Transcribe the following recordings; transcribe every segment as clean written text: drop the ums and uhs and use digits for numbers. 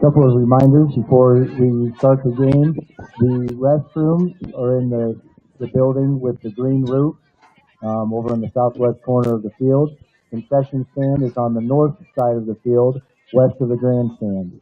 Couple of reminders before we start the game. The restrooms are in the building with the green roof over in the southwest corner of the field. Concession stand is on the north side of the field, west of the grandstand.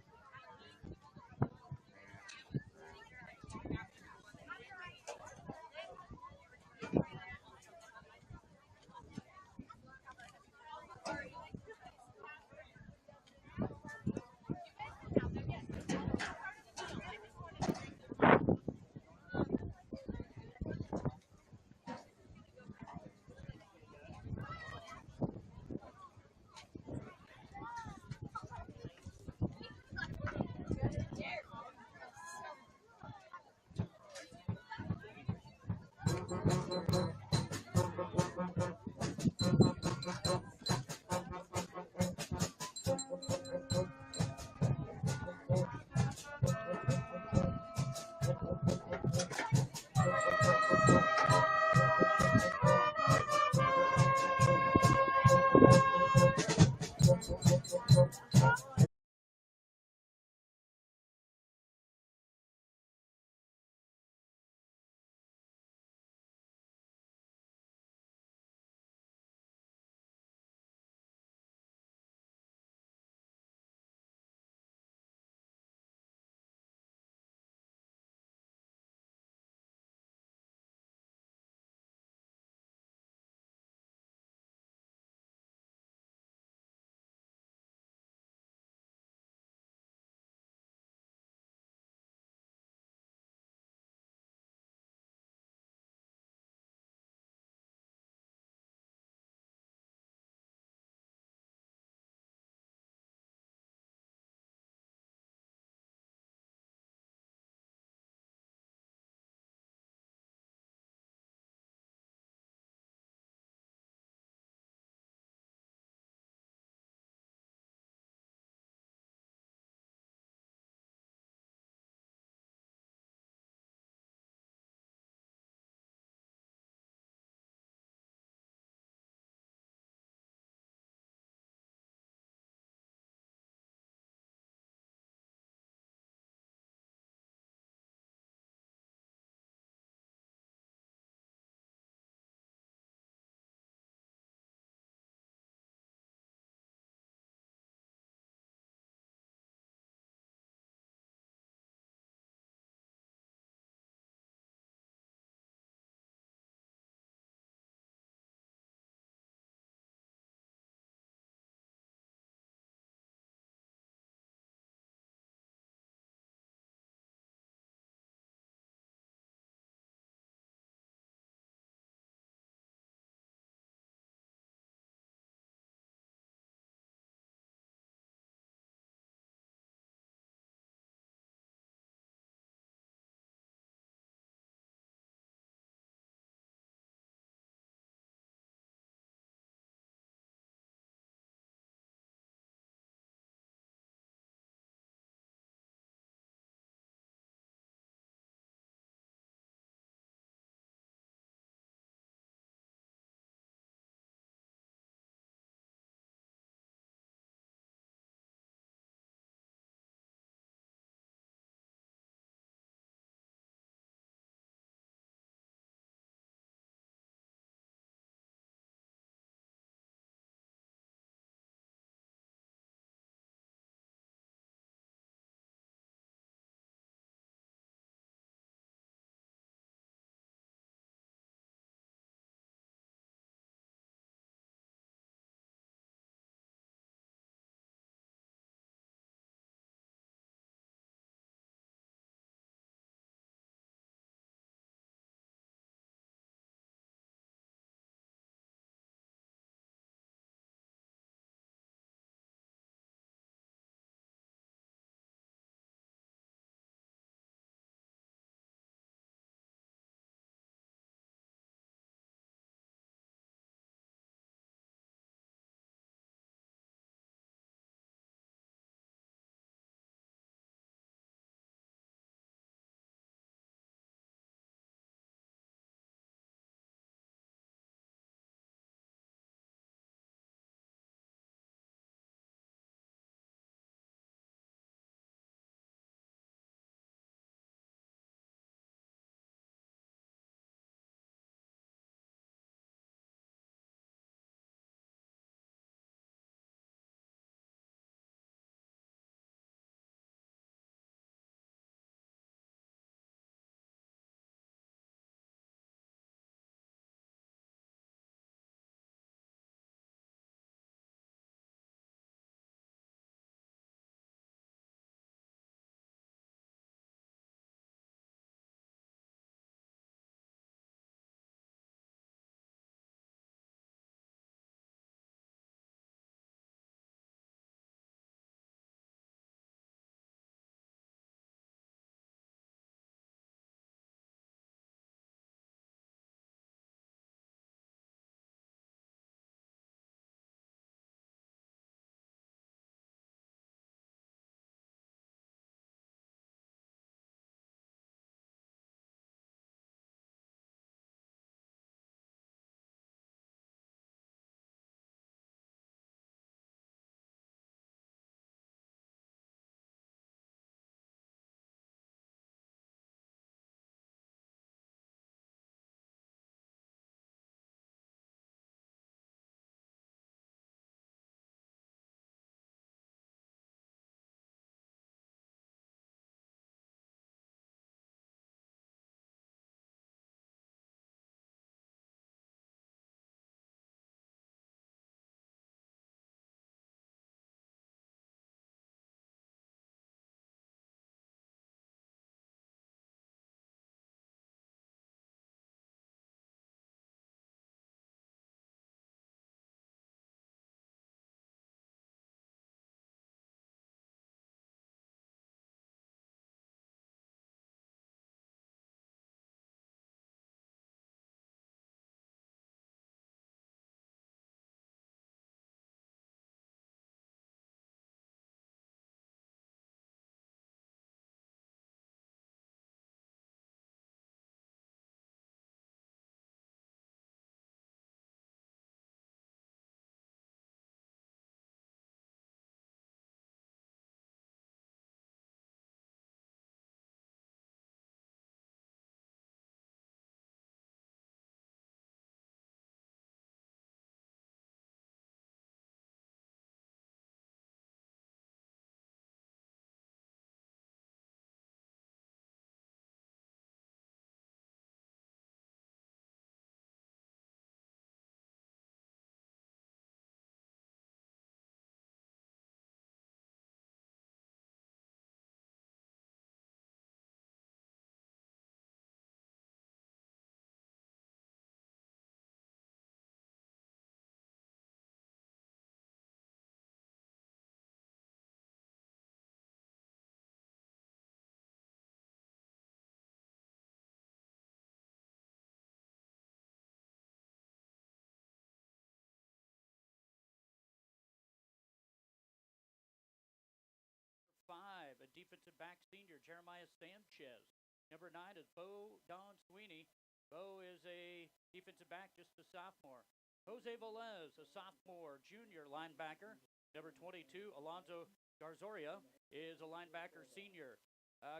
defensive back senior, Jeremiah Sanchez. Number 9 is Bo Don Sweeney. Bo is a defensive back, just a sophomore. Jose Velez, a sophomore junior linebacker. Number 22, Alonzo Garzoria, is a linebacker senior.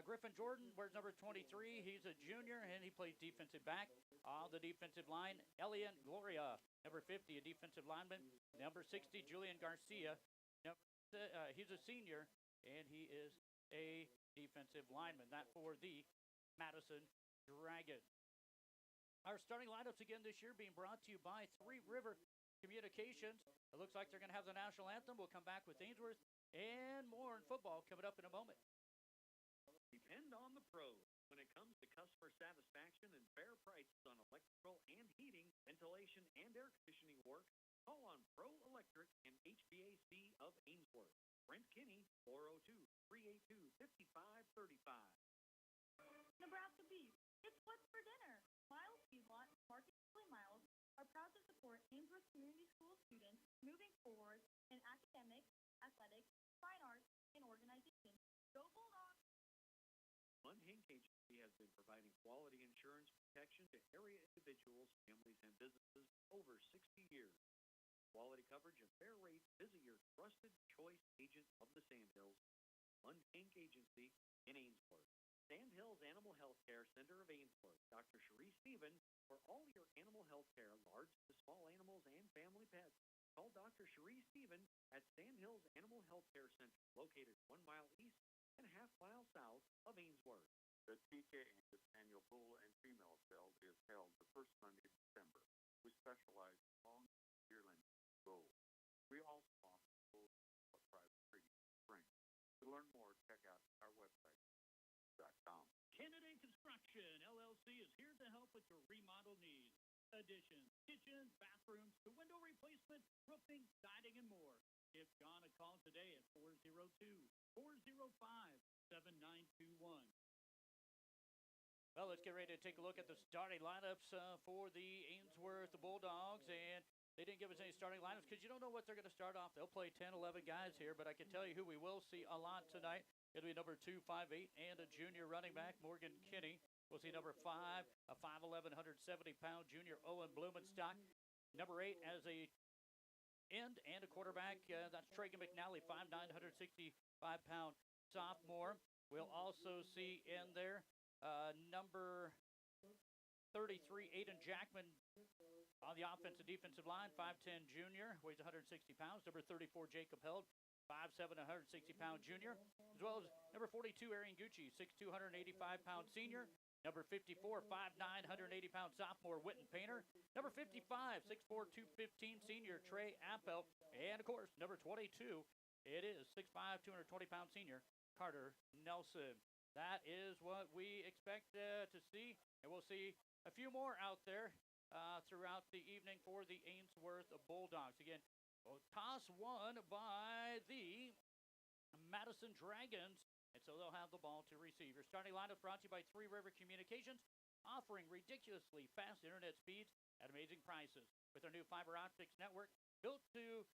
Griffin Jordan wears number 23. He's a junior, and he plays defensive back. On the defensive line, Elian Gloria, number 50, a defensive lineman. Number 60, Julian Garcia. He's a senior, and he is a defensive lineman. That for the Madison Dragons. Our starting lineups again this year being brought to you by Three River Communications. It looks like they're going to have the national anthem. We'll come back with Ainsworth and more in football coming up in a moment. Depend on the pros when it comes to customer satisfaction and fair prices on electrical and heating, ventilation, and air conditioning work. Call on Pro Electric and HVAC of Ainsworth. Brent Kinney, 402-382-5535. Nebraska Beef. It's what's for dinner. Miles Feedlot and Market Display Miles are proud to support Ainsworth Community School students moving forward in academics, athletics, fine arts, and organization. Go Bulldogs! One Hank Agency has been providing quality insurance protection to area individuals, families, and businesses for over 60 years. Quality coverage and fair rates. Visit your trusted choice agent of the Sandhills. One Hank Agency in Ainsworth. Sandhills Animal Health Care Center of Ainsworth. Dr. Cherie Stephen for all your animal health care, large to small animals and family pets. Call Dr. Cherie Stephen at Sandhills Animal Health Care Center, located 1 mile east and half mile south of Ainsworth. The TK annual bull and female sale is held the first Monday of December. We specialize in long yearling bulls. We also offer bulls for private breeding spring. To learn more, check out our website. Canada Construction LLC is here to help with your remodel needs. Additions, kitchens, bathrooms, to window replacement, roofing, siding, and more. Give John a call today at 402-405-7921. Well, let's get ready to take a look at the starting lineups for the Ainsworth Bulldogs. And they didn't give us any starting lineups because you don't know what they're going to start off. They'll play 10, 11 guys here, but I can tell you who we will see a lot tonight. It'll be number 2, 5'8", and a junior running back, Morgan Kinney. We'll see number 5, a 5'11", 170-pound junior, Owen Blumenstock. Number 8 as a end and a quarterback, that's Tragan McNally, 5'9", 165-pound sophomore. We'll also see in there number 33, Aiden Jackman on the offensive defensive line, 5'10", junior, weighs 160 pounds. Number 34, Jacob Held, 5'7", 160-pound junior, as well as number 42, Arian Gucci, 6'2", 185-pound senior. Number 54, 5'9", 180-pound sophomore, Witten Painter. Number 55, 6'4", 215 senior, Trey Appel. And, of course, number 22, it is 6'5", 220-pound senior, Carter Nelson. That is what we expect to see, and we'll see a few more out there throughout the evening for the Ainsworth Bulldogs. Again, toss won by the Madison Dragons, and so they'll have the ball to receive. Your starting lineup brought to you by Three River Communications, offering ridiculously fast internet speeds at amazing prices. With their new fiber optics network built to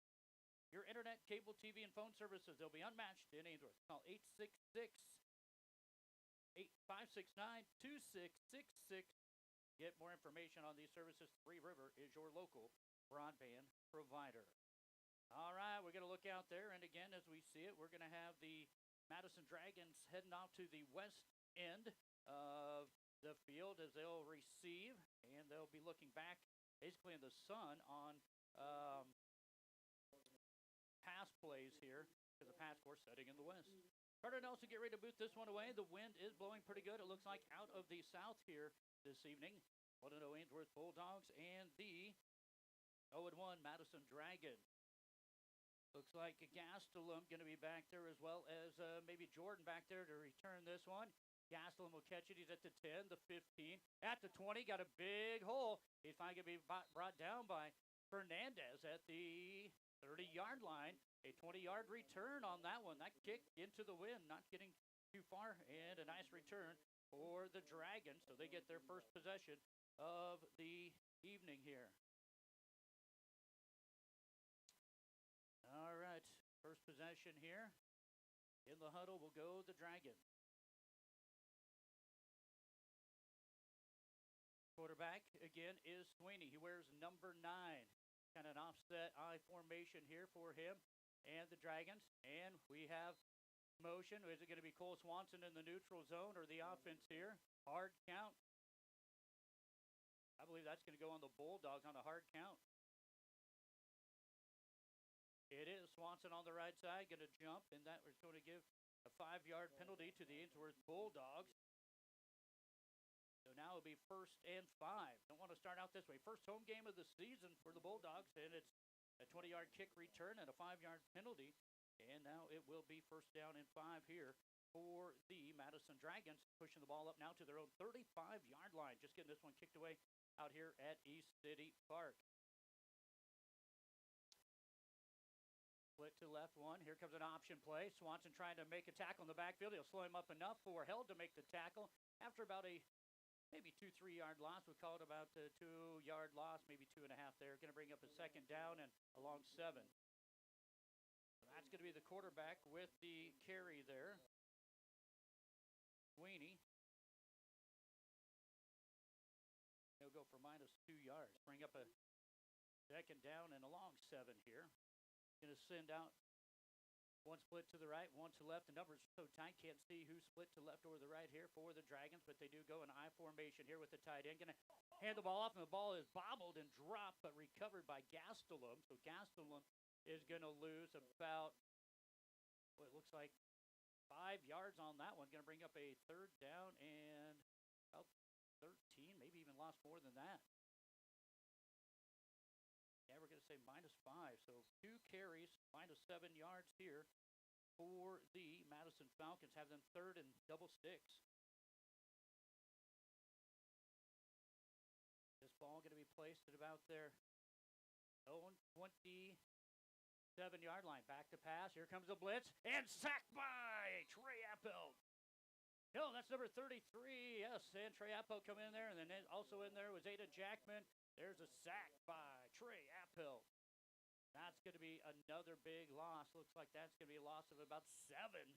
your internet, cable, TV, and phone services, they'll be unmatched in Ainsworth. Call 866-569-2666. Get more information on these services. Three River is your local broadband provider. All right, we're going to look out there, and again, as we see it, we're going to have the Madison Dragons heading off to the west end of the field as they'll receive, and they'll be looking back basically in the sun on pass plays here because the pass course setting in the west. Carter Nelson get ready to boot this one away. The wind is blowing pretty good. It looks like out of the south here this evening. 1-0 Ainsworth Bulldogs and the 0-1 Madison Dragons. Looks like Gastelum going to be back there as well as maybe Jordan back there to return this one. Gastelum will catch it. He's at the 10, the 15, at the 20. Got a big hole. He's finally going to be brought down by Fernandez at the 30-yard line. A 20-yard return on that one. That kick into the wind, not getting too far, and a nice return for the Dragons. So they get their first possession of the evening here. All right, first possession here In the huddle will go the Dragons. Quarterback, again, is Sweeney. He wears number 9. Kind of an offset I formation here for him and the Dragons. And we have motion. Is it going to be Cole Swanson in the neutral zone or the offense here? Hard count. I believe that's going to go on the Bulldogs on a hard count. It is Swanson on the right side, going to jump, and that was going to give a 5-yard penalty to the Ainsworth Bulldogs. So now it'll be 1st and 5. Don't want to start out this way. First home game of the season for the Bulldogs, and it's a 20-yard kick return and a 5-yard penalty. And now it will be 1st down and 5 here for the Madison Dragons, pushing the ball up now to their own 35-yard line. Just getting this one kicked away out here at East City Park. Split to left one. Here comes an option play. Swanson trying to make a tackle in the backfield. He'll slow him up enough for Held to make the tackle. After about a maybe 2-3 yard loss, we call it about a 2-yard loss, maybe 2.5 there. Going to bring up a 2nd down and along 7. So that's going to be the quarterback with the carry there. Sweeney. He'll go for -2 yards. Bring up a 2nd down and along 7 here. Going to send out one split to the right, one to left. The numbers are so tight, can't see who split to left or the right here for the Dragons, but they do go in I formation here with the tight end. Going to hand the ball off, and the ball is bobbled and dropped, but recovered by Gastelum. So Gastelum is going to lose about, what it looks like, 5 yards on that one. Going to bring up a 3rd down and about 13, maybe even lost more than that. Yeah, we're going to say -5. So 2 carries, -7 yards here for the Madison Falcons. Have them 3rd and double sticks. This ball going to be placed at about their own 27-yard line. Back to pass. Here comes the blitz. And sacked by Trey Appel. No, that's number 33. Yes, and Trey Appel come in there. And then also in there was Ada Jackman. There's a sack by Trey Appel. That's going to be another big loss. Looks like that's going to be a loss of about 7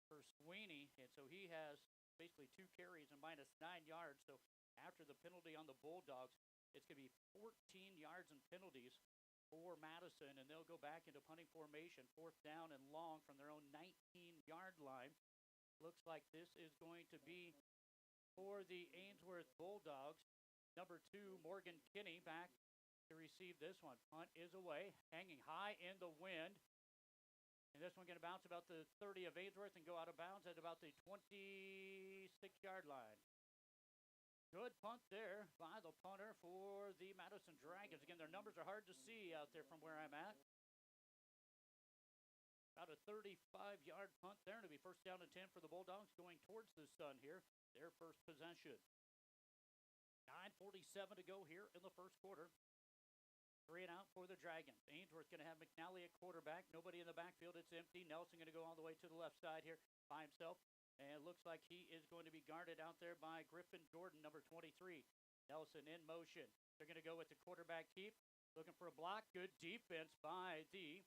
for Sweeney. And so he has basically 2 carries and -9 yards. So after the penalty on the Bulldogs, it's going to be 14 yards and penalties for Madison. And they'll go back into punting formation, 4th down and long from their own 19-yard line. Looks like this is going to be for the Ainsworth Bulldogs. Number 2, Morgan Kinney, back to receive this one. Punt is away, hanging high in the wind. And this one going to bounce about the 30 of Ainsworth and go out of bounds at about the 26-yard line. Good punt there by the punter for the Madison Dragons. Again, their numbers are hard to see out there from where I'm at. About a 35-yard punt there. It'll be 1st down and 10 for the Bulldogs going towards the sun here. Their first possession. 9:47 to go here in the 1st quarter. 3 and out for the Dragons. Ainsworth going to have McNally at quarterback. Nobody in the backfield. It's empty. Nelson going to go all the way to the left side here by himself. And it looks like he is going to be guarded out there by Griffin Jordan, number 23. Nelson in motion. They're going to go with the quarterback keep. Looking for a block. Good defense by the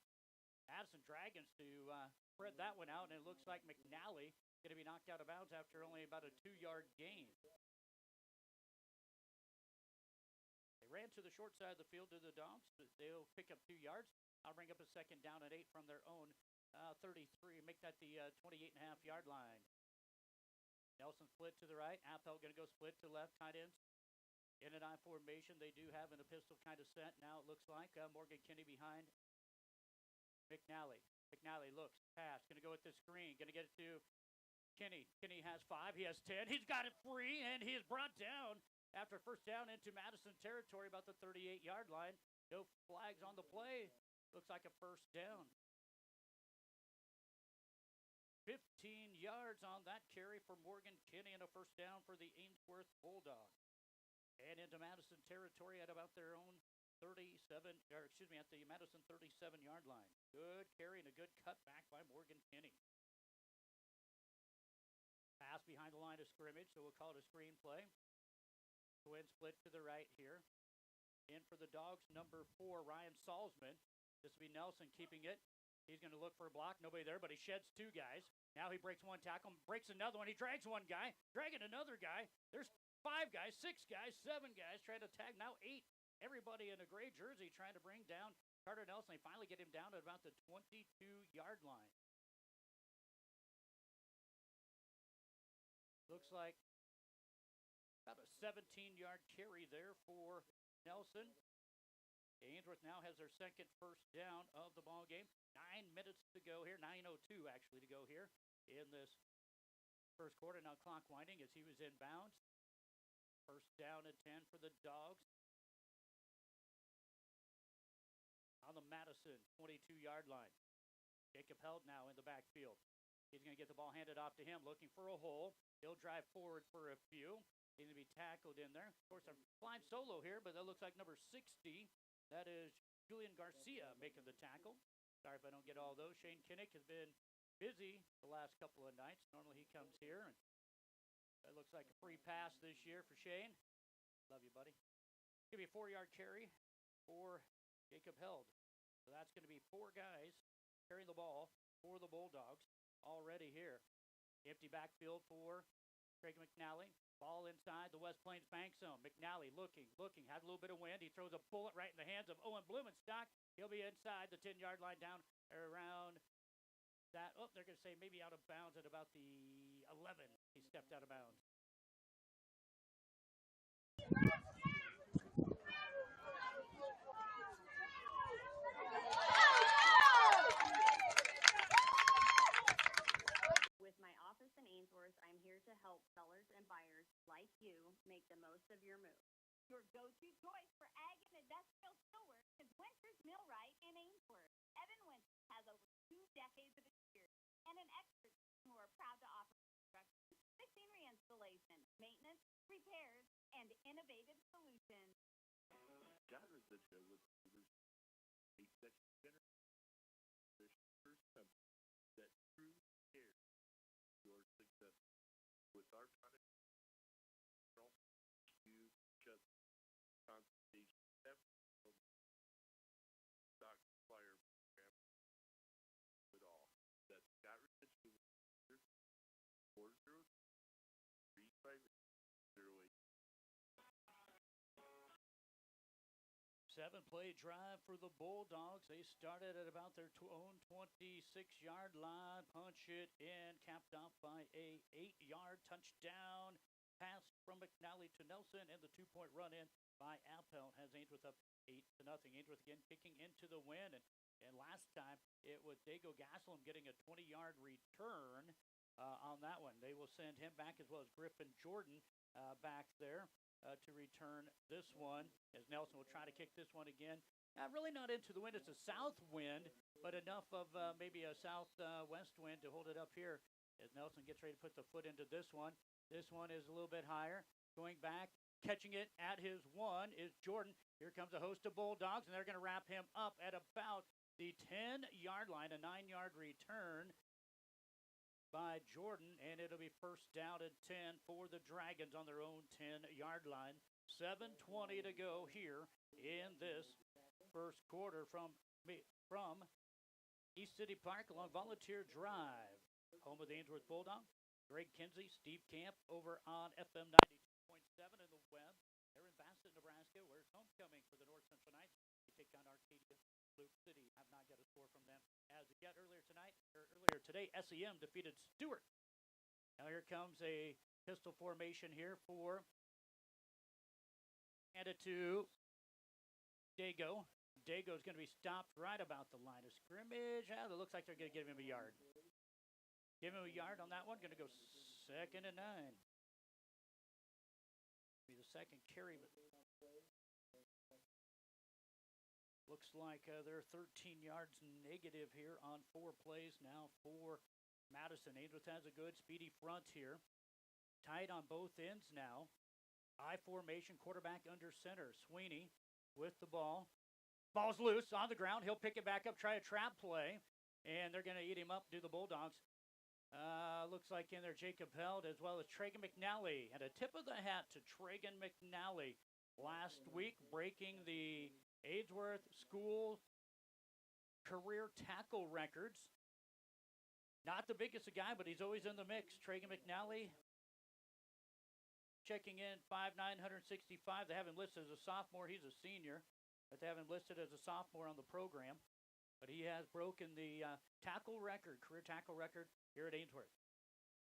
Madison Dragons to spread that one out. And it looks like McNally going to be knocked out of bounds after only about a 2-yard gain. Ran to the short side of the field to the Dogs, but they'll pick up 2 yards. I'll bring up a 2nd down and 8 from their own 33. Make that the 28.5-yard line. Nelson split to the right. Appel going to go split to left. Tight ends in an I formation. They do have an pistol kind of set. Now it looks like Morgan Kinney behind McNally. McNally looks, pass. Going to go with the screen. Going to get it to Kinney. Kinney has 5. He has 10. He's got it free, and he is brought down after 1st down into Madison territory, about the 38-yard line. No flags on the play. Looks like a 1st down. 15 yards on that carry for Morgan Kinney and a 1st down for the Ainsworth Bulldogs. And into Madison territory at about their own at the Madison 37-yard line. Good carry and a good cutback by Morgan Kinney. Pass behind the line of scrimmage, so we'll call it a screen play. Twin split to the right here. In for the Dogs, number 4, Ryan Salzman. This will be Nelson keeping it. He's going to look for a block. Nobody there, but he sheds 2 guys. Now he breaks 1 tackle, breaks another one. He drags 1 guy, dragging another guy. There's 5 guys, 6 guys, 7 guys trying to tag. Now 8. Everybody in a gray jersey trying to bring down Carter Nelson. They finally get him down at about the 22-yard line. Looks like about a 17-yard carry there for Nelson. Ainsworth now has their second first down of the ball game. 9 minutes to go here, 9:02 actually to go here in this first quarter. Now clock winding as he was inbounds. First down and 10 for the Dogs. On the Madison 22-yard line. Jacob Held now in the backfield. He's going to get the ball handed off to him, looking for a hole. He'll drive forward for a few. He's going to be tackled in there. Of course, I'm flying solo here, but that looks like number 60. That is Julian Garcia making the tackle. Sorry if I don't get all those. Shane Kinnick has been busy the last couple of nights. Normally he comes here, and that looks like a free pass this year for Shane. Love you, buddy. Give me a 4-yard carry for Jacob Held. So that's going to be 4 guys carrying the ball for the Bulldogs already here. Empty backfield for Craig McNally. Ball inside the West Plains bank zone. McNally looking, had a little bit of wind. He throws a bullet right in the hands of Owen Blumenstock. He'll be inside the 10-yard line down around that. Oh, they're going to say maybe out of bounds at about the 11. He stepped out of bounds. With my office in Ainsworth, I'm here to help sellers and buyers like you make the most of your move. Your go-to choice for ag and industrial stillwork is Winters Millwright in Ainsworth. Evan Winters has over 2 decades of experience and an expert team who are proud to offer construction, fixing, reinstallation, maintenance, repairs, and innovative solutions. Got residential with a section center. There's first company that true care your success with our product. You just consultation stock supplier program with all that got residential 403-508. 7-play drive for the Bulldogs. They started at about their own 26-yard line. Punch it in, capped off by a 8-yard touchdown pass from McNally to Nelson, and the 2-point run in by Appel has Ainsworth up 8-0. Ainsworth again kicking into the win, and last time it was Dago Gaslam getting a 20-yard return on that one. They will send him back as well as Griffin Jordan back there to return this one, as Nelson will try to kick this one again. Really not into the wind. It's a south wind, but enough of maybe a southwest wind to hold it up here as Nelson gets ready to put the foot into this one. This one is a little bit higher. Going back, catching it at his 1 is Jordan. Here comes a host of Bulldogs, and they're going to wrap him up at about the 10-yard line, a 9-yard return by Jordan, and it'll be first down and 10 for the Dragons on their own 10-yard line. 7:20 to go here in this first quarter from East City Park along Volunteer Drive. Home of the Ainsworth Bulldogs. Greg Kinsey, Steve Camp over on FM 92.7 in the web. They're in Bassett, Nebraska, where it's homecoming for the North Central Knights. They take on Arcadia Luke City. Have not got a score from them as of yet. Earlier today, SEM defeated Stewart. Now here comes a pistol formation here for handed to Dago. Dago's going to be stopped right about the line of scrimmage. It looks like they're going to give him a yard. Give him a yard on that one. Going to go 2nd and 9. Be the second carry. Looks like they're 13 yards negative here on 4 plays now for Madison. Ainsworth has a good speedy front here. Tight on both ends now. I formation, quarterback under center. Sweeney with the ball. Ball's loose on the ground. He'll pick it back up, try a trap play, and they're going to eat him up, do the Bulldogs. Looks like in there Jacob Held as well as Tragan McNally. And a tip of the hat to Tragan McNally last week, breaking the Ainsworth School career tackle records. Not the biggest guy, but he's always in the mix. Tragan McNally checking in 5'9", 165. They have him listed as a sophomore. He's a senior, but they have him listed as a sophomore on the program. But he has broken the tackle record, career tackle record here at Ainsworth.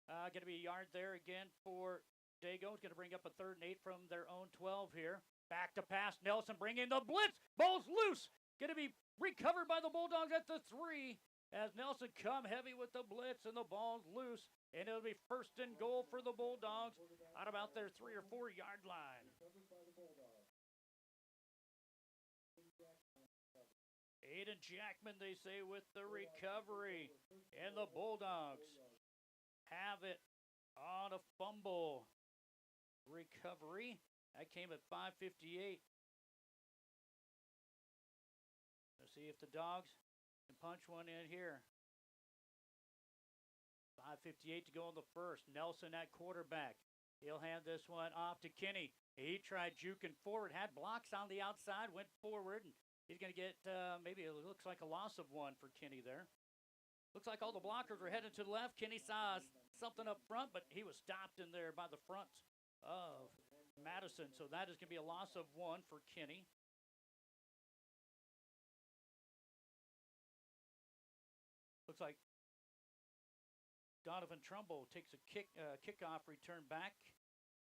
Going to be a yard there again for Dago. It's going to bring up a 3rd and 8 from their own 12 here. Back to pass. Nelson bringing the blitz. Ball's loose. Going to be recovered by the Bulldogs at the 3. As Nelson come heavy with the blitz and the ball's loose. And it'll be 1st and goal for the Bulldogs out about their 3 or 4 yard line. Aiden Jackman, they say, with the recovery. And the Bulldogs have it on a fumble recovery. That came at 5:58. Let's see if the Dogs can punch one in here. 5:58 to go in the first. Nelson at quarterback. He'll hand this one off to Kinney. He tried juking forward, had blocks on the outside, went forward, and he's going to get maybe it looks like a loss of one for Kinney there. Looks like all the blockers were headed to the left. Kinney saw something up front, but he was stopped in there by the front of Madison. So that is going to be a loss of 1 for Kinney. Looks like Donovan Trumbull takes a kickoff return back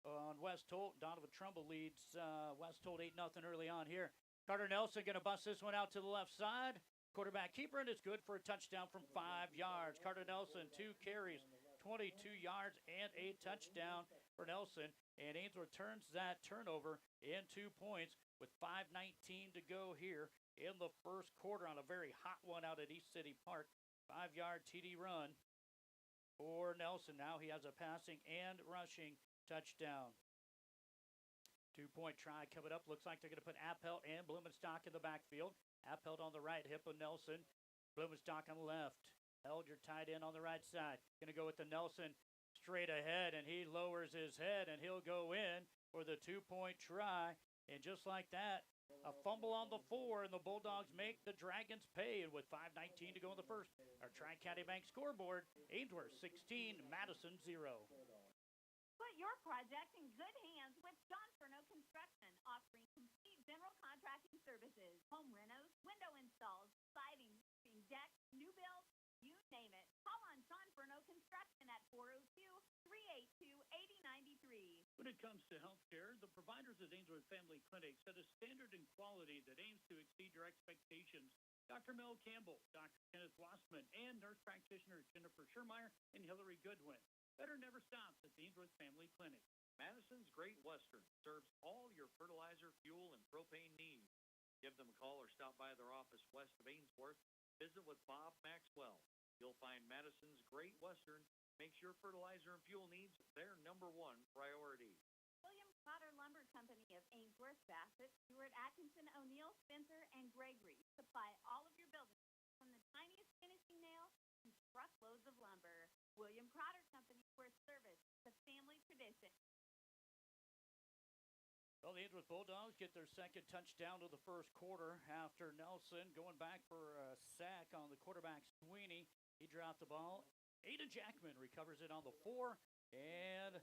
on West Holt. Donovan Trumbull leads West Holt 8-0 early on here. Carter Nelson going to bust this one out to the left side. Quarterback keeper, and it's good for a touchdown from 5 yards. Carter Nelson, 2 carries, 22 yards, and a touchdown for Nelson. And Ainsworth turns that turnover into points with 5:19 to go here in the first quarter on a very hot one out at East City Park. 5-yard TD run for Nelson. Now he has a passing and rushing touchdown. 2-point try coming up. Looks like they're going to put Appelt and Blumenstock in the backfield. Appelt on the right hip of Nelson. Blumenstock on the left. Elger tied in on the right side. Going to go with the Nelson straight ahead, and he lowers his head, and he'll go in for the 2-point try. And just like that, a fumble on the 4, and the Bulldogs make the Dragons pay. And with 5:19 to go in the first, our Tri-County Bank scoreboard, Ainsworth 16, Madison 0. Put your project in good hands with John Furno Construction, offering complete general contracting services, home renos, window installs, siding, roofing, deck, new builds, you name it. Call on John Furno Construction at 402-382-8093. When it comes to healthcare, the providers at Ainsworth Family Clinic set a standard and quality that aims to exceed your expectations. Dr. Mel Campbell, Dr. Kenneth Wassman, and nurse practitioners Jennifer Schermeyer and Hillary Goodwin. Better never stops at the Ainsworth Family Clinic. Madison's Great Western serves all your fertilizer, fuel, and propane needs. Give them a call or stop by their office west of Ainsworth. Visit with Bob Maxwell. You'll find Madison's Great Western makes your fertilizer and fuel needs their #1 priority. William Potter Lumber Company of Ainsworth, Bassett, Stewart, Atkinson, O'Neill, Spencer, and Gregory supply all of your buildings from the tiniest finishing nail to truckloads of lumber. William Potter Company, where service is a family tradition. Well, the Ainsworth Bulldogs get their second touchdown of the first quarter after Nelson going back for a sack on the quarterback Sweeney. He dropped the ball. Aiden Jackman recovers it on the 4, and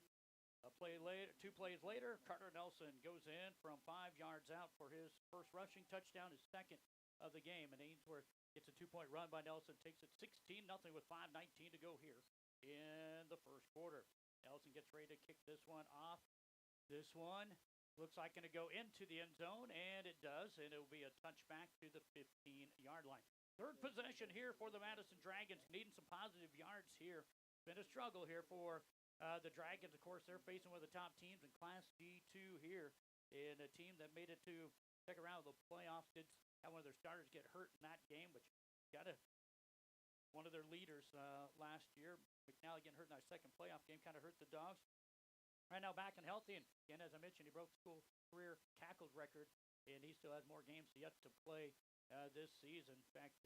a play later, 2 plays later, Carter Nelson goes in from 5 yards out for his first rushing touchdown, his second of the game. And Ainsworth gets a 2-point run by Nelson, takes it 16-0 with 5:19 to go here in the first quarter. Nelson gets ready to kick this one off. This one looks like going to go into the end zone, and it does, and it will be a touchback to the 15-yard line. Third possession here for the Madison Dragons, needing some positive yards here. Been a struggle here for the Dragons. Of course, they're facing one of the top teams in Class D2 here, and a team that made it to second round of the playoffs. Did have one of their starters get hurt in that game, which got one of their leaders last year. McNally getting hurt in our second playoff game kind of hurt the Dogs. Right now back and healthy, and again, as I mentioned, he broke the school career tackles record, and he still has more games yet to play this season. In fact,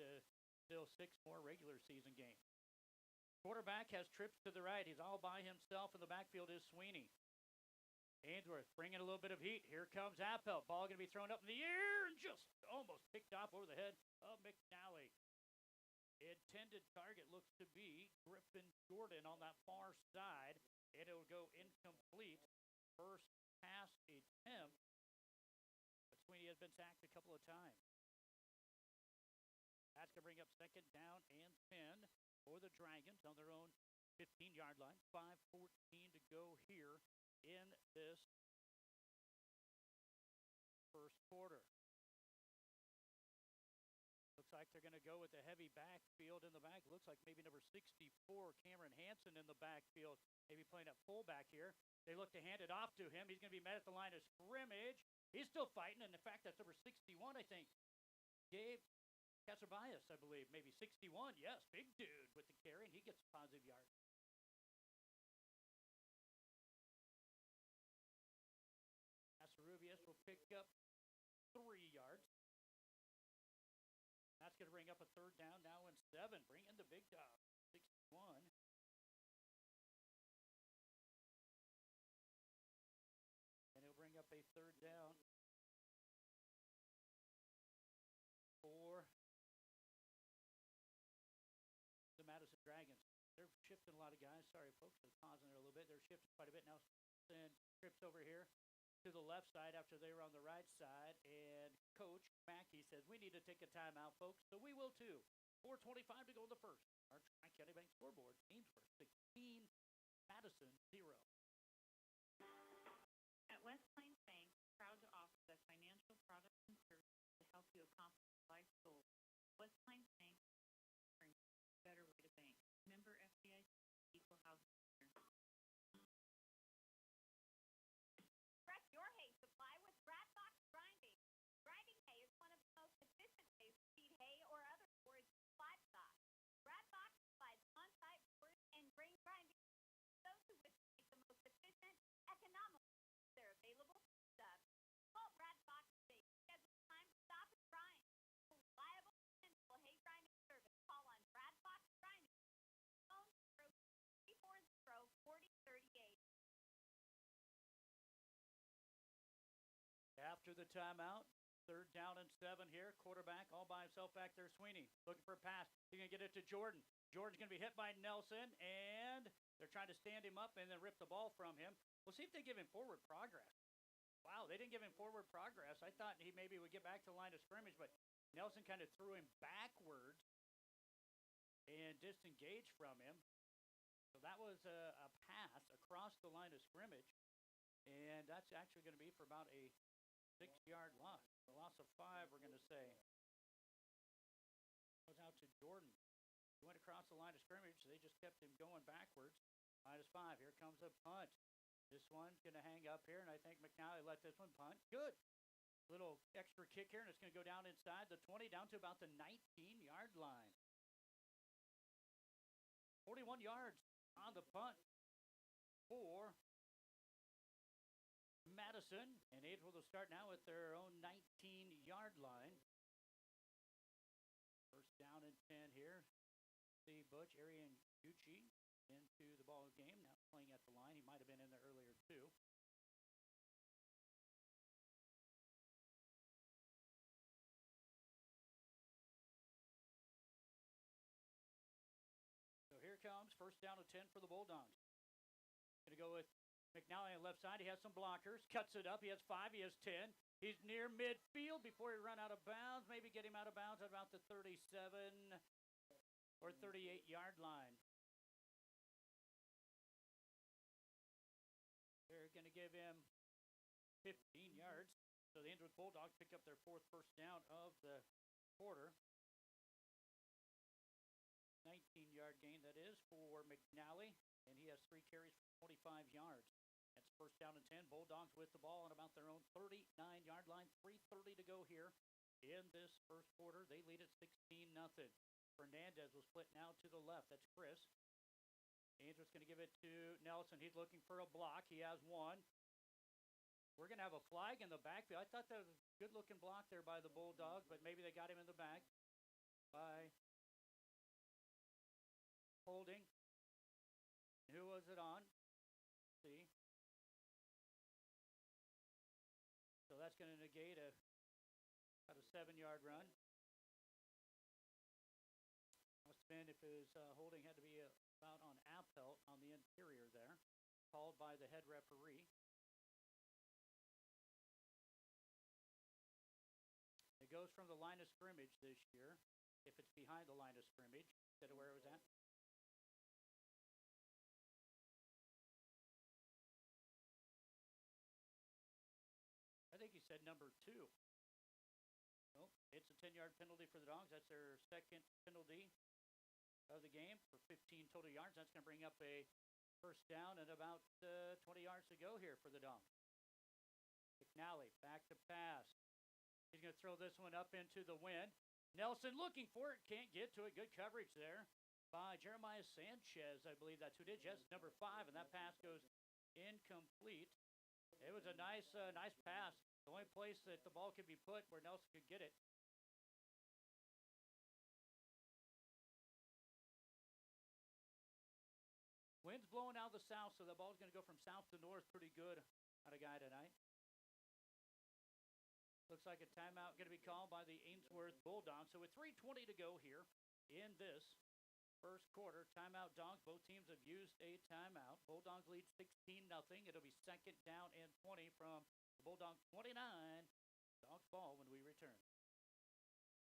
still 6 more regular season games. Quarterback has trips to the right. He's all by himself. In the backfield is Sweeney. Ainsworth bringing a little bit of heat. Here comes Appel. Ball going to be thrown up in the air and just almost picked off over the head of McNally. Intended target looks to be Griffin Jordan on that far side. And it'll go incomplete. First pass attempt. But Sweeney has been sacked a couple of times. That's going to bring up second down and 10 for the Dragons on their own 15-yard line. 5:14 to go here in this first quarter. Looks like they're going to go with a heavy backfield in the back. Looks like maybe number 64, Cameron Hansen, in the backfield, maybe playing at fullback here. They look to hand it off to him. He's going to be met at the line of scrimmage. He's still fighting, and in fact, that's number 61, I think. Gabe Casabias, I believe, maybe 61. Yes, big dude with the carry, and he gets a positive yard. Casarubias will pick up 3 yards. That's going to bring up a third down now in 7. Bring in the big dog, 61. And he'll bring up a third down for the Madison Dragons. They're shifting a lot of guys. Sorry, folks, I'm pausing there a little bit. They're shifting quite a bit now. Send trips over here to the left side after they were on the right side. And Coach Mackey says, we need to take a timeout, folks. So we will too. 4:25 to go in the first. Our Tri-County Bank scoreboard, Ainsworth 16, Madison 0. At West Plains Bank, proud to offer the financial products and services to help you accomplish life's goals. West Plains Bank brings a better way to bank. Member FDIC, equal housing lender. Prep your hay supply with Bradbox Grinding. Grinding hay is one of the most efficient ways to feed hay or other forage livestock. Bradbox provides on-site forage and grain grinding to those who wish to make the most efficient, economical. They're available for subs. Call Bradbox today. Schedule time to stop and grind. Reliable, dependable hay grinding service. Call on Bradbox Grinding. Phone 340-4038. After the timeout, third down and 7 here. Quarterback all by himself back there, Sweeney. Looking for a pass. He's going to get it to Jordan. Jordan's going to be hit by Nelson, and they're trying to stand him up and then rip the ball from him. We'll see if they give him forward progress. Wow, they didn't give him forward progress. I thought he maybe would get back to the line of scrimmage, but Nelson kind of threw him backwards and disengaged from him. So that was a pass across the line of scrimmage, and that's actually going to be for about a 6-yard loss. A loss of 5, we're going to say. Goes out to Jordan. He went across the line of scrimmage, so they just kept him going backwards. -5. Here comes a punt. This one's going to hang up here, and I think McNally let this one punt. Good. Little extra kick here, and it's going to go down inside the 20, down to about the 19-yard line. 41 yards on the punt for Madison. And Ainsworth will start now at their own 19-yard line. First down and 10 here. See Butch, Arian Gucci into the ball game, now playing at the line. He might have been in there earlier too. So here comes first down and 10 for the Bulldogs. Going to go with McNally on the left side. He has some blockers, cuts it up. He has 5, he has 10. He's near midfield before he run out of bounds. Maybe get him out of bounds at about the 37 or 38-yard line. They're going to give him 15 yards. So the Ainsworth Bulldogs pick up their 4th first down of the quarter. 19-yard gain, that is, for McNally. And he has 3 carries for 25 yards. That's first down and 10. Bulldogs with the ball on about their own 39-yard line. 3:30 to go here in this first quarter. They lead at 16-0. Fernandez will split now to the left. That's Chris. Ainsworth's going to give it to Nelson. He's looking for a block. He has 1. We're going to have a flag in the backfield. I thought that was a good-looking block there by the Bulldogs, but maybe they got him in the back by holding. Who was it on? Let's see. going to negate about a 7-yard run. Must have been, if it was holding, had to be about on Appelt on the interior there, called by the head referee. It goes from the line of scrimmage this year, if it's behind the line of scrimmage, instead of where it was at. I think he said number 2. Nope, it's a 10-yard penalty for the Dogs. That's their second penalty of the game for 15 total yards. That's going to bring up a first down and about 20 yards to go here for the Dogs. McNally back to pass. He's going to throw this one up into the wind. Nelson looking for it, can't get to it. Good coverage there by Jeremiah Sanchez. I believe that's who did. Yes, number 5, and that pass goes incomplete. It was a nice pass. The only place that the ball could be put where Nelson could get it. Wind's blowing out of the south, so the ball's going to go from south to north pretty good on a guy tonight. Looks like a timeout going to be called by the Ainsworth Bulldogs. So with 3:20 to go here in this first quarter, timeout Dogs. Both teams have used a timeout. Bulldogs lead 16-0. It'll be second down and 20 from the Bulldogs 29. Dogs ball when we return.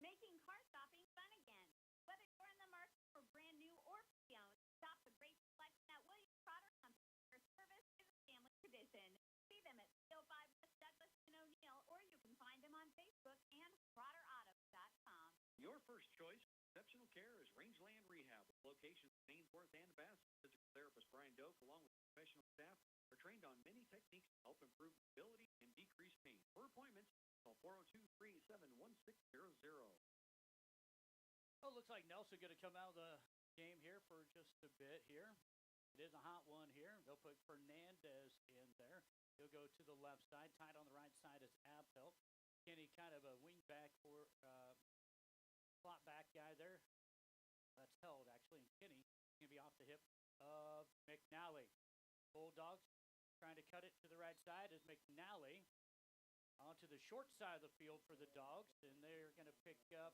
Making car shopping fun again. Whether you're in the market for brand new or pre-owned, shop the great selection at Williams Trotter Company. Their service is a family tradition. See them at 305 West Douglas in O'Neill, or you can find them on Facebook and TrotterAuto.com. Your first choice for exceptional care is Rangeland Rehab. Locations in Ainsworth and Varsity. Physical therapist Brian Doak, along with professional staff, are trained on many techniques to help improve mobility and decrease pain. For appointments, call 402-387-1600. Oh, looks like Nelson going to come out of the game here for just a bit here. It is a hot one here. They'll put Fernandez in there. He'll go to the left side. Tied on the right side is Appelt. Kenny kind of a wing back or slot back guy there. That's held, actually. And Kenny going to be off the hip of McNally. Bulldogs trying to cut it to the right side is McNally onto the short side of the field for the Dogs. And they're going to pick up,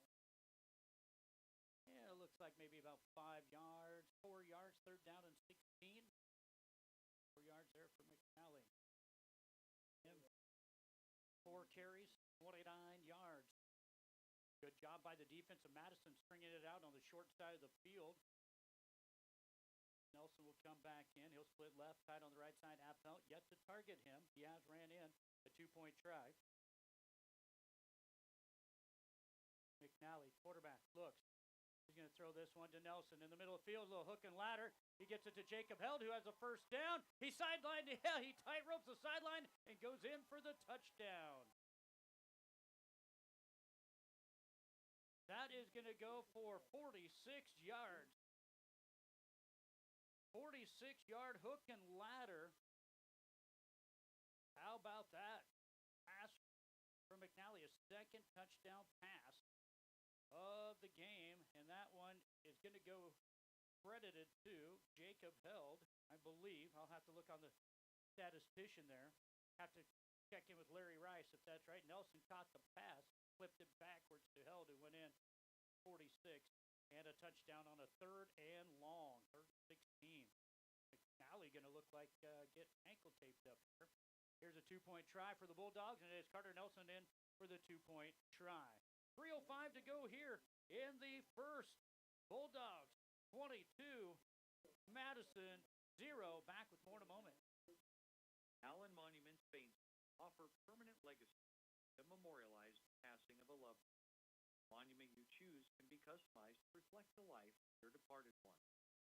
it looks like maybe about 5 yards, 4 yards, third down and 16. 4 yards there for McNally. 4 carries, 29 yards. Good job by the defense of Madison stringing it out on the short side of the field. Nelson will come back in. He'll split left, tied on the right side. Appelt yet to target him. Diaz ran in a 2-point try. McNally, quarterback, looks. He's going to throw this one to Nelson in the middle of the field. A little hook and ladder. He gets it to Jacob Held, who has a first down. He sidelined. Yeah, he tight ropes the sideline and goes in for the touchdown. That is going to go for 46 yards. 46-yard hook and ladder. How about that? Pass from McNally, a second touchdown pass of the game, and that one is going to go credited to Jacob Held, I believe. I'll have to look on the statistician there. Have to check in with Larry Rice if that's right. Nelson caught the pass, flipped it backwards to Held, who went in 46, and a touchdown on a third and long, third and 16. McNally going to look like get ankle taped up here. Here's a 2-point try for the Bulldogs, and it is Carter Nelson in for the 2-point try. 3:05 to go here in the first. Bulldogs 22, Madison 0. Back with more in a moment. Allen Monument Spain offer permanent legacy that memorialize the passing of a loved one. The monument you choose can be customized to reflect the life of your departed one.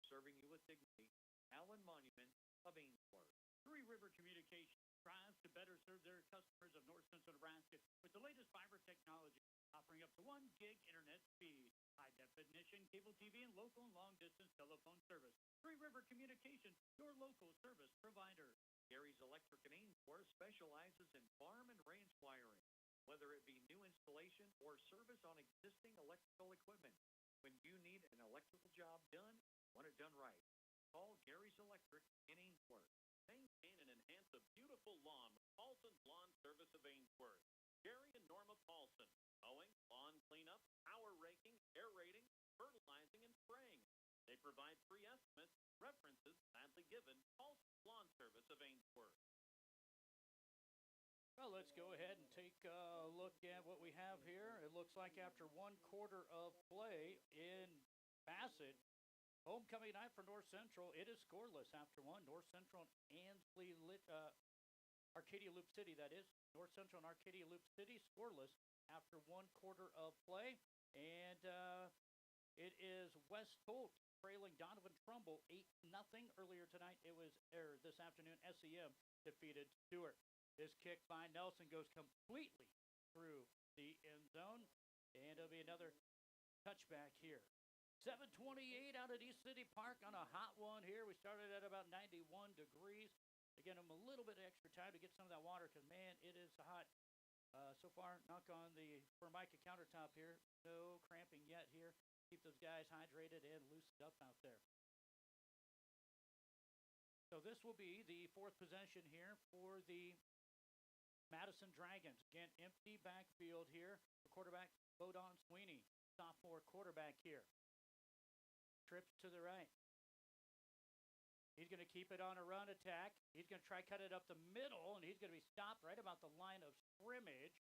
Serving you with dignity, Allen Monument of Ainsworth. Three River Communications strives to better serve their customers of North Central Nebraska with the latest fiber technology, offering up to 1 gig internet speed, high-definition cable TV, and local and long-distance telephone service. Three River Communications, your local service provider. Gary's Electric in Ainsworth specializes in farm and ranch wiring, whether it be new installation or service on existing electrical equipment. When you need an electrical job done, want it done right, call Gary's Electric in Ainsworth. Maintain and enhance a beautiful lawn with Paulson's Lawn Service of Ainsworth. Paulson. Mowing, lawn cleanup, power raking, aerating, fertilizing, and spraying. They provide free estimates. References gladly given. Paulson Lawn Service of Ainsworth. Well, let's go ahead and take a look at what we have here. It looks like after 1 quarter of play in Bassett, homecoming night for North Central, it is scoreless after one. North Central and Arcadia Loop City, that is. North Central and Arcadia Loop City scoreless after 1 quarter of play. And it is West Holt trailing Donovan Trumbull 8-0 earlier tonight. It was this afternoon. SEM defeated Stewart. This kick by Nelson goes completely through the end zone, and it'll be another touchback here. 7:28 out at East City Park on a hot one here. We started at about 91 degrees. Again, I'm a little bit of extra time to get some of that water because, man, it is hot. So far, knock on the Formica countertop here. No cramping yet here. Keep those guys hydrated and loosened up out there. So this will be the fourth possession here for the Madison Dragons. Again, empty backfield here. The quarterback, Bodon Sweeney, sophomore quarterback here. Trips to the right. He's going to keep it on a run attack. He's going to try cut it up the middle, and he's going to be stopped right about the line of scrimmage.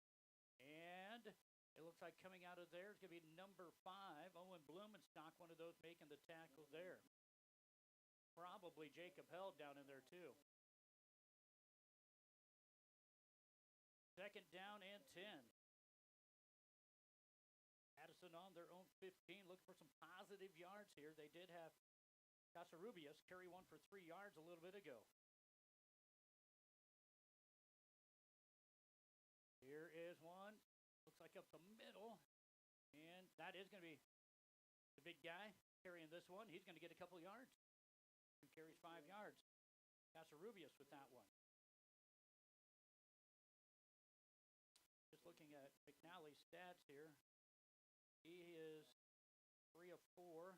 And it looks like coming out of there is going to be number 5, Owen Blumenstock, one of those making the tackle there. Probably Jacob Held down in there too. Second down and 10. Madison on their own 15, looking for some positive yards here. They did have Casarubias carry one for 3 yards a little bit ago. Here is one. Looks like up the middle. And that is going to be the big guy carrying this one. He's going to get a couple yards. He carries 5 yards. Casarubias with that one. Just looking at McNally's stats here. He is 3 of 4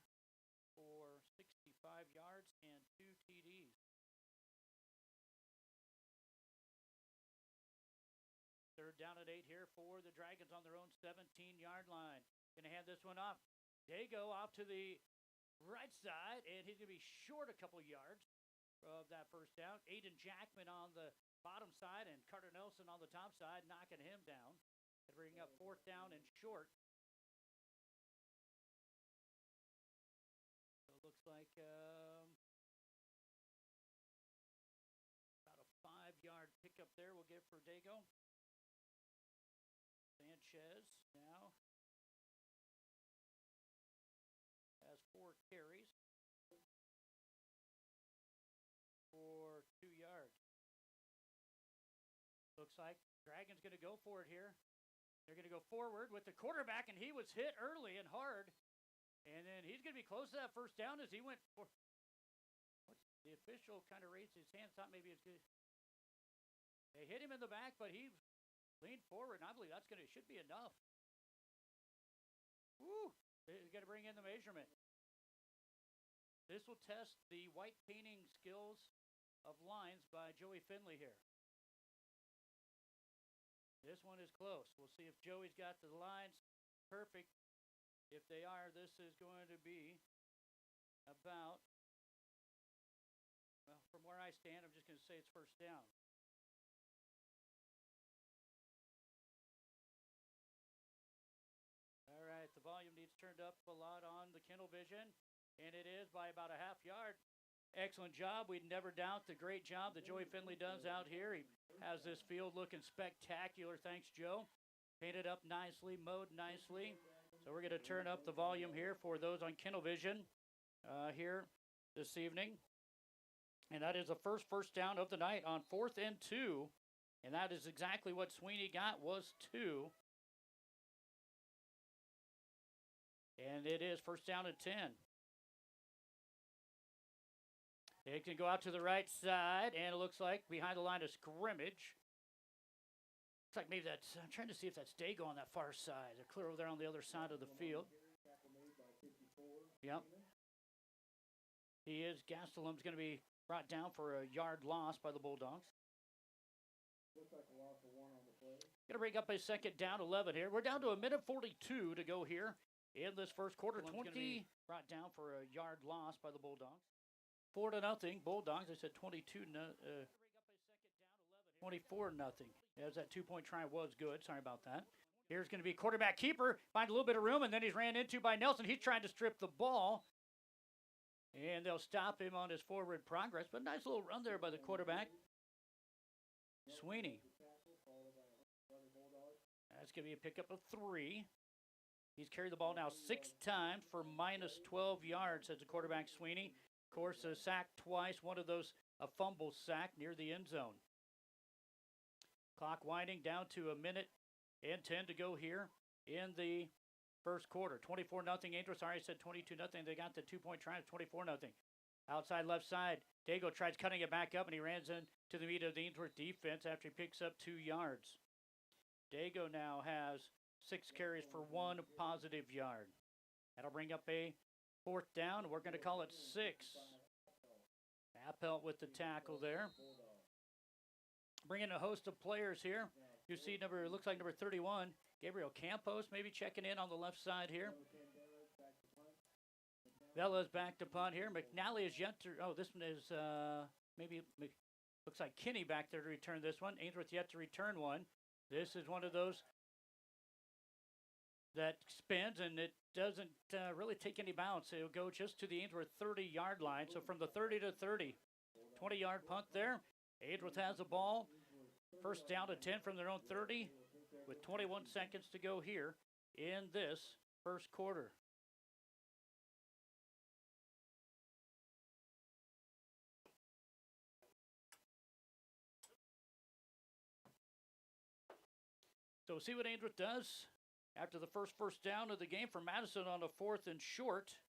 for 65 yards and 2 TDs. Third down at 8 here for the Dragons on their own 17-yard line. Going to hand this one off. Dago off to the right side, and he's going to be short a couple yards of that first down. Aiden Jackman on the bottom side and Carter Nelson on the top side, knocking him down. And bringing up fourth down and short. So it looks like about a 5-yard pickup there we'll get for Dago. Sanchez now has 4 carries for 2 yards. Looks like Dragon's going to go for it here. They're going to go forward with the quarterback, and he was hit early and hard. And then he's going to be close to that first down as he went for. The official kind of raised his hand, thought maybe it's good. They hit him in the back, but he leaned forward, and I believe that's should be enough. Woo! They're going to bring in the measurement. This will test the white painting skills of lines by Joey Finley here. This one is close. We'll see if Joey's got the lines perfect. If they are, this is going to be about, well, from where I stand, I'm just going to say it's first down. All right, the volume needs turned up a lot on the Kindle Vision, and it is by about a half yard. Excellent job. We'd never doubt the great job that Joey Finley does out here. He has this field looking spectacular. Thanks, Joe. Painted up nicely, mowed nicely. So we're going to turn up the volume here for those on Kindle Vision here this evening. And that is the first down of the night on 4th and 2. And that is exactly what Sweeney got, was 2. And it is first down and 10. It can go out to the right side, and it looks like behind the line of scrimmage. Looks like maybe that's, I'm trying to see if that's Dago on that far side. They're clear over there on the other side of the field. Yep. He is. Gastelum's going to be brought down for a yard loss by the Bulldogs. Looks like a loss of 1 on the play. Going to bring up a second down 11 here. We're down to 1:42 to go here in this first quarter. 20 brought down for a yard loss by the Bulldogs. 4-0 Bulldogs. I said 24-0. As that 2-point try was good. Sorry about that. Here's going to be quarterback keeper. Find a little bit of room, and then he's ran into by Nelson. He's trying to strip the ball. And they'll stop him on his forward progress. But nice little run there by the quarterback. Sweeney. That's going to be a pickup of 3. He's carried the ball now 6 times for minus 12 yards, says the quarterback Sweeney. Of course, sacked twice. One of those a fumble sack near the end zone. Clock winding down to 1:10 to go here in the first quarter. 24-0 Ainsworth. Sorry, I said 22-0. They got the 2-point try. 24-0. Outside left side. Dago tries cutting it back up, and he runs into the meat of the Ainsworth defense after he picks up 2 yards. Dago now has 6 carries for 1 positive yard. That'll bring up a 4th down. We're going to call it 6. Appelt with the tackle there. Bringing a host of players here. You see looks like number 31, Gabriel Campos, maybe checking in on the left side here. Vella's back to punt here. McNally is yet to, this one is looks like Kinney back there to return this one. Ainsworth yet to return one. This is one of those that spins, and it doesn't really take any bounce. It'll go just to the Ainsworth 30-yard line. So from the 30 to 30, 20-yard punt there. Ainsworth has the ball. First down to 10 from their own 30 with 21 seconds to go here in this first quarter. So we'll see what Ainsworth does after the first down of the game for Madison on a 4th and short.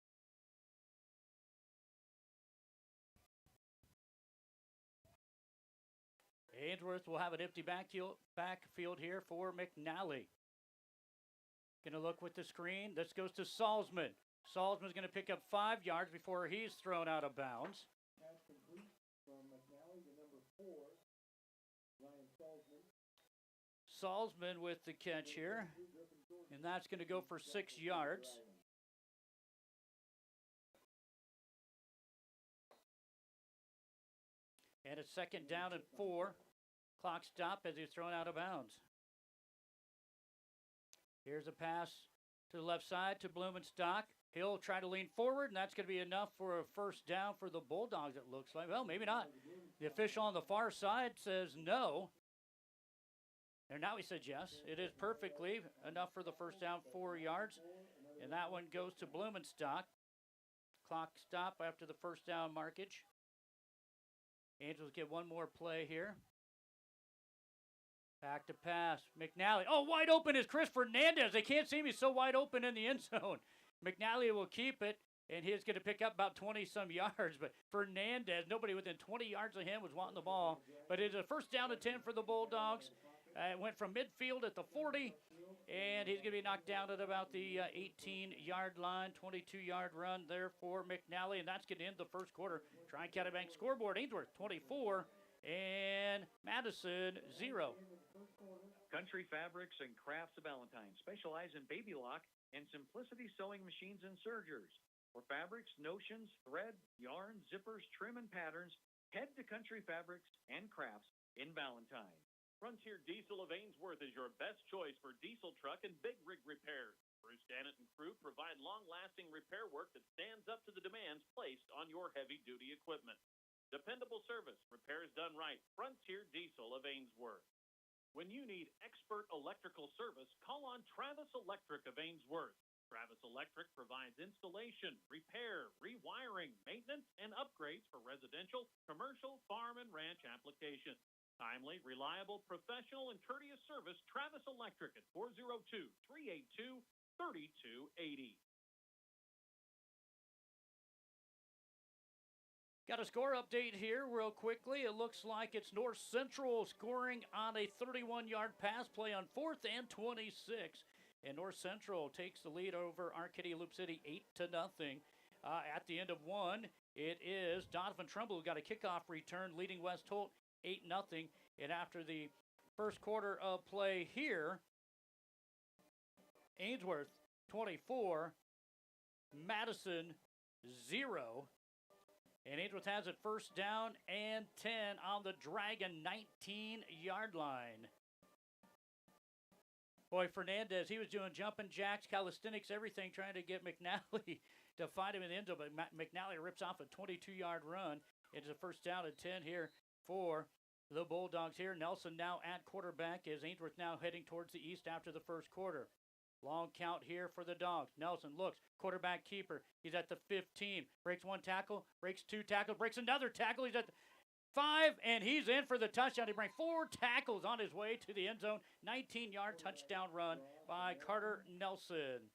Ainsworth will have an empty backfield here for McNally. Going to look with the screen. This goes to Salzman. Salzman's going to pick up 5 yards before he's thrown out of bounds. Pass complete from McNally to number 4, Ryan Salzman. Salzman with the catch here. And that's going to go for 6 yards. And it's 2nd down and 4. Clock stop as he's thrown out of bounds. Here's a pass to the left side to Blumenstock. He'll try to lean forward, and that's going to be enough for a 1st down for the Bulldogs, it looks like. Well, maybe not. The official on the far side says no. And now he said yes. It is perfectly enough for the 1st down, 4 yards. And that one goes to Blumenstock. Clock stop after the 1st down markage. Angels get one more play here. Back to pass. McNally. Oh, wide open is Chris Fernandez. They can't see me, so wide open in the end zone. McNally will keep it, and he's going to pick up about 20-some yards. But Fernandez, nobody within 20 yards of him was wanting the ball. But it's a 1st down and 10 for the Bulldogs. It went from midfield at the 40, and he's going to be knocked down at about the 18-yard line. 22-yard run there for McNally, and that's going to end the first quarter. Tri-County Bank scoreboard, Ainsworth 24 and Madison 0. Country Fabrics and Crafts of Valentine specialize in baby lock and simplicity sewing machines and sergers. For fabrics, notions, thread, yarn, zippers, trim, and patterns, head to Country Fabrics and Crafts in Valentine. Frontier Diesel of Ainsworth is your best choice for diesel truck and big rig repairs. Bruce Dannett and crew provide long-lasting repair work that stands up to the demands placed on your heavy-duty equipment. Dependable service, repairs done right. Frontier Diesel of Ainsworth. When you need expert electrical service, call on Travis Electric of Ainsworth. Travis Electric provides installation, repair, rewiring, maintenance, and upgrades for residential, commercial, farm, and ranch applications. Timely, reliable, professional, and courteous service, Travis Electric at 402-382-3280. Got a score update here real quickly. It looks like it's North Central scoring on a 31-yard pass play on 4th and 26. And North Central takes the lead over Arcadia Loop City 8-0. At the end of one, it is Donovan Trumbull who got a kickoff return leading West Holt 8-0. And after the first quarter of play here. Ainsworth 24, Madison 0. And Ainsworth has it first down and 10 on the Dragon 19-yard line. Boy, Fernandez, he was doing jumping jacks, calisthenics, everything, trying to get McNally to find him in the end zone. But McNally rips off a 22-yard run. It's a first down and 10 here for the Bulldogs here. Nelson now at quarterback as Ainsworth now heading towards the east after the first quarter. Long count here for the Dogs. Nelson looks, quarterback keeper. He's at the 15. Breaks one tackle, breaks two tackles, breaks another tackle. He's at the 5, and he's in for the touchdown. He brings 4 tackles on his way to the end zone. 19-yard touchdown run by Carter Nelson.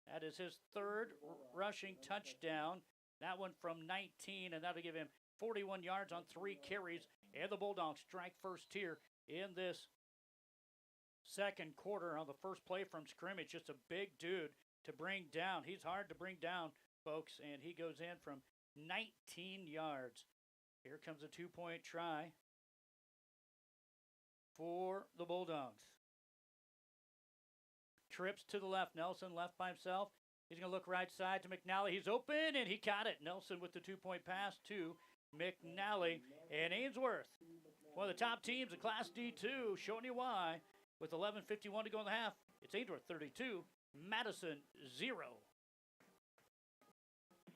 That is his third rushing touchdown. That one from 19, and that'll give him 41 yards on 3 carries. And the Bulldogs strike first here in this second quarter on the first play from scrimmage. Just a big dude to bring down. He's hard to bring down, folks, and he goes in from 19 yards. Here comes a 2-point try for the Bulldogs. Trips to the left. Nelson left by himself. He's going to look right side to McNally. He's open, and he caught it. Nelson with the 2-point pass to McNally. And Ainsworth, one of the top teams in Class D2, showing you why. With 11:51 to go in the half, it's Ainsworth 32, Madison 0.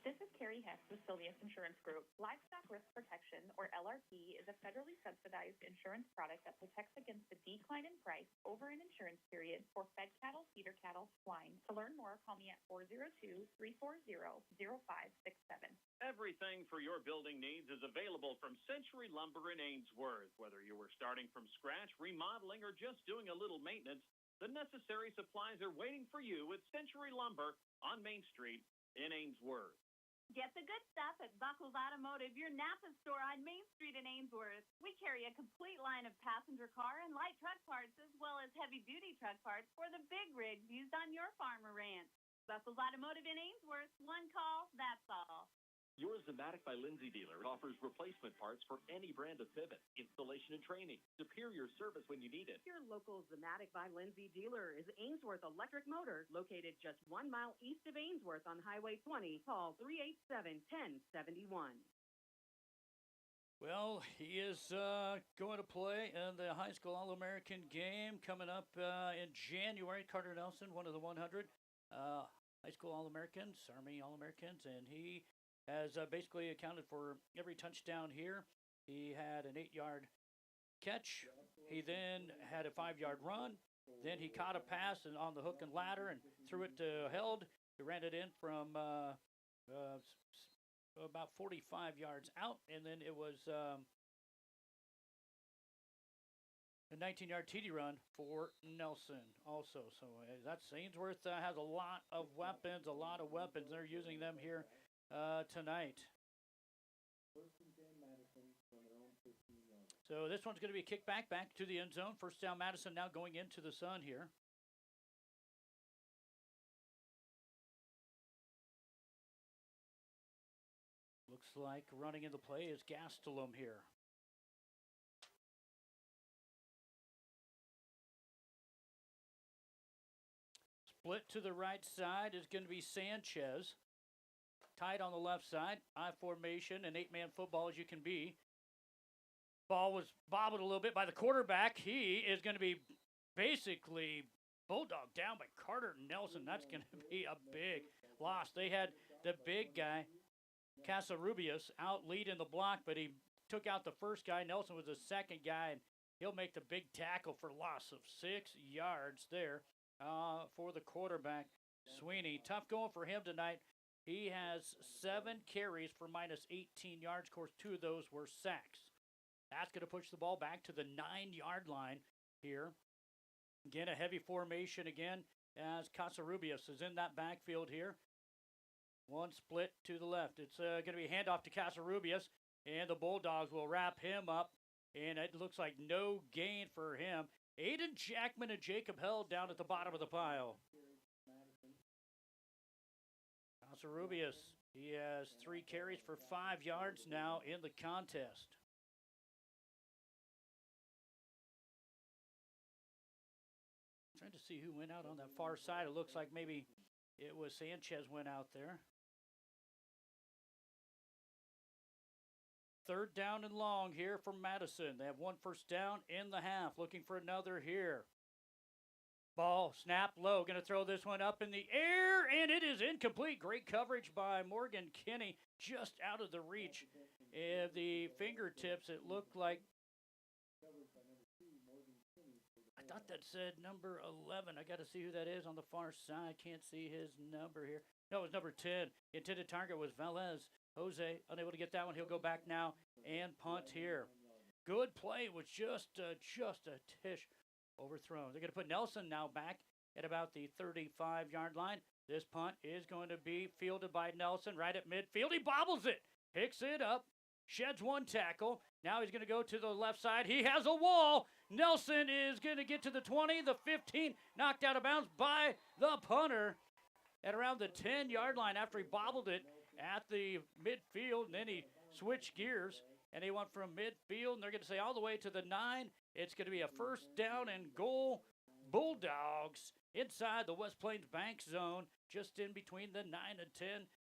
This is Carrie Hess with Sylvius Insurance Group. Livestock Risk Protection, or LRP, is a federally subsidized insurance product that protects against the decline in price over an insurance period for fed cattle, feeder cattle, swine. To learn more, call me at 402-340-0567. Everything for your building needs is available from Century Lumber in Ainsworth. Whether you were starting from scratch, remodeling, or just doing a little maintenance, the necessary supplies are waiting for you at Century Lumber on Main Street in Ainsworth. Get the good stuff at Buckles Automotive, your Napa store on Main Street in Ainsworth. We carry a complete line of passenger car and light truck parts, as well as heavy-duty truck parts for the big rigs used on your farm or ranch. Buckles Automotive in Ainsworth. One call, that's all. Your Zematic by Lindsay dealer offers replacement parts for any brand of pivot, installation and training, superior service when you need it. Your local Zematic by Lindsay dealer is Ainsworth Electric Motor, located just 1 mile east of Ainsworth on Highway 20. Call 387-1071. Well, he is going to play in the high school All-American game coming up in January. Carter Nelson, one of the 100 high school All-Americans, Army All-Americans, and he has basically accounted for every touchdown here. He had an 8-yard catch. He then had a 5-yard run. Then he caught a pass and on the hook and ladder and threw it to Held. He ran it in from about 45 yards out, and then it was a 19-yard TD run for Nelson also. So that's Ainsworth has a lot of weapons, They're using them here tonight. So this one's going to be a kickback back to the end zone. First down, Madison now going into the sun here. Looks like running in the play is Gastelum here. Split to the right side is going to be Sanchez. Tight on the left side. I formation, an 8-man football as you can be. Ball was bobbled a little bit by the quarterback. He is going to be basically bulldog down by Carter Nelson. That's going to be a big loss. They had the big guy, Casarubias, out leading the block, but he took out the first guy. Nelson was the second guy, and he'll make the big tackle for loss of 6 yards there for the quarterback, Sweeney. Tough going for him tonight. He has 7 carries for minus 18 yards. Of course, 2 of those were sacks. That's going to push the ball back to the 9-yard line here. Again, a heavy formation again as Casarubias is in that backfield here. One split to the left. It's going to be a handoff to Casarubias, and the Bulldogs will wrap him up, and it looks like no gain for him. Aiden Jackman and Jacob Held down at the bottom of the pile. Casarubias, he has 3 carries for 5 yards now in the contest. see who went out on that far side. It looks like maybe it was Sanchez went out there. Third down and long here for Madison. They have one first down in the half. Looking for another here. Ball snap low. Going to throw this one up in the air, and it is incomplete. Great coverage by Morgan Kinney, just out of the reach of the fingertips. It looked like, I thought that said number 11. I got to see who that is on the far side. Can't see his number here. No, it was number 10. Intended target was Velez. Jose, unable to get that one. He'll go back now and punt here. Good play. Was just a tish overthrown. They're going to put Nelson now back at about the 35-yard line. This punt is going to be fielded by Nelson right at midfield. He bobbles it, picks it up, sheds one tackle. Now he's going to go to the left side. He has a wall. Nelson is going to get to the 20, the 15, knocked out of bounds by the punter at around the 10-yard line after he bobbled it at the midfield, and then he switched gears, and he went from midfield, and they're going to say all the way to the 9. It's going to be a first down and goal. Bulldogs inside the West Plains Bank zone, just in between the 9 and 10.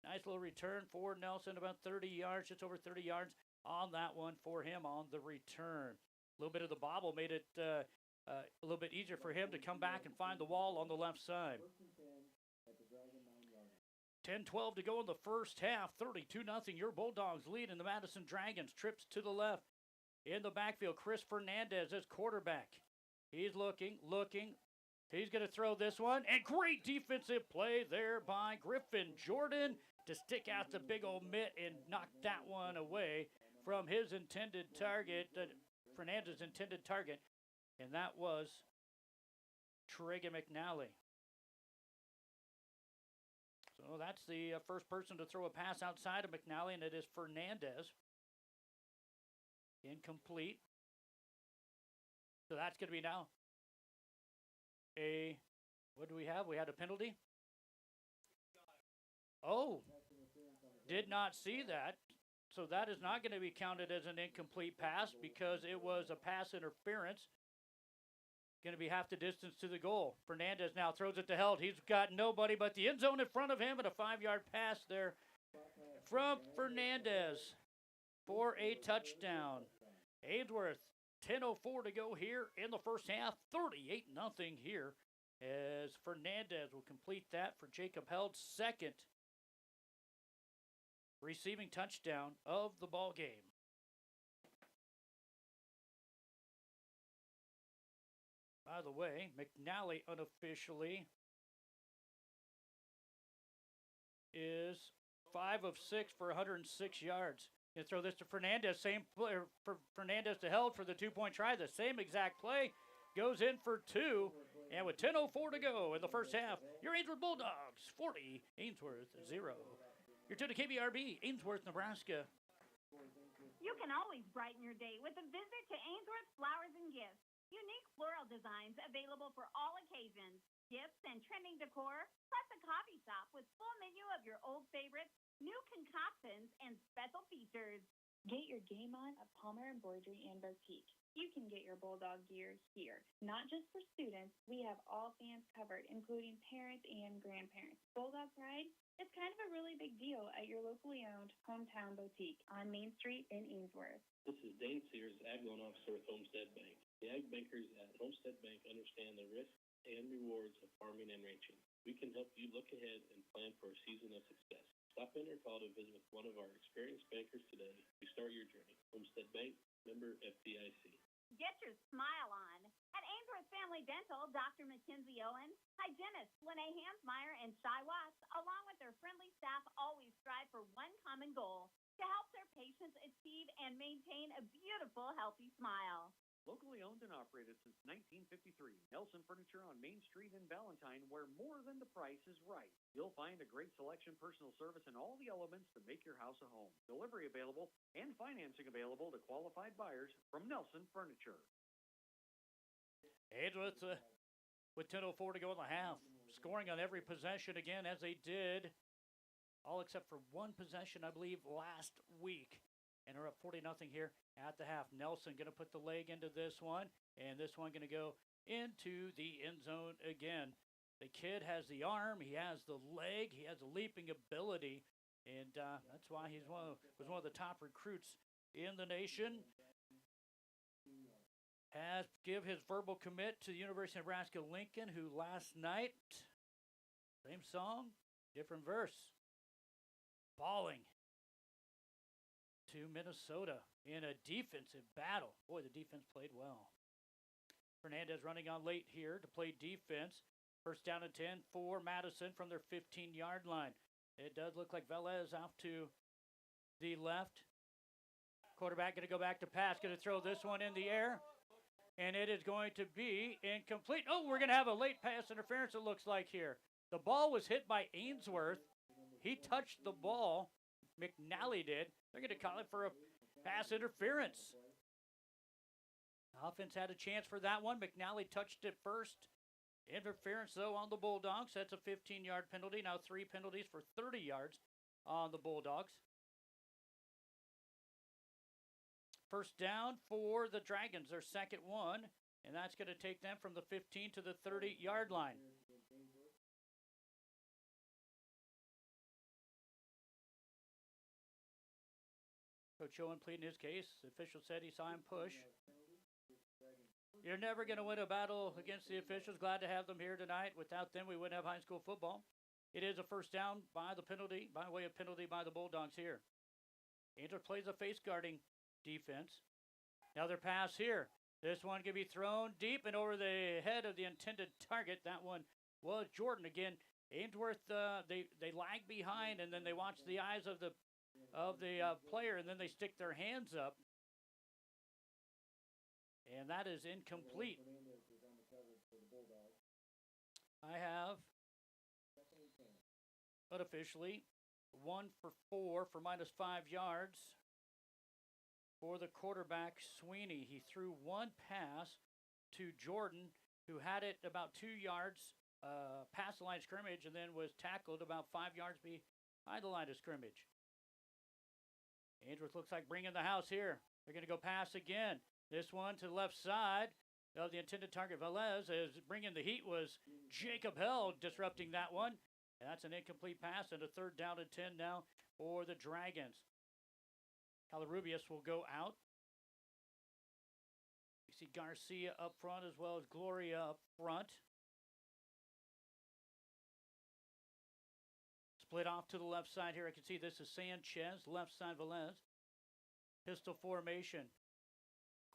Nice little return for Nelson, about 30 yards, just over 30 yards on that one for him on the return. A little bit of the bobble made it a little bit easier for him to come back and find the wall on the left side. 10-12 to go in the first half. 32-0. Your Bulldogs lead in the Madison Dragons. Trips to the left. In the backfield, Chris Fernandez is quarterback. He's looking. He's going to throw this one. And great defensive play there by Griffin Jordan to stick out the big old mitt and knock that one away from his intended target, Fernandez's intended target. And that was Trega McNally. So that's the first person to throw a pass outside of McNally, and it is Fernandez. Incomplete. So that's going to be now what do we have? We had a penalty. Oh, did not see that. So that is not going to be counted as an incomplete pass because it was a pass interference. Going to be half the distance to the goal. Fernandez now throws it to Held. He's got nobody but the end zone in front of him, and a 5-yard pass there from Fernandez for a touchdown. Ainsworth, 10:04 to go here in the first half. 38-0 here as Fernandez will complete that for Jacob Held's second receiving touchdown of the ball game. By the way, McNally unofficially is 5 of 6 for 106 yards. You throw this to Fernandez, same play for Fernandez to Held for the 2-point try. The same exact play goes in for 2. And with 10:04 to go in the first half, your Ainsworth Bulldogs 40, Ainsworth 0. You're to the KBRB, Ainsworth, Nebraska. You can always brighten your day with a visit to Ainsworth Flowers and Gifts. Unique floral designs available for all occasions, gifts and trending decor, plus a coffee shop with full menu of your old favorites, new concoctions, and special features. Get your game on at Palmer Embroidery and Boutique. You can get your Bulldog gear here. Not just for students, we have all fans covered, including parents and grandparents. Bulldog Pride is kind of a really big deal at your locally owned hometown boutique on Main Street in Ainsworth. This is Dane Sears, Ag Loan Officer with Homestead Bank. The ag bankers at Homestead Bank understand the risks and rewards of farming and ranching. We can help you look ahead and plan for a season of success. Stop in or call to visit with one of our experienced bankers today to start your journey. Homestead Bank, member FDIC. Get your smile on. At Ainsworth Family Dental, Dr. Mackenzie Owens, hygienists Lene Hansmeyer and Shai Watts, along with their friendly staff, always strive for one common goal, to help their patients achieve and maintain a beautiful, healthy smile. Locally owned and operated since 1953, Nelson Furniture on Main Street in Valentine, where more than the price is right. You'll find a great selection, personal service, and all the elements to make your house a home. Delivery available and financing available to qualified buyers from Nelson Furniture. Ainsworth with 10:04 to go in the half, scoring on every possession again as they did, all except for one possession, I believe, last week. And they're up 40-0 here at the half. Nelson going to put the leg into this one, and this one going to go into the end zone again. The kid has the arm, he has the leg, he has the leaping ability, and that's why he was one of the top recruits in the nation. Has give his verbal commit to the University of Nebraska Lincoln, who last night, same song, different verse, falling to Minnesota in a defensive battle. Boy, the defense played well. Fernandez running on late here to play defense. First down and 10 for Madison from their 15-yard line. It does look like Velez off to the left. Quarterback going to go back to pass, going to throw this one in the air. And it is going to be incomplete. Oh, we're going to have a late pass interference, it looks like here. The ball was hit by Ainsworth. He touched the ball. McNally did. They're going to call it for a pass interference. Offense had a chance for that one. McNally touched it first. Interference, though, on the Bulldogs. That's a 15-yard penalty. Now 3 penalties for 30 yards on the Bulldogs. First down for the Dragons, their second one, and that's going to take them from the 15 to the 30-yard line. Coach Owen pleading his case. The official said he saw him push. You're never going to win a battle against the officials. Glad to have them here tonight. Without them, we wouldn't have high school football. It is a first down by the penalty, by way of penalty by the Bulldogs here. Ainsworth plays a face guarding defense. Another pass here. This one can be thrown deep and over the head of the intended target. That one was Jordan again. Ainsworth, they lag behind, and then they watch the eyes of the player, and then they stick their hands up. And that is incomplete. I have unofficially 1 for 4 for -5 yards. For the quarterback, Sweeney, he threw one pass to Jordan, who had it about 2 yards past the line of scrimmage and then was tackled about 5 yards behind the line of scrimmage. Ainsworth looks like bringing the house here. They're going to go pass again. This one to the left side of the intended target. Velez is bringing the heat was Jacob Hell disrupting that one. And that's an incomplete pass and a third down and 10 now for the Dragons. Calarubius will go out. You see Garcia up front as well as Gloria up front. Split off to the left side here. I can see this is Sanchez, left side Velez. Pistol formation.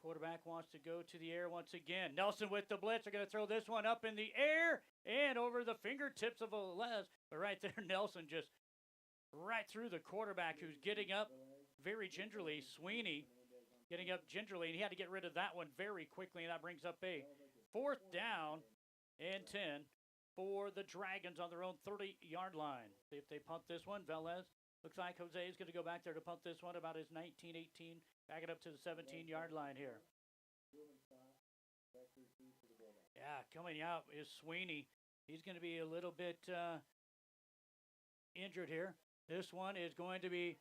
Quarterback wants to go to the air once again. Nelson with the blitz. They're going to throw this one up in the air and over the fingertips of Velez. But right there, Nelson just right through the quarterback who's getting up very gingerly. Sweeney getting up gingerly, and he had to get rid of that one very quickly, and that brings up a fourth down and 10 for the Dragons on their own 30-yard line. See if they punt this one. Velez looks like Jose is going to go back there to punt this one about his 19-18, back it up to the 17-yard line here. Yeah, coming out is Sweeney. He's going to be a little bit injured here. This one is going to be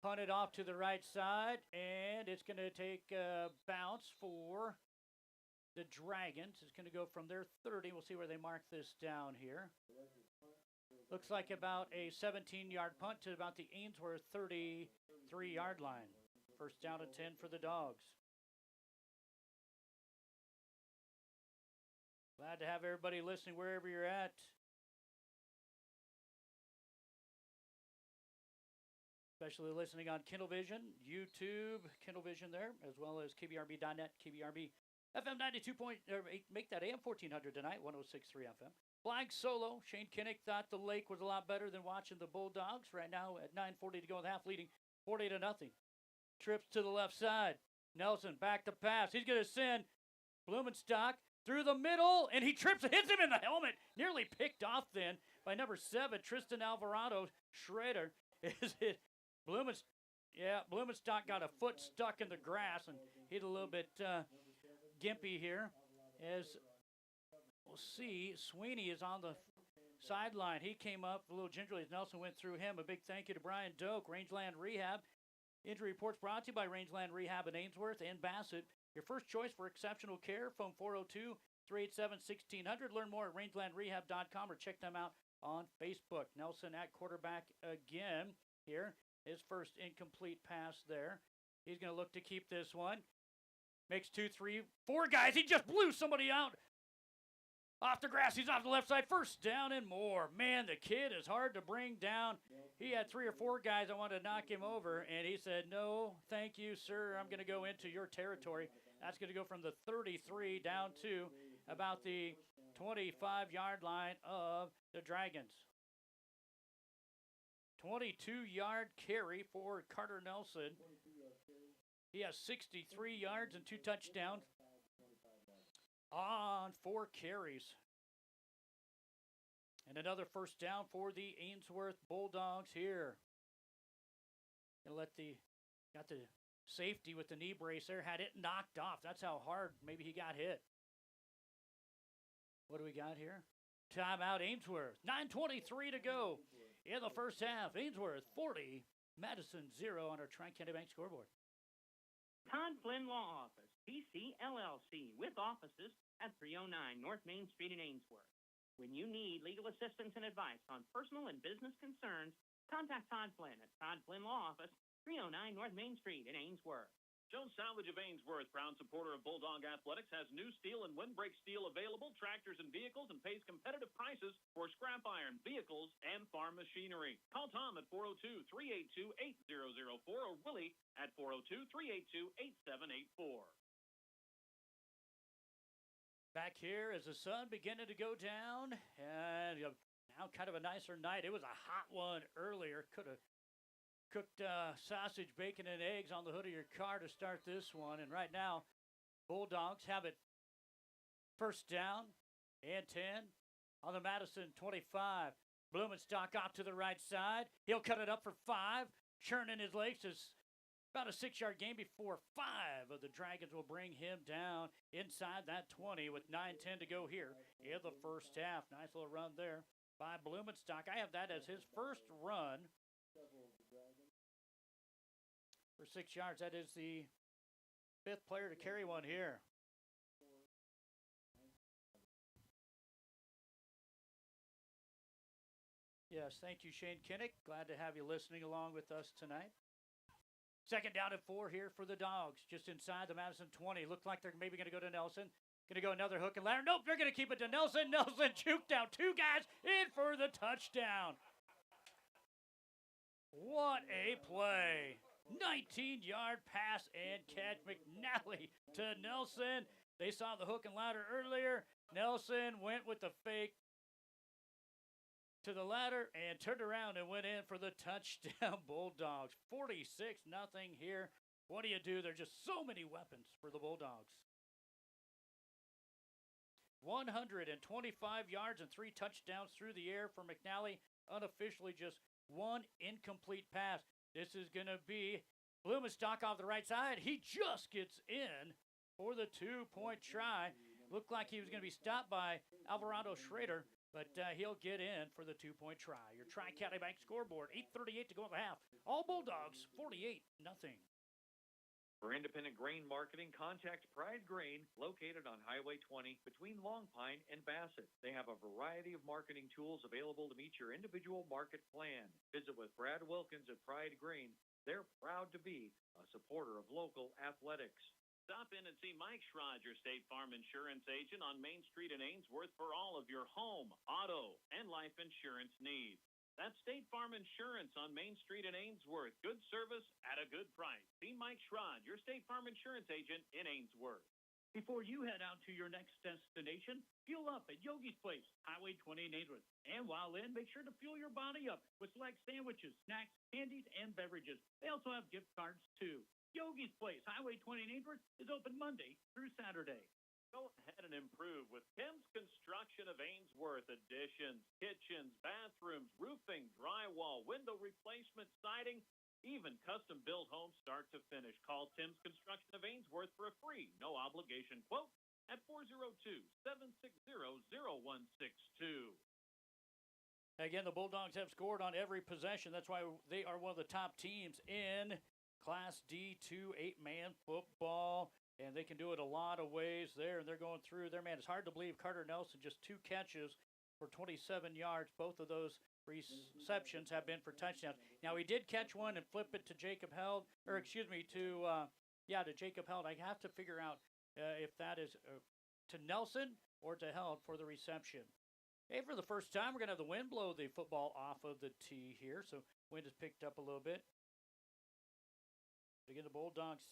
punted off to the right side, and it's going to take a bounce for the Dragons. It's going to go from their 30. We'll see where they mark this down here. Looks like about a 17-yard punt to about the Ainsworth 33-yard line. First down and 10 for the Dogs. Glad to have everybody listening wherever you're at. Especially listening on Kindlevision, YouTube, Kindlevision there, as well as KBRB.net, KBRB FM 92.8, make that AM 1400 tonight, 106.3 FM. Flag solo, Shane Kinnick thought the lake was a lot better than watching the Bulldogs. Right now at 9:40 to go in the half, leading 40-0. Trips to the left side. Nelson back to pass. He's going to send Blumenstock through the middle, and he trips and hits him in the helmet. Nearly picked off then by number 7, Tristan Alvarado. Schrader is it. Blumenstock got a foot stuck in the grass and hit a little bit gimpy here. As we'll see, Sweeney is on the sideline. He came up a little gingerly as Nelson went through him. A big thank you to Brian Doak, Rangeland Rehab. Injury reports brought to you by Rangeland Rehab in Ainsworth and Bassett. Your first choice for exceptional care, phone 387-1600. Learn more at rangelandrehab.com or check them out on Facebook. Nelson at quarterback again here. His first incomplete pass there. He's going to look to keep this one. Makes 2, 3, 4 guys. He just blew somebody out. Off the grass, he's off the left side. First down and more. Man, the kid is hard to bring down. He had 3 or 4 guys that wanted to knock him over, and he said, no, thank you, sir. I'm going to go into your territory. That's going to go from the 33 down to about the 25-yard line of the Dragons. 22-yard carry for Carter Nelson. He has 63 yards and 2 touchdowns on 4 carries. And another first down for the Ainsworth Bulldogs here. Gonna got the safety with the knee brace there, had it knocked off. That's how hard maybe he got hit. What do we got here? Timeout Ainsworth. 9:23 to go in the first half. Ainsworth 40, Madison 0 on our Tri-County Bank scoreboard. Todd Flynn Law Office, PC LLC, with offices at 309 North Main Street in Ainsworth. When you need legal assistance and advice on personal and business concerns, contact Todd Flynn at Todd Flynn Law Office, 309 North Main Street in Ainsworth. Jones Salvage of Ainsworth, proud supporter of Bulldog Athletics, has new steel and windbreak steel available, tractors and vehicles, and pays competitive prices for scrap iron, vehicles, and farm machinery. Call Tom at 402-382-8004 or Willie at 402-382-8784. Back here as the sun beginning to go down, and now kind of a nicer night. It was a hot one earlier. Could have cooked sausage, bacon, and eggs on the hood of your car to start this one. And right now, Bulldogs have it first down and 10 on the Madison 25. Blumenstock out to the right side. He'll cut it up for 5. Churning his legs is about a 6-yard gain before 5 of the Dragons will bring him down inside that 20 with 9:10 to go here in the first half. Nice little run there by Blumenstock. I have that as his first run for 6 yards. That is the 5th player to carry one here. Yes, thank you, Shane Kinnick. Glad to have you listening along with us tonight. Second down at 4 here for the Dogs, just inside the Madison 20. Looks like they're maybe going to go to Nelson. Going to go another hook and ladder. Nope, they're going to keep it to Nelson. Nelson juked out 2 guys in for the touchdown. What a play. 19-yard pass and catch. McNally to Nelson. They saw the hook and ladder earlier. Nelson went with the fake to the ladder and turned around and went in for the touchdown. Bulldogs 46-0 here. What do you do? There are just so many weapons for the Bulldogs. 125 yards and 3 touchdowns through the air for McNally. Unofficially just 1 incomplete pass. This is going to be Blumenstock off the right side. He just gets in for the 2-point try. Looked like he was going to be stopped by Alvarado Schrader, but he'll get in for the 2-point try. Your Tri-County Bank scoreboard, 8:38 to go in the half. All Bulldogs, 48-0. For independent grain marketing, contact Pride Grain, located on Highway 20 between Long Pine and Bassett. They have a variety of marketing tools available to meet your individual market plan. Visit with Brad Wilkins at Pride Grain. They're proud to be a supporter of local athletics. Stop in and see Mike Schrod, your State Farm insurance agent on Main Street in Ainsworth for all of your home, auto, and life insurance needs. That's State Farm Insurance on Main Street in Ainsworth. Good service at a good price. See Mike Schrod, your State Farm insurance agent in Ainsworth. Before you head out to your next destination, fuel up at Yogi's Place, Highway 20 in Ainsworth. And while in, make sure to fuel your body up with select sandwiches, snacks, candies, and beverages. They also have gift cards, too. Yogi's Place, Highway 20 in Ainsworth, is open Monday through Saturday. Go ahead and improve with Tim's Construction of Ainsworth. Additions, kitchens, bathrooms, roofing, drywall, window replacement, siding, even custom-built homes start to finish. Call Tim's Construction of Ainsworth for a free, no-obligation quote at 402-760-0162. Again, the Bulldogs have scored on every possession. That's why they are one of the top teams in Class D2 8-man football. and they can do it a lot of ways there, and they're going through there. Man, it's hard to believe Carter Nelson, just 2 catches for 27 yards. Both of those receptions have been for touchdowns. Now, he did catch one and flip it to Jacob Held, or excuse me, to Jacob Held. I have to figure out if that is to Nelson or to Held for the reception. Hey, for the first time, we're going to have the wind blow the football off of the tee here, so wind has picked up a little bit. Again, the Bulldogs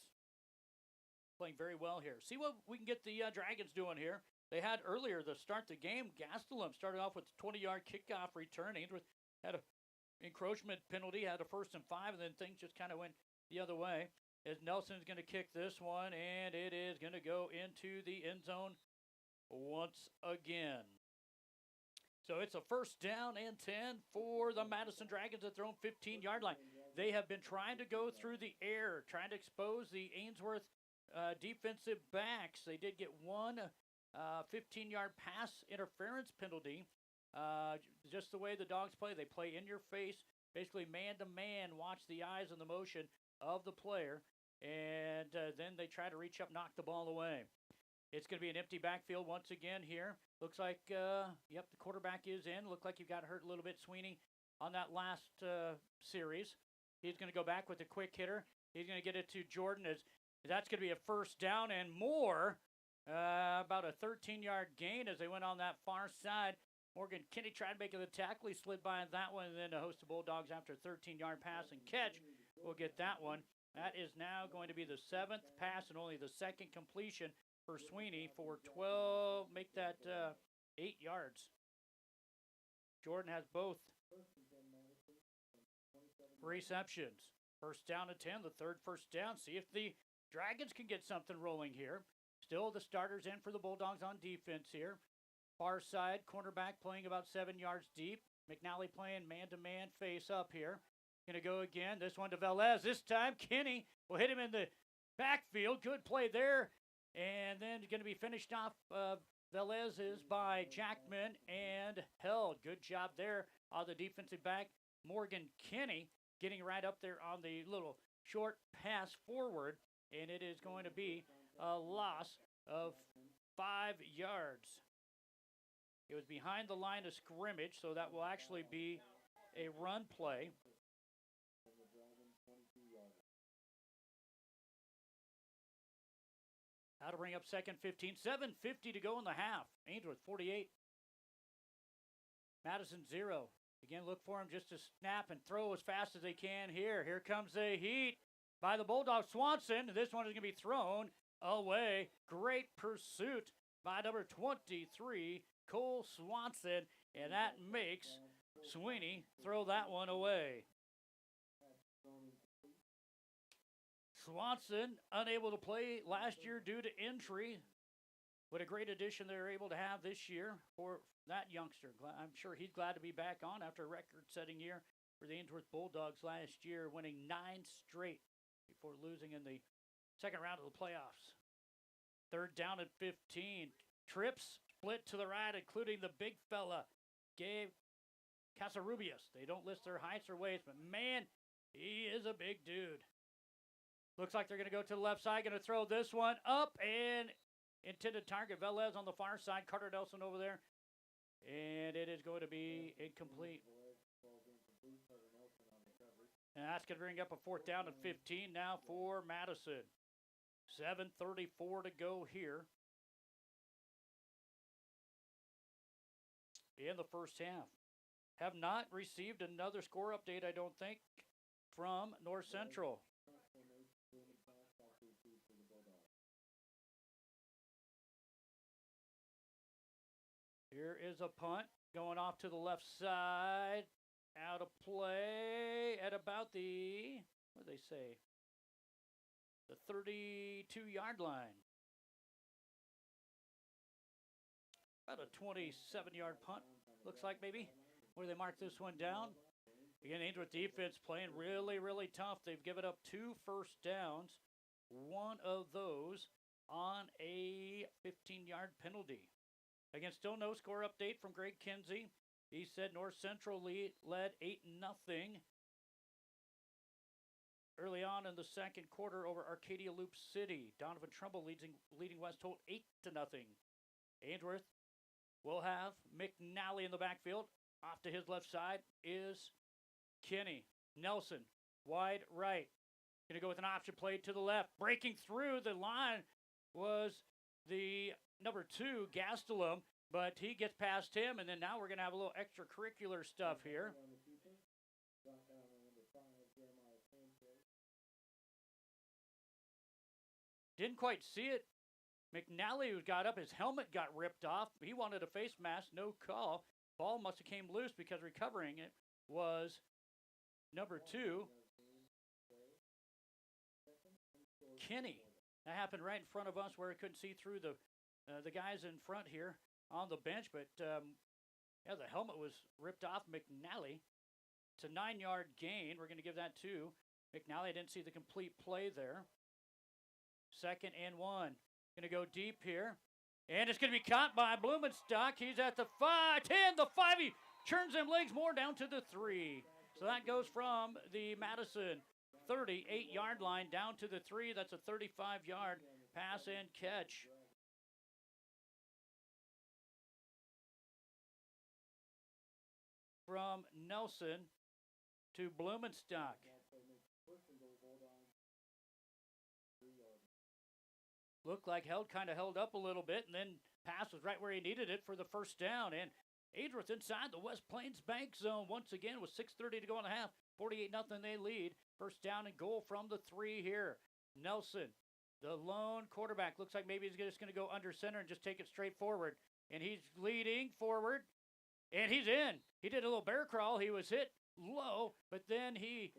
playing very well here. See what we can get the Dragons doing here. They had earlier to start the game, Gastelum started off with a 20-yard kickoff return. Ainsworth had an encroachment penalty, had a 1st and 5, and then things just kind of went the other way. As Nelson's going to kick this one, and it is going to go into the end zone once again. So it's a 1st down and 10 for the Madison Dragons at their own 15-yard line. They have been trying to go through the air, trying to expose the Ainsworth defensive backs. They did get one 15-yard pass interference penalty. Just the way the Dogs play. They play in your face, basically man-to-man, watch the eyes and the motion of the player, and then they try to reach up, knock the ball away. It's going to be an empty backfield once again here. Looks like, the quarterback is in. Looked like you got hurt a little bit, Sweeney, on that last series. He's going to go back with a quick hitter. He's going to get it to Jordan. That's going to be a 1st down and more. About a 13-yard gain as they went on that far side. Morgan Kinney tried making the tackle. He slid by that one, and then the host of Bulldogs after a 13-yard pass and catch will get that one. That is now going to be the 7th pass and only the 2nd completion for Sweeney for 12, make that 8 yards. Jordan has both receptions. 1st down and 10, the 3rd 1st down. See if the Dragons can get something rolling here. Still the starters in for the Bulldogs on defense here. Far side, cornerback playing about 7 yards deep. McNally playing man-to-man face up here. Going to go again. This one to Velez. This time, Kinney will hit him in the backfield. Good play there. And then going to be finished off, Velez is by Jackman and Held. Good job there on the defensive back. Morgan Kinney getting right up there on the little short pass forward. And it is going to be a loss of 5 yards. It was behind the line of scrimmage, so that will actually be a run play. How to bring up 2nd 15. 7:50 to go in the half. Ainsworth 48. Madison 0. Again, look for him just to snap and throw as fast as they can here. Here comes the heat by the Bulldog Swanson. This one is going to be thrown away. Great pursuit by number 23, Cole Swanson, and that makes Sweeney throw that one away. Swanson unable to play last year due to injury. What a great addition they're able to have this year for that youngster. I'm sure he's glad to be back on after a record-setting year for the Ainsworth Bulldogs last year, winning 9 straight before losing in the 2nd round of the playoffs. 3rd down at 15. Trips split to the right, including the big fella, Gabe Casarubias. They don't list their heights or weights, but man, he is a big dude. Looks like they're going to go to the left side, going to throw this one up, and intended target, Velez on the far side, Carter Nelson over there, and it is going to be incomplete. And that's going to bring up a 4th down and 15 now for Madison. 7:34 to go here in the 1st half. Have not received another score update, I don't think, from North Central. Here is a punt going off to the left side. Out of play at about the, what do they say? The 32-yard line. About a 27-yard punt, looks like maybe. Where they mark this one down. Again, Ainsworth defense playing really, really tough. They've given up 2 first downs. One of those on a 15-yard penalty. Again, still no score update from Greg Kinsey. He said North Central led 8-0. early on in the second quarter over Arcadia Loop City. Donovan Trumbull leading West Holt 8-0. Ainsworth will have McNally in the backfield. Off to his left side is Kinney. Nelson, wide right. Going to go with an option play to the left. Breaking through the line was the number 2, Gastelum, but he gets past him, and then now we're going to have a little extracurricular stuff here. Didn't quite see it. McNally got up, his helmet got ripped off. He wanted a face mask, no call. Ball must have came loose because recovering it was number 2, Kinney. That happened right in front of us where we couldn't see through the guys in front here on the bench, but yeah, the helmet was ripped off McNally. It's a 9-yard gain. We're going to give that to McNally. I didn't see the complete play there. 2nd and 1. Going to go deep here. And it's going to be caught by Blumenstock. He's at the 5, 10, the 5. He churns them legs more down to the 3. So that goes from the Madison 38-yard line down to the 3. That's a 35-yard pass and catch. From Nelson to Blumenstock. Looked like kind of held up a little bit, and then pass was right where he needed it for the first down. And Ainsworth inside the West Plains Bank zone once again with 6:30 to go in the half. 48-0 they lead. First down and goal from the 3 here. Nelson, the lone quarterback. Looks like maybe he's just going to go under center and just take it straight forward. And he's leading forward, and he's in. He did a little bear crawl. He was hit low, but then he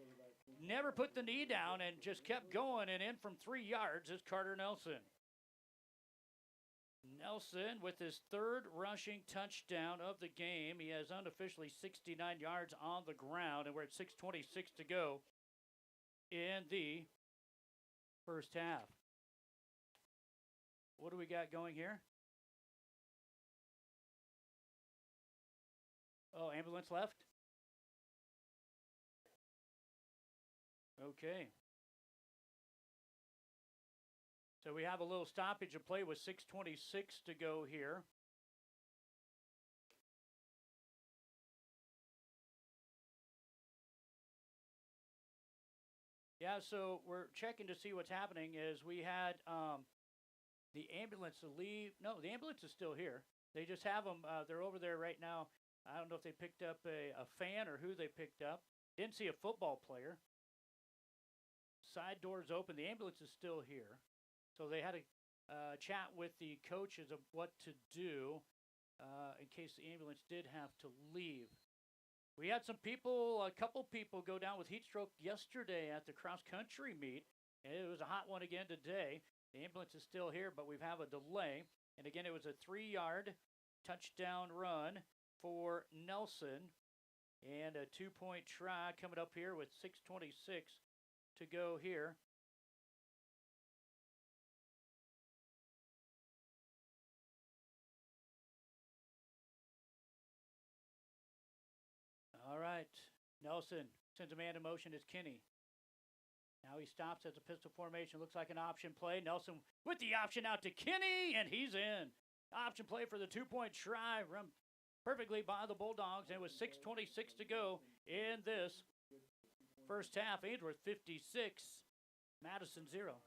never put the knee down and just kept going, and in from 3 yards is Carter Nelson. Nelson with his 3rd rushing touchdown of the game. He has unofficially 69 yards on the ground, and we're at 6:26 to go in the first half. What do we got going here? Oh, ambulance left? Okay. So we have a little stoppage of play with 6:26 to go here. Yeah, so we're checking to see what's happening. Is we had the ambulance leave. No, the ambulance is still here. They just have them. They're over there right now. I don't know if they picked up a fan or who they picked up. Didn't see a football player. Side doors open. The ambulance is still here. So they had a chat with the coaches of what to do in case the ambulance did have to leave. We had a couple people go down with heat stroke yesterday at the cross-country meet. And it was a hot one again today. The ambulance is still here, but we have a delay. And again, it was a 3-yard touchdown run for Nelson. And a 2-point try coming up here with 6:26 to go here. All right. Nelson sends a man in motion. It's Kinney. Now he stops as a pistol formation. Looks like an option play. Nelson with the option out to Kinney, and he's in. Option play for the 2-point try. Run perfectly by the Bulldogs, and with 6:26 to go in this first half, Ainsworth 56, Madison 0.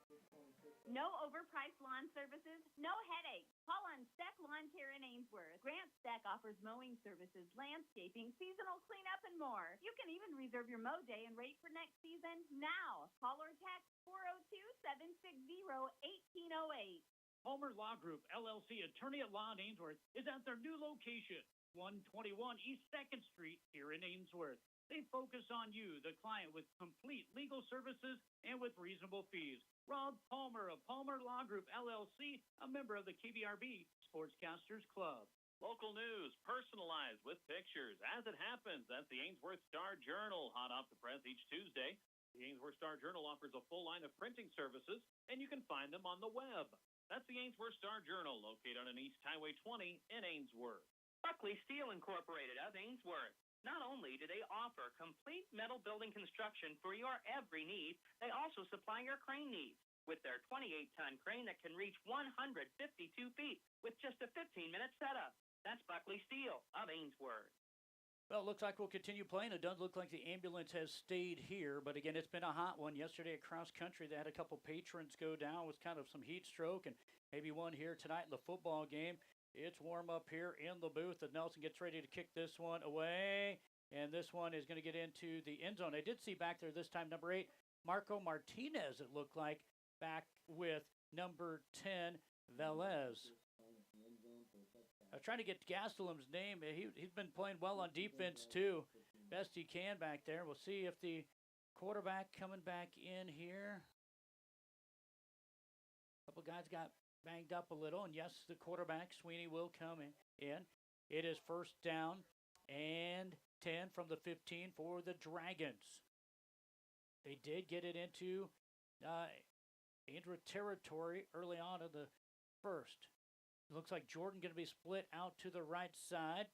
No overpriced lawn services, no headaches. Call on Steck Lawn Care in Ainsworth. Grant Steck offers mowing services, landscaping, seasonal cleanup, and more. You can even reserve your mow day and rate for next season now. Call or text 402-760-1808. Palmer Law Group, LLC, attorney at law in Ainsworth, is at their new location, 121 East 2nd Street here in Ainsworth. They focus on you, the client, with complete legal services and with reasonable fees. Rob Palmer of Palmer Law Group, LLC, a member of the KBRB Sportscasters Club. Local news, personalized with pictures. As it happens, that's the Ainsworth Star-Journal, hot off the press each Tuesday. The Ainsworth Star-Journal offers a full line of printing services, and you can find them on the web. That's the Ainsworth Star-Journal, located on East Highway 20 in Ainsworth. Buckley Steel Incorporated of Ainsworth. Not only do they offer complete metal building construction for your every need, they also supply your crane needs with their 28-ton crane that can reach 152 feet with just a 15-minute setup. That's Buckley Steel of Ainsworth. Well, it looks like we'll continue playing. It does look like the ambulance has stayed here, but again, it's been a hot one. Yesterday at cross country, they had a couple patrons go down with kind of some heat stroke, and maybe one here tonight in the football game. It's warm up here in the booth as Nelson gets ready to kick this one away, and this one is going to get into the end zone. I did see back there this time, number 8, Marco Martinez, it looked like, back with number 10, Velez. I was trying to get Gastelum's name. He's been playing well on defense, too. Best he can back there. We'll see if the quarterback coming back in here. A couple guys got banged up a little. And, yes, the quarterback, Sweeney, will come in. It is first down and 10 from the 15 for the Dragons. They did get it into Ainsworth territory early on in the first. It looks like Jordan going to be split out to the right side.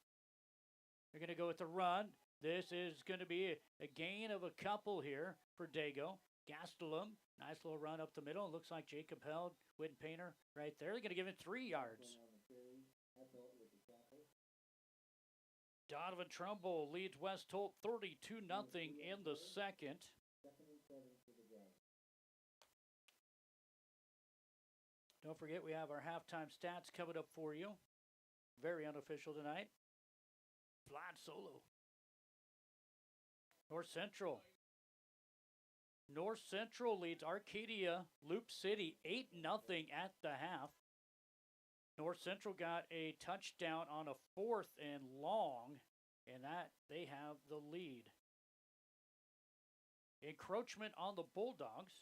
They're going to go with the run. This is going to be a gain of a couple here for Dago. Gastelum, nice little run up the middle. It looks like Jacob held Whitten Painter right there. They're going to give him 3 yards. Donovan Trumbull leads West Holt 32-0 in the second. Don't forget, we have our halftime stats coming up for you. Very unofficial tonight. Vlad Solo. North Central. North Central leads Arcadia Loop City 8-0 at the half. North Central got a touchdown on a 4th and long, and that they have the lead. Encroachment on the Bulldogs.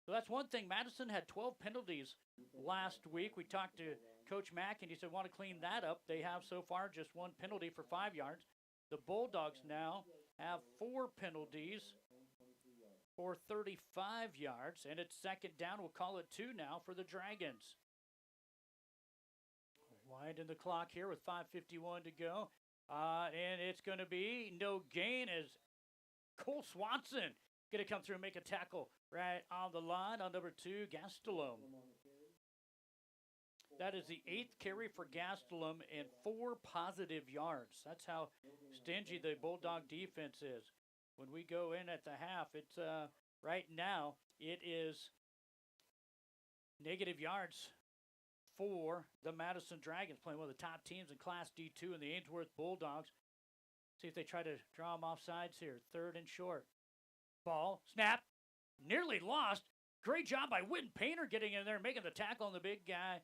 So that's one thing. Madison had 12 penalties last week. We talked to Coach Mack, and he said, want to clean that up. They have so far just 1 penalty for 5 yards. The Bulldogs now have 4 penalties for 35 yards, and it's second down. We'll call it 2 now for the Dragons. Winding the clock here with 5:51 to go. And it's going to be no gain as Cole Swanson going to come through and make a tackle right on the line on number 2, Gastelum. That is the 8th carry for Gastelum and 4 positive yards. That's how stingy the Bulldog defense is. When we go in at the half, it's right now it is negative yards for the Madison Dragons, playing one of the top teams in Class D2 and the Ainsworth Bulldogs. See if they try to draw them off sides here. 3rd and short. Ball, snap, nearly lost. Great job by Whitten Painter getting in there, making the tackle on the big guy,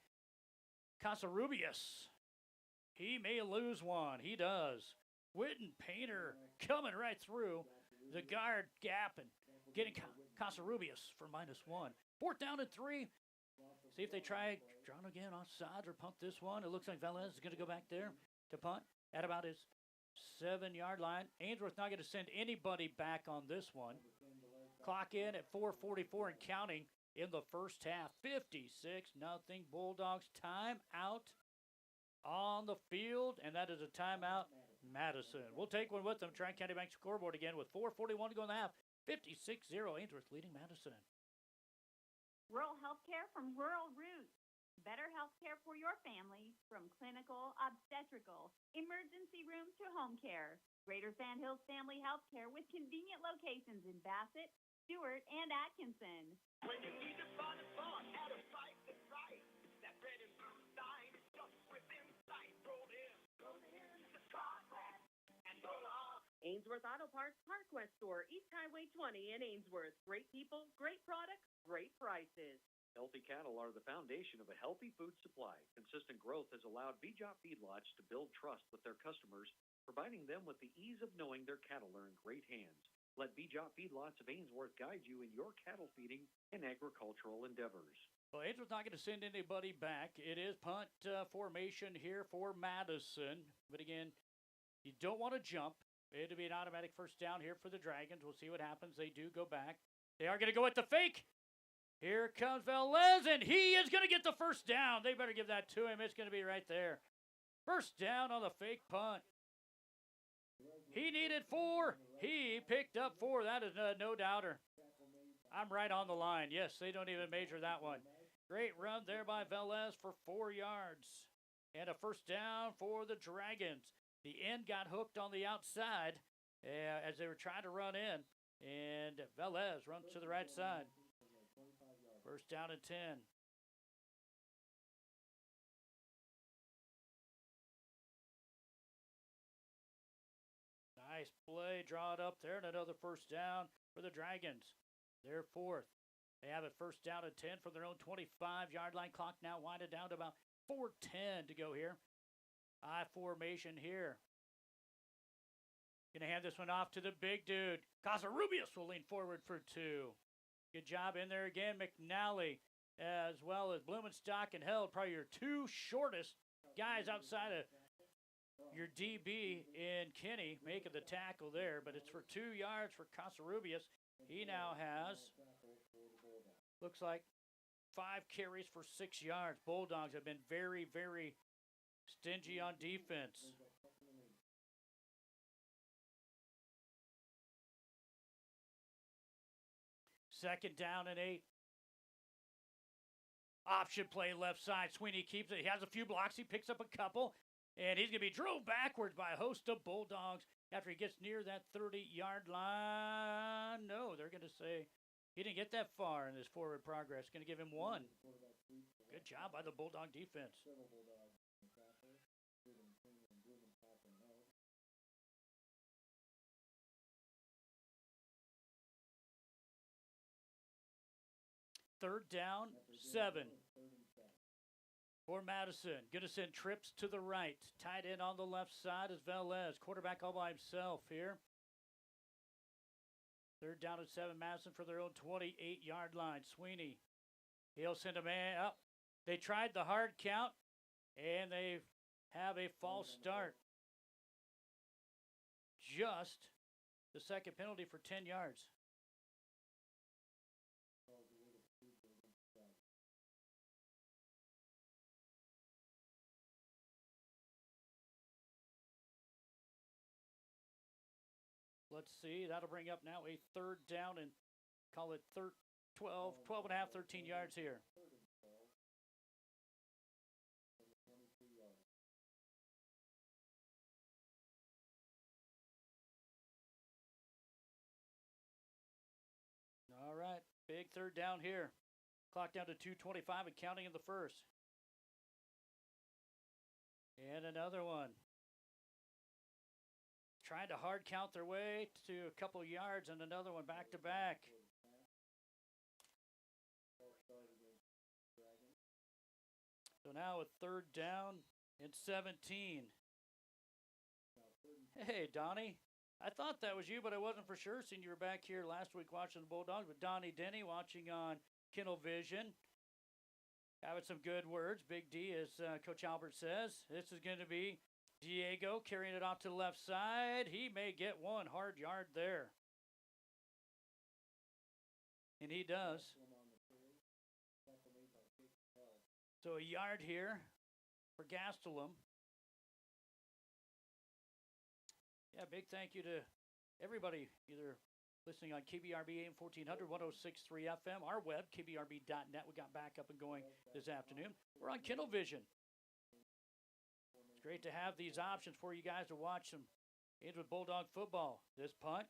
Casarubius. He may lose one. He does. Whitten Painter coming right through the guard gap and getting Casarubius for -1. 4th down and 3. See if they try drawing again off sides or punt this one. It looks like Velez is going to go back there to punt at about his 7-yard line. Ainsworth not going to send anybody back on this one. Clock in at 4:44 and counting in the first half. 56-0 Bulldogs. Timeout on the field, and that is a timeout, Madison. We'll take one with them. Tri-County Bank scoreboard again with 4:41 to go in the half. 56-0 Ainsworth leading Madison. Rural health care from Rural Roots. Better health care for your family from clinical, obstetrical, emergency room to home care. Greater Sandhills Family Health Care with convenient locations in Bassett, Stewart, and Atkinson. When you need to find a spot at a price that's right, that red and blue sign is just within sight. Roll in to Conrad and roll on. Ainsworth Auto Parts Parkwest Store, East Highway 20 in Ainsworth. Great people, great products, great prices. Healthy cattle are the foundation of a healthy food supply. Consistent growth has allowed VJOP feedlots to build trust with their customers, providing them with the ease of knowing their cattle are in great hands. Let VJOP feedlots of Ainsworth guide you in your cattle feeding and agricultural endeavors. Well, Ainsworth's not going to send anybody back. It is punt formation here for Madison. But again, you don't want to jump. It'll be an automatic first down here for the Dragons. We'll see what happens. They do go back. They are going to go with the fake. Here comes Velez, and he is going to get the first down. They better give that to him. It's going to be right there. First down on the fake punt. He needed 4. He picked up 4. That is no doubter. I'm right on the line. Yes, they don't even measure that one. Great run there by Velez for 4 yards. And a first down for the Dragons. The end got hooked on the outside as they were trying to run in. And Velez runs to the right side. First down and 10. Nice play, draw it up there, and another first down for the Dragons. They're 4th. They have it first down and 10 from their own 25-yard line. Clock now winded down to about 4:10 to go here. I formation here. Going to hand this one off to the big dude. Casarubius will lean forward for 2. Good job in there again. McNally, as well as Blumenstock and Held, probably your 2 shortest guys outside of your DB in Kinney making the tackle there, but it's for 2 yards for Casarubius. He now has, looks like, 5 carries for 6 yards. Bulldogs have been very, very stingy on defense. Second down and 8. Option play left side. Sweeney keeps it. He has a few blocks. He picks up a couple. And he's going to be drove backwards by a host of Bulldogs after he gets near that 30-yard line. No, they're going to say he didn't get that far in his forward progress. Going to give him 1. Good job by the Bulldog defense. Third down, 7. For Madison, going to send trips to the right. Tight end on the left side is Velez. Quarterback all by himself here. Third down and 7. Madison for their own 28-yard line. Sweeney, he'll send a man up. They tried the hard count, and they have a false start. Just the second penalty for 10 yards. Let's see. That'll bring up now a third down and call it 12 and a half, 13 yards here. All right. Big third down here. Clock down to 2:25 and counting in the first. And another one. Trying to hard count their way to a couple yards and another one back to back. So now a third down and 17. Hey, Donnie. I thought that was you, but I wasn't for sure, seeing you were back here last week watching the Bulldogs with Donnie Denny watching on Kindle Vision. Having some good words. Big D, as Coach Albert says. This is going to be Diego carrying it off to the left side. He may get 1 hard yard there. And he does. So a yard here for Gastelum. Yeah, big thank you to everybody either listening on KBRB AM 1400, 106.3 FM, our web, kbrb.net. We got back up and going this afternoon. We're on Kindle Vision. It's great to have these options for you guys to watch some Ainsworth Bulldog football. This punt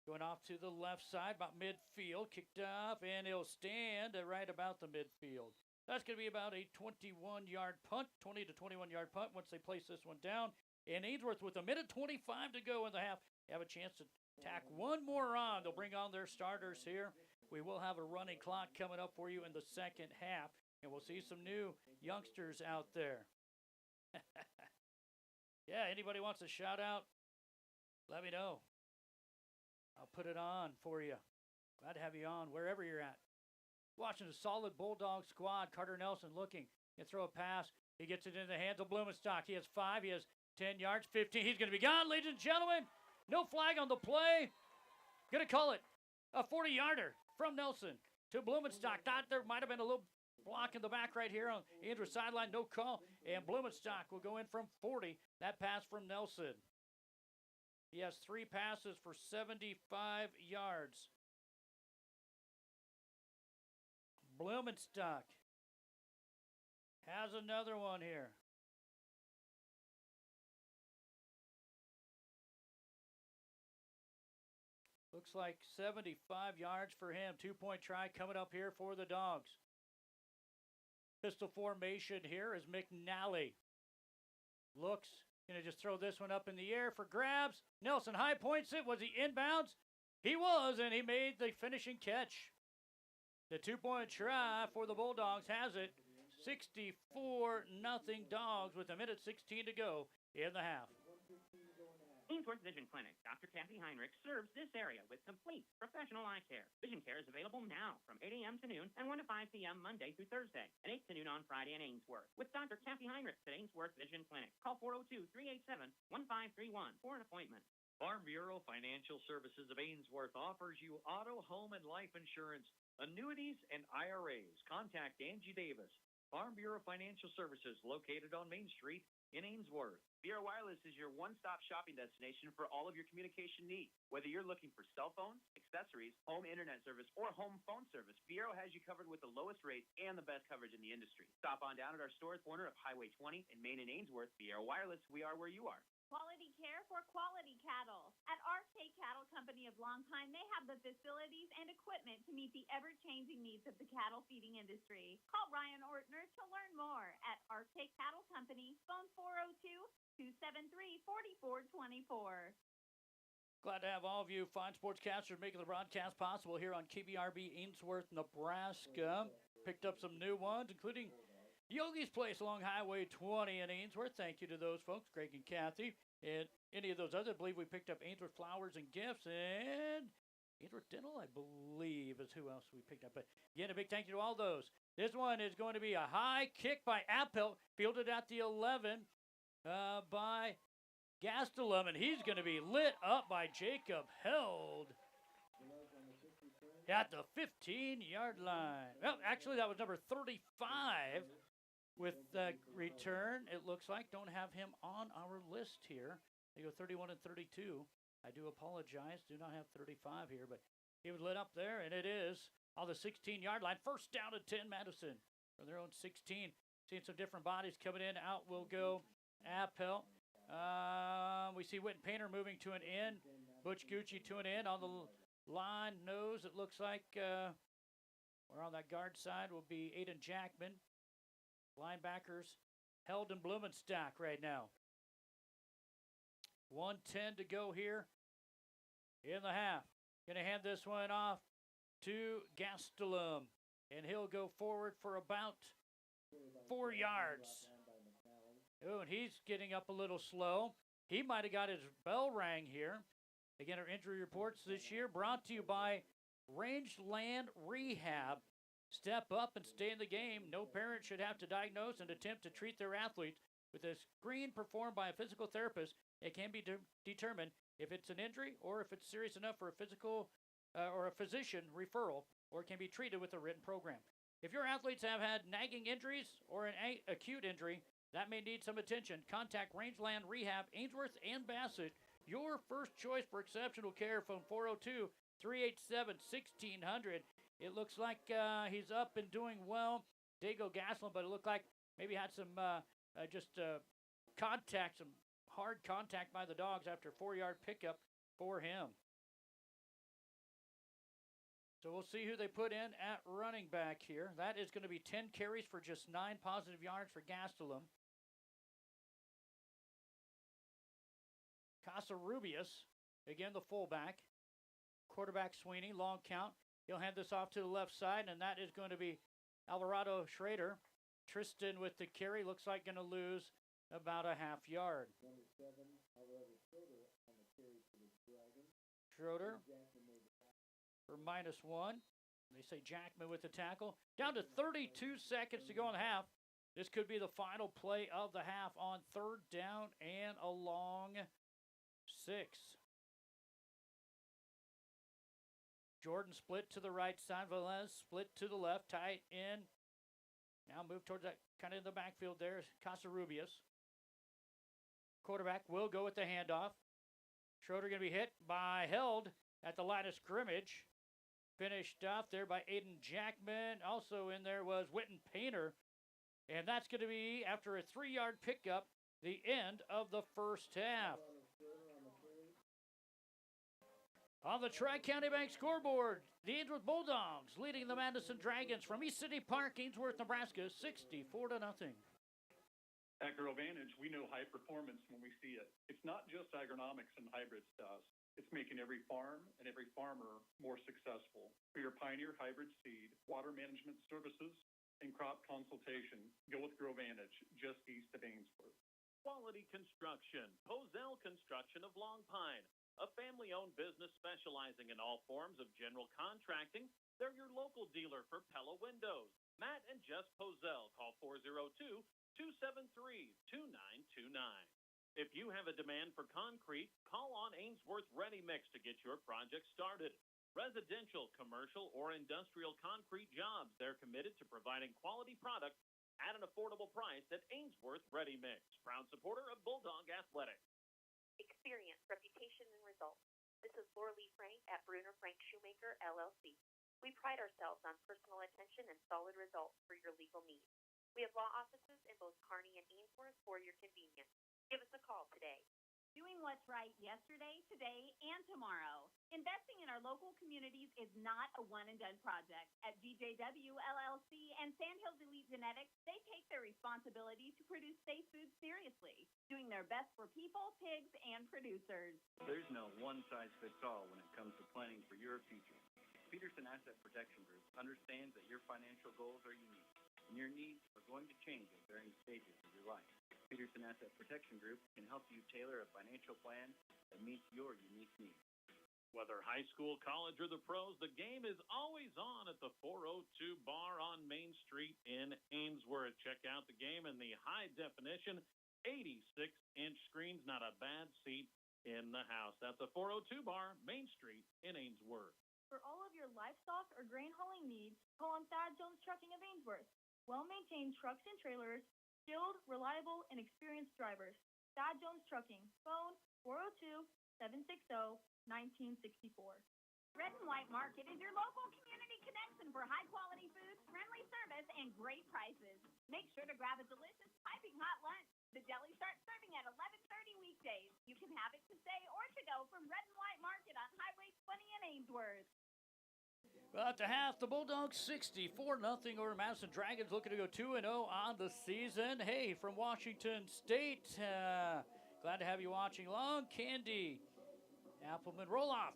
going off to the left side, about midfield, kicked off, and it'll stand right about the midfield. That's going to be about a 21-yard punt, 20 to 21-yard punt once they place this one down. And Ainsworth with a minute 25 to go in the half have a chance to tack one more on. They'll bring on their starters here. We will have a running clock coming up for you in the second half, and we'll see some new youngsters out there. Yeah, anybody wants a shout out, let me know. I'll put it on for you. Glad to have you on wherever you're at. Watching a solid Bulldog squad. Carter Nelson looking. He can throw a pass. He gets it in the hands of Blumenstock. He has 5. He has 10 yards, 15. He's going to be gone, ladies and gentlemen. No flag on the play. Going to call it a 40-yarder from Nelson to Blumenstock. Thought there might have been a little block in the back right here on Ainsworth sideline. No call. And Blumenstock will go in from 40. That pass from Nelson. He has 3 passes for 75 yards. Blumenstock has another one here. Looks like 75 yards for him. 2-point try coming up here for the Dogs. Pistol formation here is McNally. Looks, going to just throw this one up in the air for grabs. Nelson high points it. Was he inbounds? He was, and he made the finishing catch. The 2-point try for the Bulldogs has it. 64-0 Dogs with 1:16 to go in the half. Ainsworth Vision Clinic, Dr. Kathy Heinrich, serves this area with complete professional eye care. Vision care is available now from 8 a.m. to noon and 1 to 5 p.m. Monday through Thursday, and 8 to noon on Friday in Ainsworth. With Dr. Kathy Heinrich at Ainsworth Vision Clinic. Call 402-387-1531 for an appointment. Farm Bureau Financial Services of Ainsworth offers you auto, home, and life insurance, annuities, and IRAs. Contact Angie Davis. Farm Bureau Financial Services, located on Main Street in Ainsworth. Bureau Wireless is your one-stop shopping destination for all of your communication needs. Whether you're looking for cell phones, accessories, home internet service, or home phone service, Bureau has you covered with the lowest rates and the best coverage in the industry. Stop on down at our store corner of Highway 20 in Main and Ainsworth. Bureau Wireless, we are where you are. Quality care for quality cattle. At RK Cattle Company of Longpine, they have the facilities and equipment to meet the ever-changing needs of the cattle feeding industry. Call Ryan Ortner to learn more at RK Cattle Company, phone 402-273-4424. Glad to have all of you fine sportscasters making the broadcast possible here on KBRB Ainsworth, Nebraska. Picked up some new ones, including Yogi's Place along Highway 20 in Ainsworth. Thank you to those folks, Greg and Kathy. And any of those others, I believe we picked up Ainsworth Flowers and Gifts and Ainsworth Dental, I believe, is who else we picked up. But again, a big thank you to all those. This one is going to be a high kick by Appel, fielded at the 11 by Gastelum, and he's going to be lit up by Jacob Held at the 15-yard line. Well, actually, that was number 35 with the return. It looks like don't have him on our list here. They go 31 and 32. I do apologize. Do not have 35 here, but he was lit up there, and it is on the 16-yard line. First down at 10, Madison from their own 16. Seeing some different bodies coming in. Out will go Appel. We see Witten Painter moving to an end. Butch Gucci to an end on the line. Nose, it looks like we're on that guard side will be Aiden Jackman. Linebackers Held and Blumenstock right now. 1:10 to go here in the half. Going to hand this one off to Gastelum, and he'll go forward for about 4 yards. Oh, and he's getting up a little slow. He might have got his bell rang here. Again, our injury reports this year brought to you by Rangeland Rehab. Step up and stay in the game. No parent should have to diagnose and attempt to treat their athlete. With a screen performed by a physical therapist, it can be determined if it's an injury or if it's serious enough for a physical or a physician referral, or it can be treated with a written program. If your athletes have had nagging injuries or an acute injury that may need some attention, contact Rangeland Rehab, Ainsworth, and Bassett. Your first choice for exceptional care. Phone 402-387-1600. It looks like he's up and doing well. Dago Gaslin, but it looked like maybe had some contact, some hard contact by the Dogs after a 4-yard pickup for him. So we'll see who they put in at running back here. That is going to be 10 carries for just 9 positive yards for Gastelum. Casarubius, again the fullback. Quarterback Sweeney, long count. He'll hand this off to the left side, and that is going to be Alvarado Schrader. Tristan with the carry, looks like going to lose about a half yard. Schroeder for -1. They say Jackman with the tackle. Down to 32 seconds to go in the half. This could be the final play of the half on 3rd down and a long 6. Jordan split to the right side. Velez split to the left. Tight in. Now move towards that kind of in the backfield there. Casarubius. Quarterback will go with the handoff. Schroeder going to be hit by Held at the line of scrimmage. Finished off there by Aiden Jackman. Also in there was Witten Painter. And that's going to be, after a 3-yard pickup, the end of the first half. On the Tri-County Bank scoreboard, the Ainsworth Bulldogs leading the Madison Dragons from East City Park, Ainsworth, Nebraska, 64-0. At Grovantage, we know high performance when we see it. It's not just agronomics and hybrid stuff. It's making every farm and every farmer more successful. For your Pioneer hybrid seed, water management services, and crop consultation, go with Grovantage, just east of Ainsworth. Quality Construction, Posel Construction of Long Pine, a family-owned business specializing in all forms of general contracting. They're your local dealer for Pella Windows. Matt and Jess Posel, call 402-273-2929. If you have a demand for concrete, call on Ainsworth Ready Mix to get your project started. Residential, commercial, or industrial concrete jobs, they're committed to providing quality product at an affordable price at Ainsworth Ready Mix. Proud supporter of Bulldog Athletics. Experience, reputation, and results. This is Laura Lee Frank at Bruner Frank Shoemaker, LLC. We pride ourselves on personal attention and solid results for your legal needs. We have law offices in both Kearney and Ainsworth for your convenience. Give us a call today. Doing what's right yesterday, today, and tomorrow. Investing in our local communities is not a one-and-done project. At GJW LLC and Sandhills Elite Genetics, they take their responsibility to produce safe food seriously, doing their best for people, pigs, and producers. There's no one-size-fits-all when it comes to planning for your future. Peterson Asset Protection Group understands that your financial goals are unique, and your needs are going to change at varying stages of your life. Peterson Asset Protection Group can help you tailor a financial plan that meets your unique needs. Whether high school, college, or the pros, the game is always on at the 402 Bar on Main Street in Ainsworth. Check out the game in the high-definition 86-inch screens. Not a bad seat in the house. That's the 402 Bar, Main Street in Ainsworth. For all of your livestock or grain hauling needs, call on Thad Jones Trucking of Ainsworth. Well-maintained trucks and trailers, skilled, reliable, and experienced drivers. Thad Jones Trucking. Phone 402-760-1964. Red and White Market is your local community connection for high-quality food, friendly service, and great prices. Make sure to grab a delicious piping hot lunch. The deli starts serving at 11:30 weekdays. You can have it to stay or to go from Red and White Market on Highway 20 in Ainsworth. Well, at the half, the Bulldogs 64-0 over Madison Dragons, looking to go 2-0 on the season. Hey, from Washington State, glad to have you watching along. Candy, Appleman, Roloff,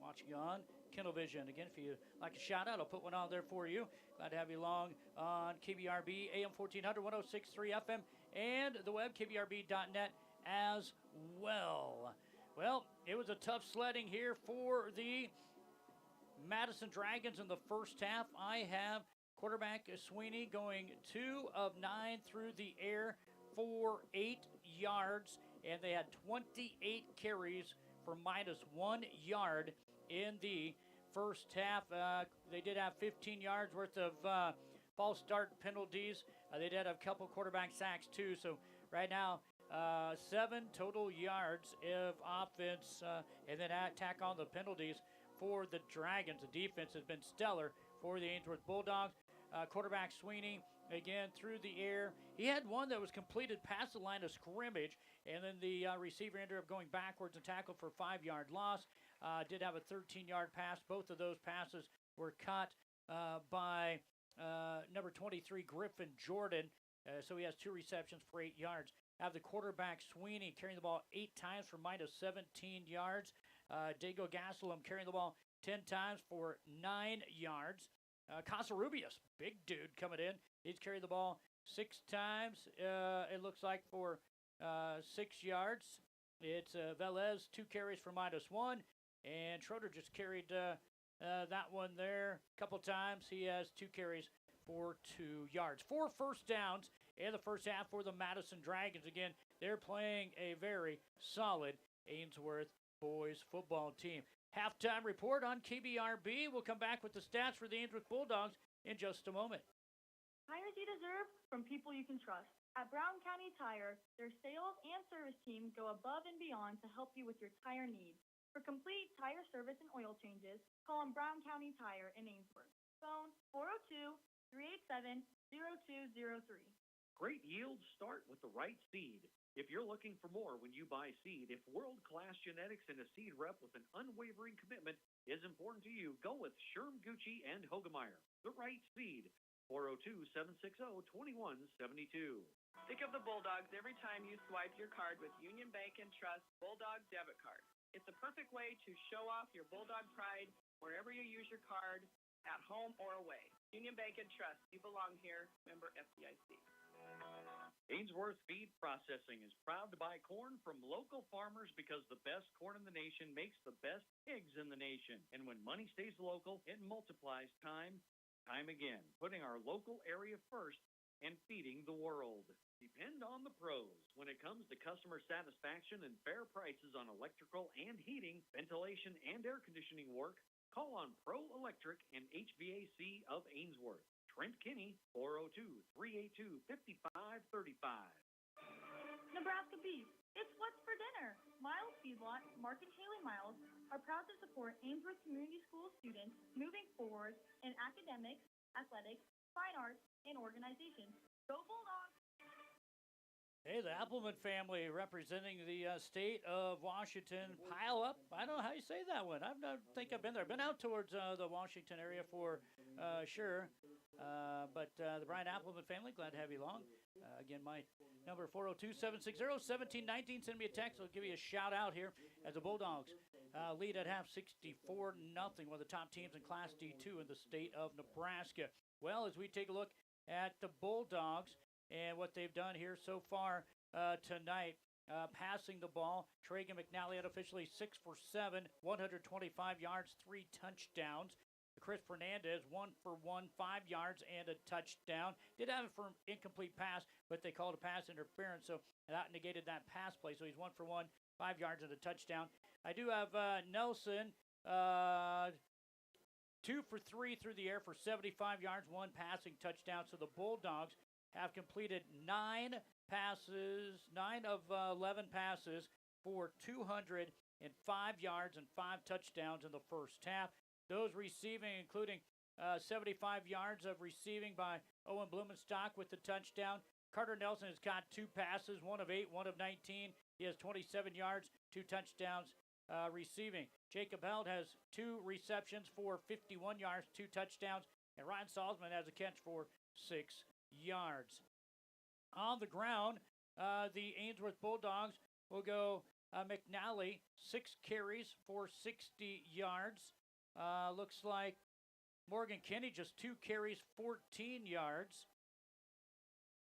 watching on Kindlevision. Again, if you like a shout out, I'll put one on there for you. Glad to have you along on KBRB, AM 1400, 106.3 FM, and the web, kbrb.net as well. Well, it was a tough sledding here for the Madison Dragons in the first half. I have quarterback Sweeney going 2 of 9 through the air for 8 yards, and they had 28 carries for -1 yard in the first half. They did have 15 yards worth of false start penalties. They did have a couple quarterback sacks too. So right now, 7 total yards of offense, and then tack on the penalties for the Dragons. The defense has been stellar for the Ainsworth Bulldogs. Quarterback Sweeney, again, through the air. He had one that was completed past the line of scrimmage, and then the receiver ended up going backwards and tackled for a 5-yard loss. Did have a 13-yard pass. Both of those passes were caught by number 23, Griffin Jordan. So he has 2 receptions for 8 yards. Have the quarterback Sweeney carrying the ball 8 times for -17 yards. Dago Gastelum carrying the ball 10 times for 9 yards. Casarubias, big dude coming in. He's carried the ball 6 times, it looks like, for 6 yards. It's Velez, 2 carries for -1. And Schroeder just carried that one there a couple times. He has 2 carries for 2 yards. 4 first downs in the first half for the Madison Dragons. Again, they're playing a very solid Ainsworth boys football team. Halftime report on KBRB. We'll come back with the stats for the Ainsworth Bulldogs in just a moment. Tires you deserve from people you can trust. At Brown County Tire, their sales and service team go above and beyond to help you with your tire needs. For complete tire service and oil changes, call on Brown County Tire in Ainsworth. Phone 402-387-0203. Great yields start with the right seed. If you're looking for more when you buy seed, if world-class genetics and a seed rep with an unwavering commitment is important to you, go with Sherm Gucci and Hogemeyer. The right seed. 402-760-2172. Think of the Bulldogs every time you swipe your card with Union Bank and Trust Bulldog Debit Card. It's a perfect way to show off your Bulldog pride wherever you use your card, at home or away. Union Bank and Trust, you belong here. Member FDIC. Ainsworth Feed Processing is proud to buy corn from local farmers because the best corn in the nation makes the best pigs in the nation. And when money stays local, it multiplies time again, putting our local area first and feeding the world. Depend on the pros when it comes to customer satisfaction and fair prices on electrical and heating, ventilation, and air conditioning work. Call on Pro Electric and HVAC of Ainsworth. Trent Kinney, 402-382-5535. Nebraska Beef. It's what's for dinner. Miles Feedlot, Mark and Haley Miles are proud to support Ainsworth Community School students moving forward in academics, athletics, fine arts, and organization. Go Bulldogs! Hey, the Appleman family representing the state of Washington. Pile up. I don't know how you say that one. I don't think I've been there. I've been out towards the Washington area for sure. But the Brian Appleman family, glad to have you along. Again, my number 402-760-1719. Send me a text. I'll give you a shout out here as the Bulldogs lead at half 64-0. One of the top teams in Class D2 in the state of Nebraska. Well, as we take a look at the Bulldogs and what they've done here so far tonight, passing the ball, Traegan McNally unofficially 6 for 7, 125 yards, 3 touchdowns. Chris Fernandez 1 for 1, 5 yards and a touchdown. Did have it for an incomplete pass, but they called a pass interference, so that negated that pass play. So he's 1 for 1, 5 yards and a touchdown. I do have Nelson 2 for 3 through the air for 75 yards, 1 passing touchdown. So the Bulldogs have completed 9 passes, 9 of 11 passes for 205 yards and 5 touchdowns in the first half. Those receiving, including 75 yards of receiving by Owen Blumenstock with the touchdown. Carter Nelson has got 2 passes, 1 of 8, 1 of 19. He has 27 yards, 2 touchdowns receiving. Jacob Held has 2 receptions for 51 yards, 2 touchdowns. And Ryan Salzman has a catch for 6 yards. On the ground, the Ainsworth Bulldogs will go McNally, 6 carries for 60 yards. Looks like Morgan Kinney just 2 carries, 14 yards.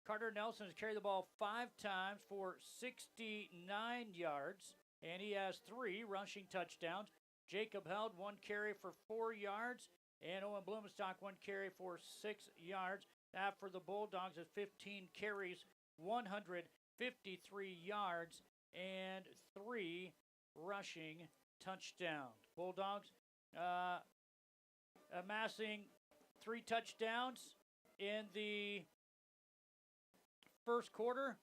Carter Nelson has carried the ball 5 times for 69 yards, and he has 3 rushing touchdowns. Jacob Held 1 carry for 4 yards, and Owen Blumenstock 1 carry for 6 yards. That for the Bulldogs is 15 carries, 153 yards, and 3 rushing touchdowns. Bulldogs amassing 3 touchdowns in the first quarter,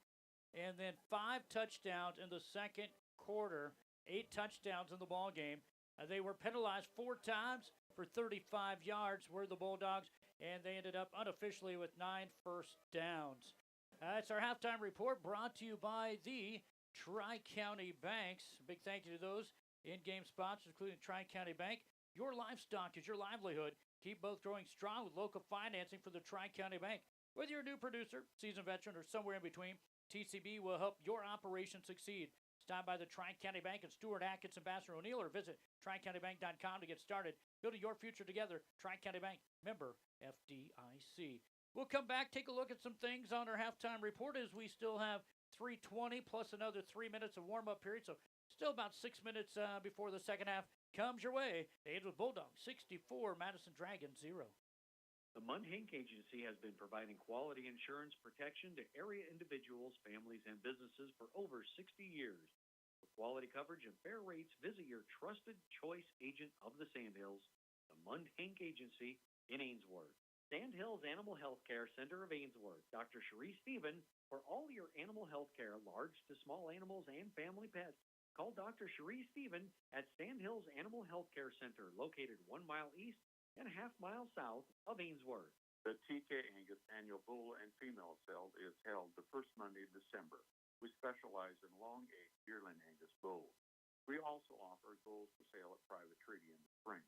and then 5 touchdowns in the second quarter. 8 touchdowns in the ball game. They were penalized 4 times for 35 yards were the Bulldogs, and they ended up unofficially with 9 first downs. That's our halftime report brought to you by the Tri-County Banks. Big thank you to those in-game sponsors, including Tri-County Bank. Your livestock is your livelihood. Keep both growing strong with local financing for the Tri-County Bank. Whether you're a new producer, seasoned veteran, or somewhere in between, TCB will help your operation succeed. Stop by the Tri-County Bank at Stewart Atkins, Ambassador O'Neill, or visit TriCountyBank.com to get started. Building your future together. Tri-County Bank, member FDIC. We'll come back, take a look at some things on our halftime report as we still have 3:20 plus another 3 minutes of warm-up period. So still about 6 minutes before the second half comes your way. The Ainsworth Bulldogs 64, Madison Dragons 0. The Munhink Agency has been providing quality insurance protection to area individuals, families, and businesses for over 60 years. For quality coverage and fair rates, visit your trusted choice agent of the Sandhills, the Munhink Agency in Ainsworth. Sandhills Animal Health Care Center of Ainsworth. Dr. Cherie Stephen for all your animal health care, large to small animals and family pets. Call Dr. Cherie Stephen at Sandhills Animal Health Care Center, located 1 mile east and a half mile south of Ainsworth. The TK Angus annual bull and female sale is held the first Monday of December. We specialize in long-aged yearling Angus bulls. We also offer bulls for sale at private treaty in the spring.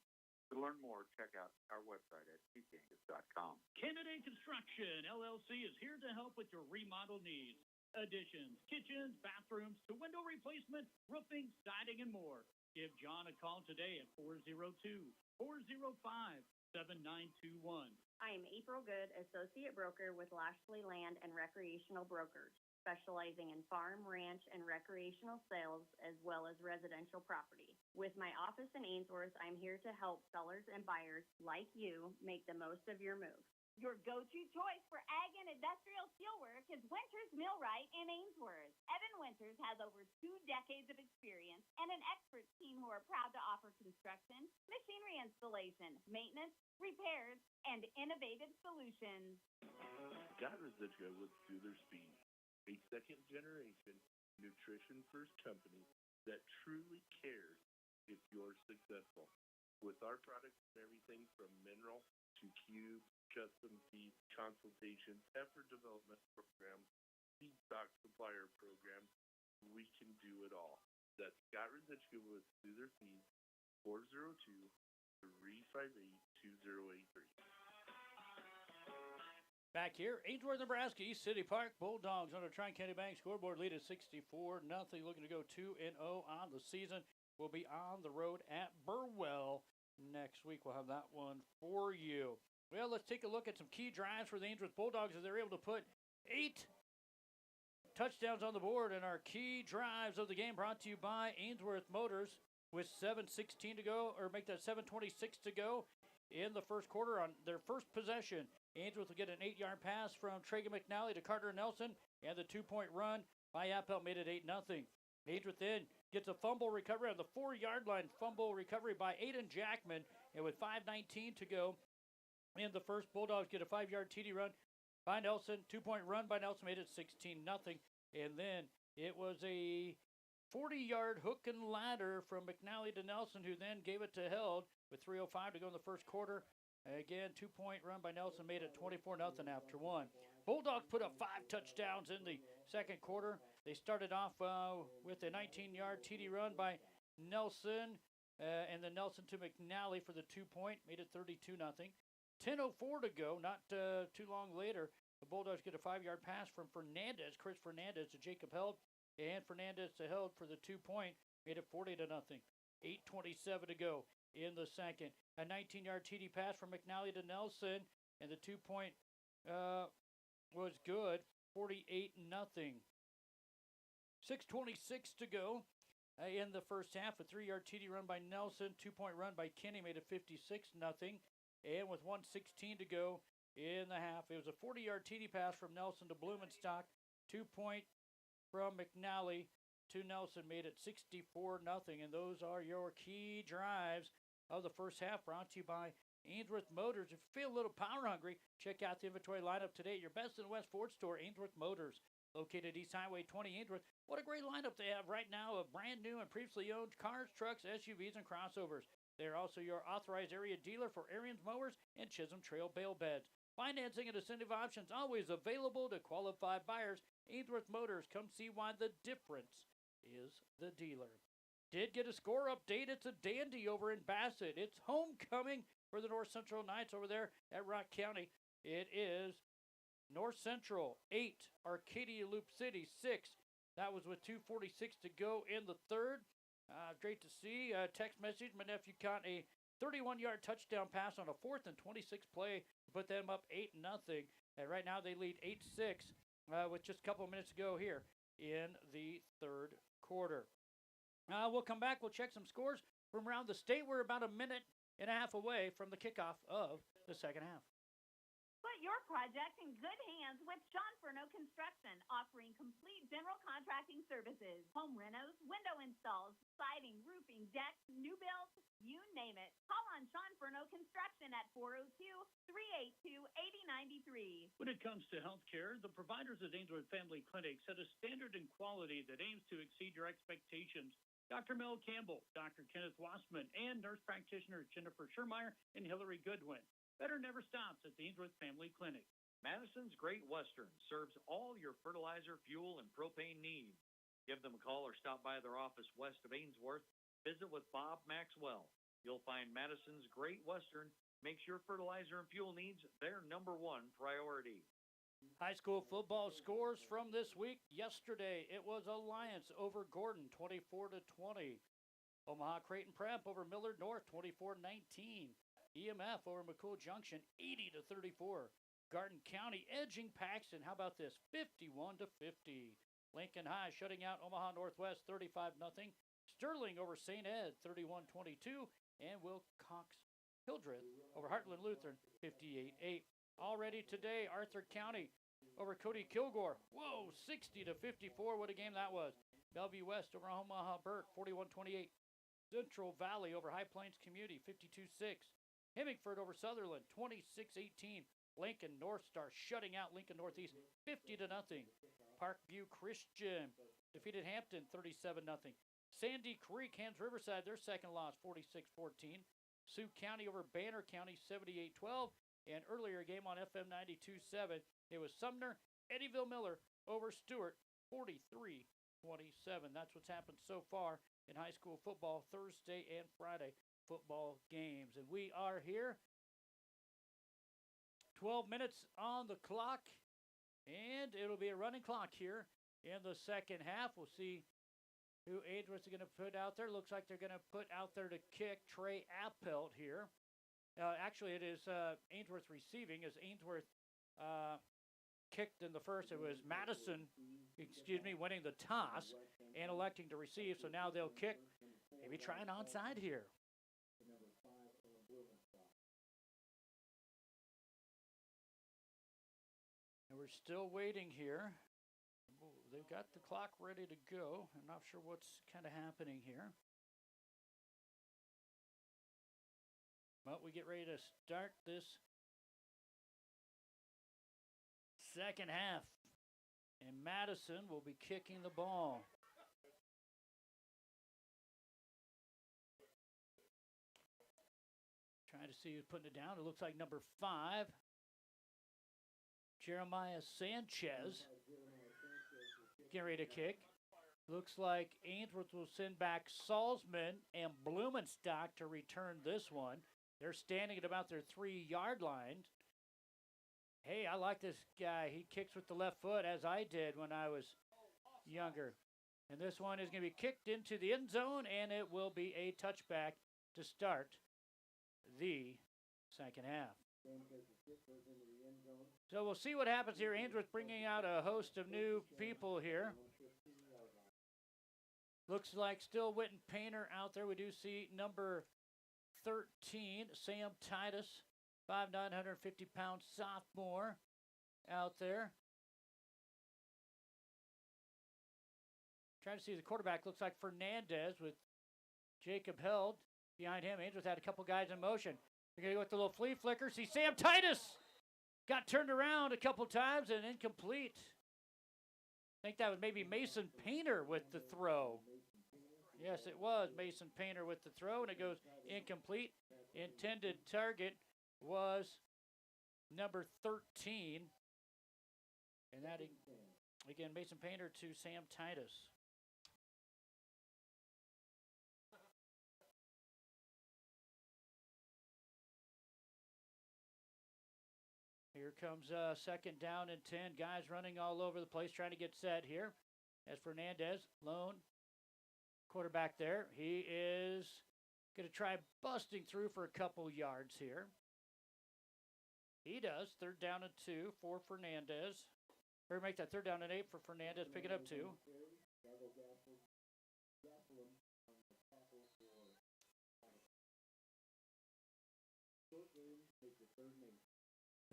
To learn more, check out our website at tkangus.com. Kennedy Construction LLC is here to help with your remodel needs. Additions, kitchens, bathrooms, to window replacement, roofing, siding, and more. Give John a call today at 402-405-7921. I am April Good, Associate Broker with Lashley Land and Recreational Brokers, specializing in farm, ranch, and recreational sales, as well as residential property. With my office in Ainsworth, I'm here to help sellers and buyers like you make the most of your move. Your go-to choice for ag and industrial steelwork is Winters Millwright in Ainsworth. Evan Winters has over 2 decades of experience and an expert team who are proud to offer construction, machinery installation, maintenance, repairs, and innovative solutions. Scott Rosicka with Soother Speed, a second-generation nutrition-first company that truly cares if you're successful. With our products and everything from mineral to cube, custom feed, consultations, heifer development programs, feedstock supplier programs, we can do it all. That's Scott Rosicka with Soother Feed, 402-358-2083. Back here, Ainsworth, Nebraska, East City Park, Bulldogs on a Tri-County Bank scoreboard lead at 64-0. Looking to go 2-0 on the season. We'll be on the road at Burwell next week. We'll have that one for you. Well, let's take a look at some key drives for the Ainsworth Bulldogs as they're able to put 8 touchdowns on the board. And our key drives of the game brought to you by Ainsworth Motors with 7:16 to go, or make that 7:26 to go in the first quarter on their first possession. Ainsworth will get an 8-yard pass from Traeger McNally to Carter Nelson, and the 2-point run by Appel made it 8-0. Ainsworth then gets a fumble recovery on the 4-yard line, fumble recovery by Aiden Jackman, and with 5:19 to go in the first, Bulldogs get a 5-yard TD run by Nelson, 2-point run by Nelson made it 16-0, and then it was a 40-yard hook and ladder from McNally to Nelson, who then gave it to Held with 3:05 to go in the first quarter. Again, 2-point run by Nelson made it 24-0 after one. Bulldogs put up 5 touchdowns in the second quarter. They started off with a 19-yard TD run by Nelson, and then Nelson to McNally for the 2-point, made it 32-0. 10:04 to go, not too long later, the Bulldogs get a 5-yard pass from Fernandez, Chris Fernandez to Jacob Held, and Fernandez to Held for the 2-point, made it 40-0. 8:27 to go in the second. A 19-yard TD pass from McNally to Nelson, and the 2-point was good, 48-0. 6:26 to go in the first half. A 3-yard TD run by Nelson, 2-point run by Kenny made it 56-0. And with 1:16 to go in the half, it was a 40-yard TD pass from Nelson to Blumenstock, 2-point from McNally to Nelson made it 64-0. And those are your key drives of the first half, brought to you by Ainsworth Motors. If you feel a little power hungry, check out the inventory lineup today. Your best in the West Ford store, Ainsworth Motors, located East Highway 20, Ainsworth. What a great lineup they have right now of brand new and previously owned cars, trucks, SUVs, and crossovers. They're also your authorized area dealer for Ariens Mowers and Chisholm Trail Bale Beds. Financing and incentive options always available to qualified buyers. Ainsworth Motors, come see why the difference is the dealer. Did get a score update. It's a dandy over in Bassett. It's homecoming for the North Central Knights over there at Rock County. It is North Central 8, Arcadia Loop City 6. That was with 2:46 to go in the third. Great to see. Text message, my nephew caught a 31-yard touchdown pass on a 4th and 26 play to put them up 8-0. And right now they lead 8-6 with just a couple of minutes to go here in the third quarter. We'll come back. We'll check some scores from around the state. We're about a minute and a half away from the kickoff of the second half. Put your project in good hands with John Furno Construction, offering complete general contracting services, home renos, window installs, siding, roofing, decks, new builds, you name it. Call on John Furno Construction at 402-382-8093. When it comes to healthcare, the providers at Ainsworth Family Clinic set a standard and quality that aims to exceed your expectations. Dr. Mel Campbell, Dr. Kenneth Wassman, and nurse practitioners Jennifer Schermeyer and Hillary Goodwin. Better never stops at the Ainsworth Family Clinic. Madison's Great Western serves all your fertilizer, fuel, and propane needs. Give them a call or stop by their office west of Ainsworth. Visit with Bob Maxwell. You'll find Madison's Great Western makes your fertilizer and fuel needs their #1 priority. High school football scores from this week. Yesterday, it was Alliance over Gordon, 24-20. Omaha Creighton Prep over Millard North, 24-19. EMF over McCool Junction, 80-34. Garden County edging Paxton. How about this? 51-50. Lincoln High shutting out Omaha Northwest, 35-0. Sterling over St. Ed, 31-22. And Wilcox Hildreth over Heartland Lutheran, 58-8. Already today, Arthur County over Cody Kilgore. Whoa, 60-54. What a game that was. Bellevue West over Omaha Burke, 41-28. Central Valley over High Plains Community, 52-6. Hemingford over Sutherland, 26-18. Lincoln North Star shutting out Lincoln Northeast, 50-0. Parkview Christian defeated Hampton, 37-0. Sandy Creek hands Riverside their second loss, 46-14. Sioux County over Banner County, 78-12. And earlier game on FM 92.7, it was Sumner, Eddyville Miller over Stewart, 43-27. That's what's happened so far in high school football Thursday and Friday football games. And we are here, 12 minutes on the clock, and it'll be a running clock here in the second half. We'll see who Ainsworth is going to put out there. Looks like they're going to put out there to kick Trey Appelt here. Actually, it is Ainsworth receiving, as Ainsworth kicked in the first. It was Madison, winning the toss and electing to receive. So now they'll kick, maybe try an onside here. And we're still waiting here. They've got the clock ready to go. I'm not sure what's kind of happening here. But we get ready to start this second half. And Madison will be kicking the ball. Trying to see who's putting it down. It looks like number 5, Jeremiah Sanchez, getting ready to kick. Looks like Ainsworth will send back Salzman and Blumenstock to return this one. They're standing at about their 3-yard line. Hey, I like this guy. He kicks with the left foot, as I did when I was younger. And this one is going to be kicked into the end zone, and it will be a touchback to start the second half. So we'll see what happens here. Ainsworth bringing out a host of new people here. Looks like still Witten Painter out there. We do see number 13, Sam Titus, 5'9", 150-pound sophomore out there. Trying to see the quarterback. Looks like Fernandez with Jacob Held behind him. Ainsworth had a couple guys in motion. They're going to go with the little flea flicker. See Sam Titus got turned around a couple times and incomplete. I think that was maybe Mason Painter with the throw. Yes, it was Mason Painter with the throw, and it goes incomplete. Intended target was number 13. And that, again, Mason Painter to Sam Titus. Here comes second down and 10. Guys running all over the place trying to get set here. As Fernandez, lone quarterback there. He is going to try busting through for a couple yards here. He does. Third down and 2 for Fernandez. Or make that third down and 8 for Fernandez. Pick it up 2.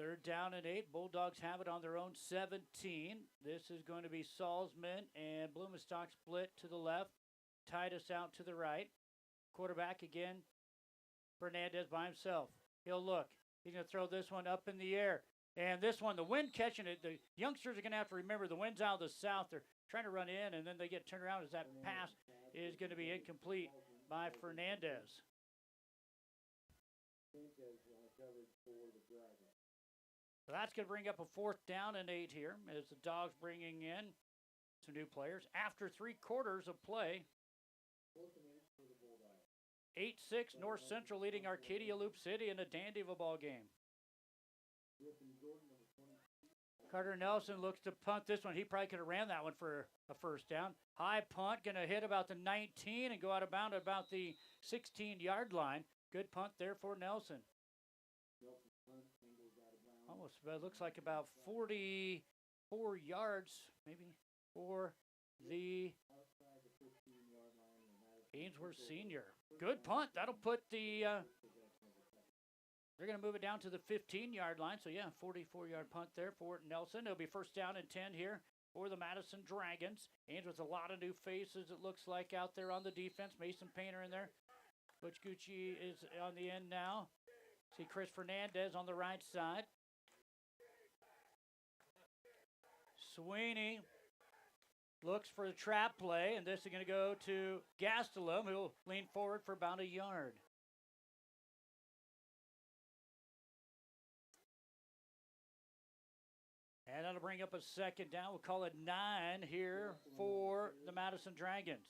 3rd down and 8. Bulldogs have it on their own 17. This is going to be Salzman and Blumenstock split to the left. Titus out to the right. Quarterback again. Fernandez by himself. He'll look. He's going to throw this one up in the air. And this one, the wind catching it. The youngsters are going to have to remember the wind's out of the south. They're trying to run in, and then they get turned around as that pass is going to be incomplete by Fernandez. So that's going to bring up a 4th down and 8 here as the Dogs bringing in some new players after 3 quarters of play. 8-6 North Central leading Arcadia Loop City in a dandy of a ball game. Carter Nelson looks to punt this one. He probably could have ran that one for a 1st down. High punt, going to hit about the 19 and go out of bounds at about the 16-yard line. Good punt there for Nelson. Almost looks like about 44 yards, maybe, for the Ainsworth senior. Good punt. That'll put the they're going to move it down to the 15-yard line. So, yeah, 44-yard punt there for Nelson. It'll be 1st down and 10 here for the Madison Dragons. Ainsworth, a lot of new faces, it looks like, out there on the defense. Mason Painter in there. Butch Gucci is on the end now. See Chris Fernandez on the right side. Sweeney looks for the trap play, and this is going to go to Gastelum, who will lean forward for about a yard. And that'll bring up a 2nd down. We'll call it 9 here for the Madison Dragons.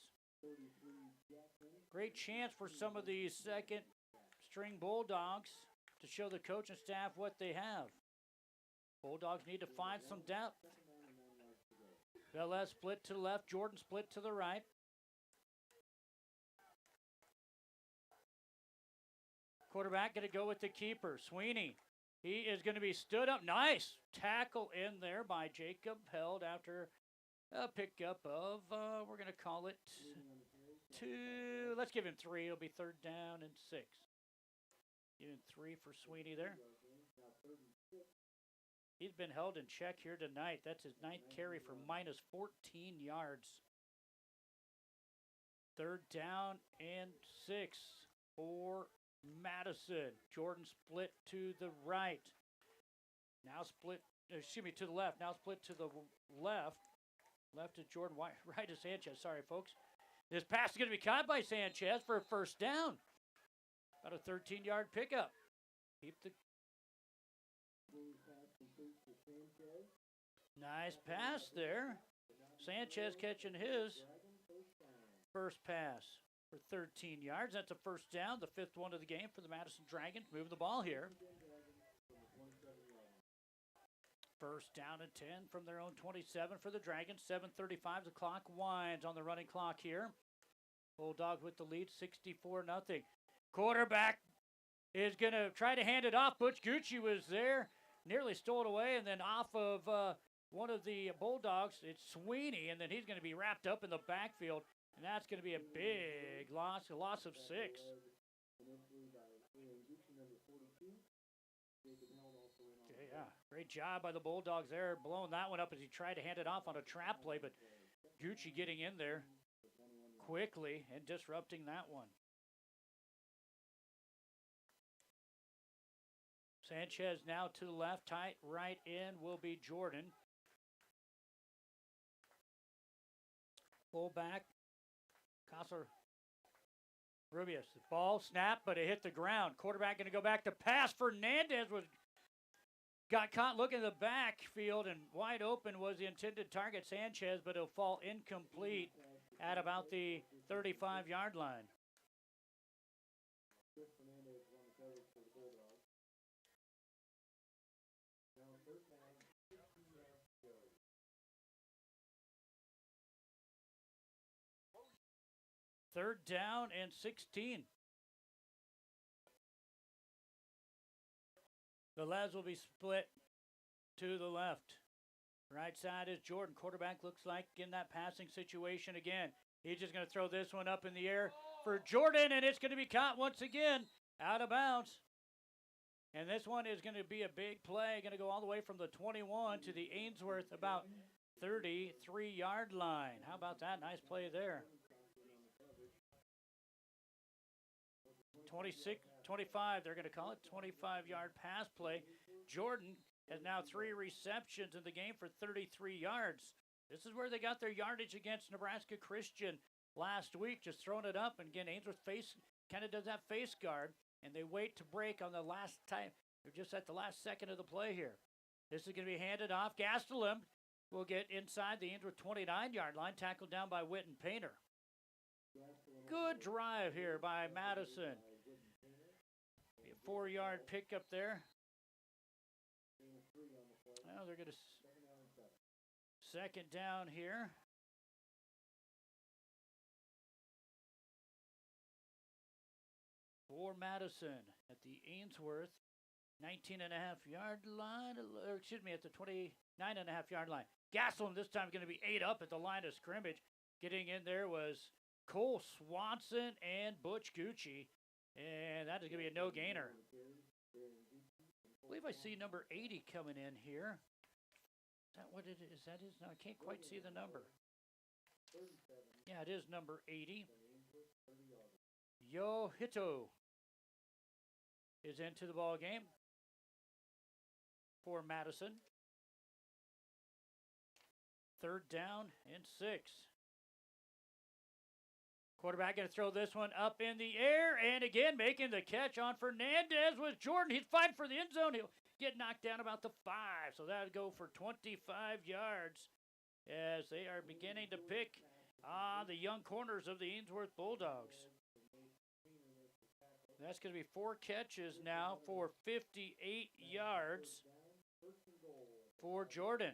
Great chance for some of these second-string Bulldogs to show the coach and staff what they have. Bulldogs need to find some depth. Velez split to the left. Jordan split to the right. Quarterback going to go with the keeper, Sweeney. He is going to be stood up. Nice tackle in there by Jacob, held after a pickup of, we're going to call it 2. Let's give him 3. It'll be 3rd down and 6. Give him 3 for Sweeney there. He's been held in check here tonight. That's his 9th carry for minus 14 yards. 3rd down and 6 for Madison. Jordan split to the right. Now split, to the left. Now split to the left. Left is Jordan, right is Sanchez. Sorry, folks. This pass is going to be caught by Sanchez for a 1st down. About a 13-yard pickup. Keep the nice pass there. Sanchez catching his 1st pass for 13 yards. That's a 1st down, the 5th one of the game for the Madison Dragons. Moving the ball here. 1st down and 10 from their own 27 for the Dragons. 7:35, the clock winds on the running clock here. Bulldogs with the lead, 64-0. Quarterback is going to try to hand it off. Butch Gucci was there, nearly stole it away, and then off of one of the Bulldogs, it's Sweeney, and then he's going to be wrapped up in the backfield, and that's going to be a big loss, a loss of 6. Okay, yeah, great job by the Bulldogs there, blowing that one up as he tried to hand it off on a trap play, but Gucci getting in there quickly and disrupting that one. Sanchez now to the left, tight right in will be Jordan. Fullback, Casa Rubius. The ball snapped, but it hit the ground. Quarterback going to go back to pass. Fernandez got caught looking at the backfield, and wide open was the intended target, Sanchez, but it'll fall incomplete at about the 35-yard line. Third down and 16. The lads will be split to the left. Right side is Jordan. Quarterback looks like in that passing situation again. He's just going to throw this one up in the air for Jordan, and it's going to be caught once again out of bounds. And this one is going to be a big play, going to go all the way from the 21 to the Ainsworth about 33-yard line. How about that? Nice play there. 25, they're going to call it 25-yard pass play. Jordan has now 3 receptions in the game for 33 yards. This is where they got their yardage against Nebraska Christian last week, just throwing it up. And again, Ainsworth kind of does that face guard, and they wait to break on the last time. They're just at the last second of the play here. This is going to be handed off. Gastelum will get inside the Ainsworth 29-yard line, tackled down by Witten Painter. Good drive here by Madison. A 4-yard pickup there. Well, they're going to second down here. For Madison at the Ainsworth 19.5-yard line, or excuse me, at the 29.5-yard line. Gastelum this time going to be 8 up at the line of scrimmage. Getting in there was Cole Swanson and Butch Gucci, and that is going to be a no-gainer. I believe I see number 80 coming in here. Is that what it is? That is? No, I can't quite see the number. Yeah, it is number 80. Yo Hito is into the ball game for Madison. 3rd down and 6. Quarterback going to throw this one up in the air, and again making the catch on Fernandez was Jordan. He's fighting for the end zone. He'll get knocked down about the 5, so that would go for 25 yards as they are beginning to pick on the young corners of the Ainsworth Bulldogs. That's going to be 4 catches now for 58 yards for Jordan.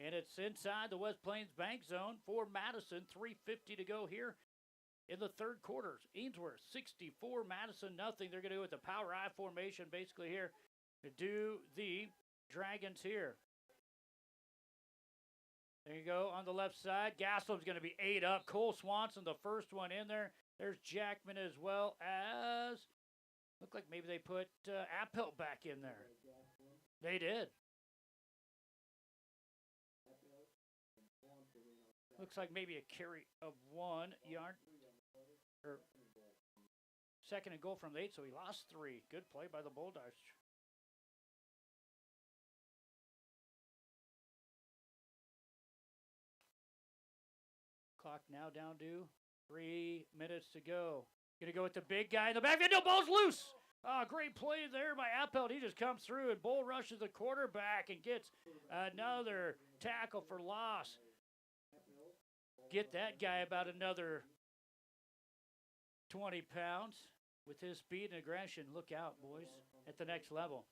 And it's inside the West Plains Bank Zone for Madison. 3:50 to go here in the 3rd quarter. Ainsworth 64, Madison nothing. They're going to go with the power I formation basically here to do the Dragons here. There you go on the left side. Gastelum's going to be 8 up. Cole Swanson, the first one in there. There's Jackman as well as, looked like maybe they put Appelt back in there. They did. Looks like maybe a carry of 1 yard. Or 2nd and goal from the 8, so he lost 3. Good play by the Bulldogs. Clock now down to 3 minutes to go. Going to go with the big guy in the backfield. No, ball's loose. Oh, great play there by Appelt. He just comes through and bull rushes the quarterback and gets another tackle for loss. Get that guy about another 20 pounds with his speed and aggression. Look out, boys, at the next level.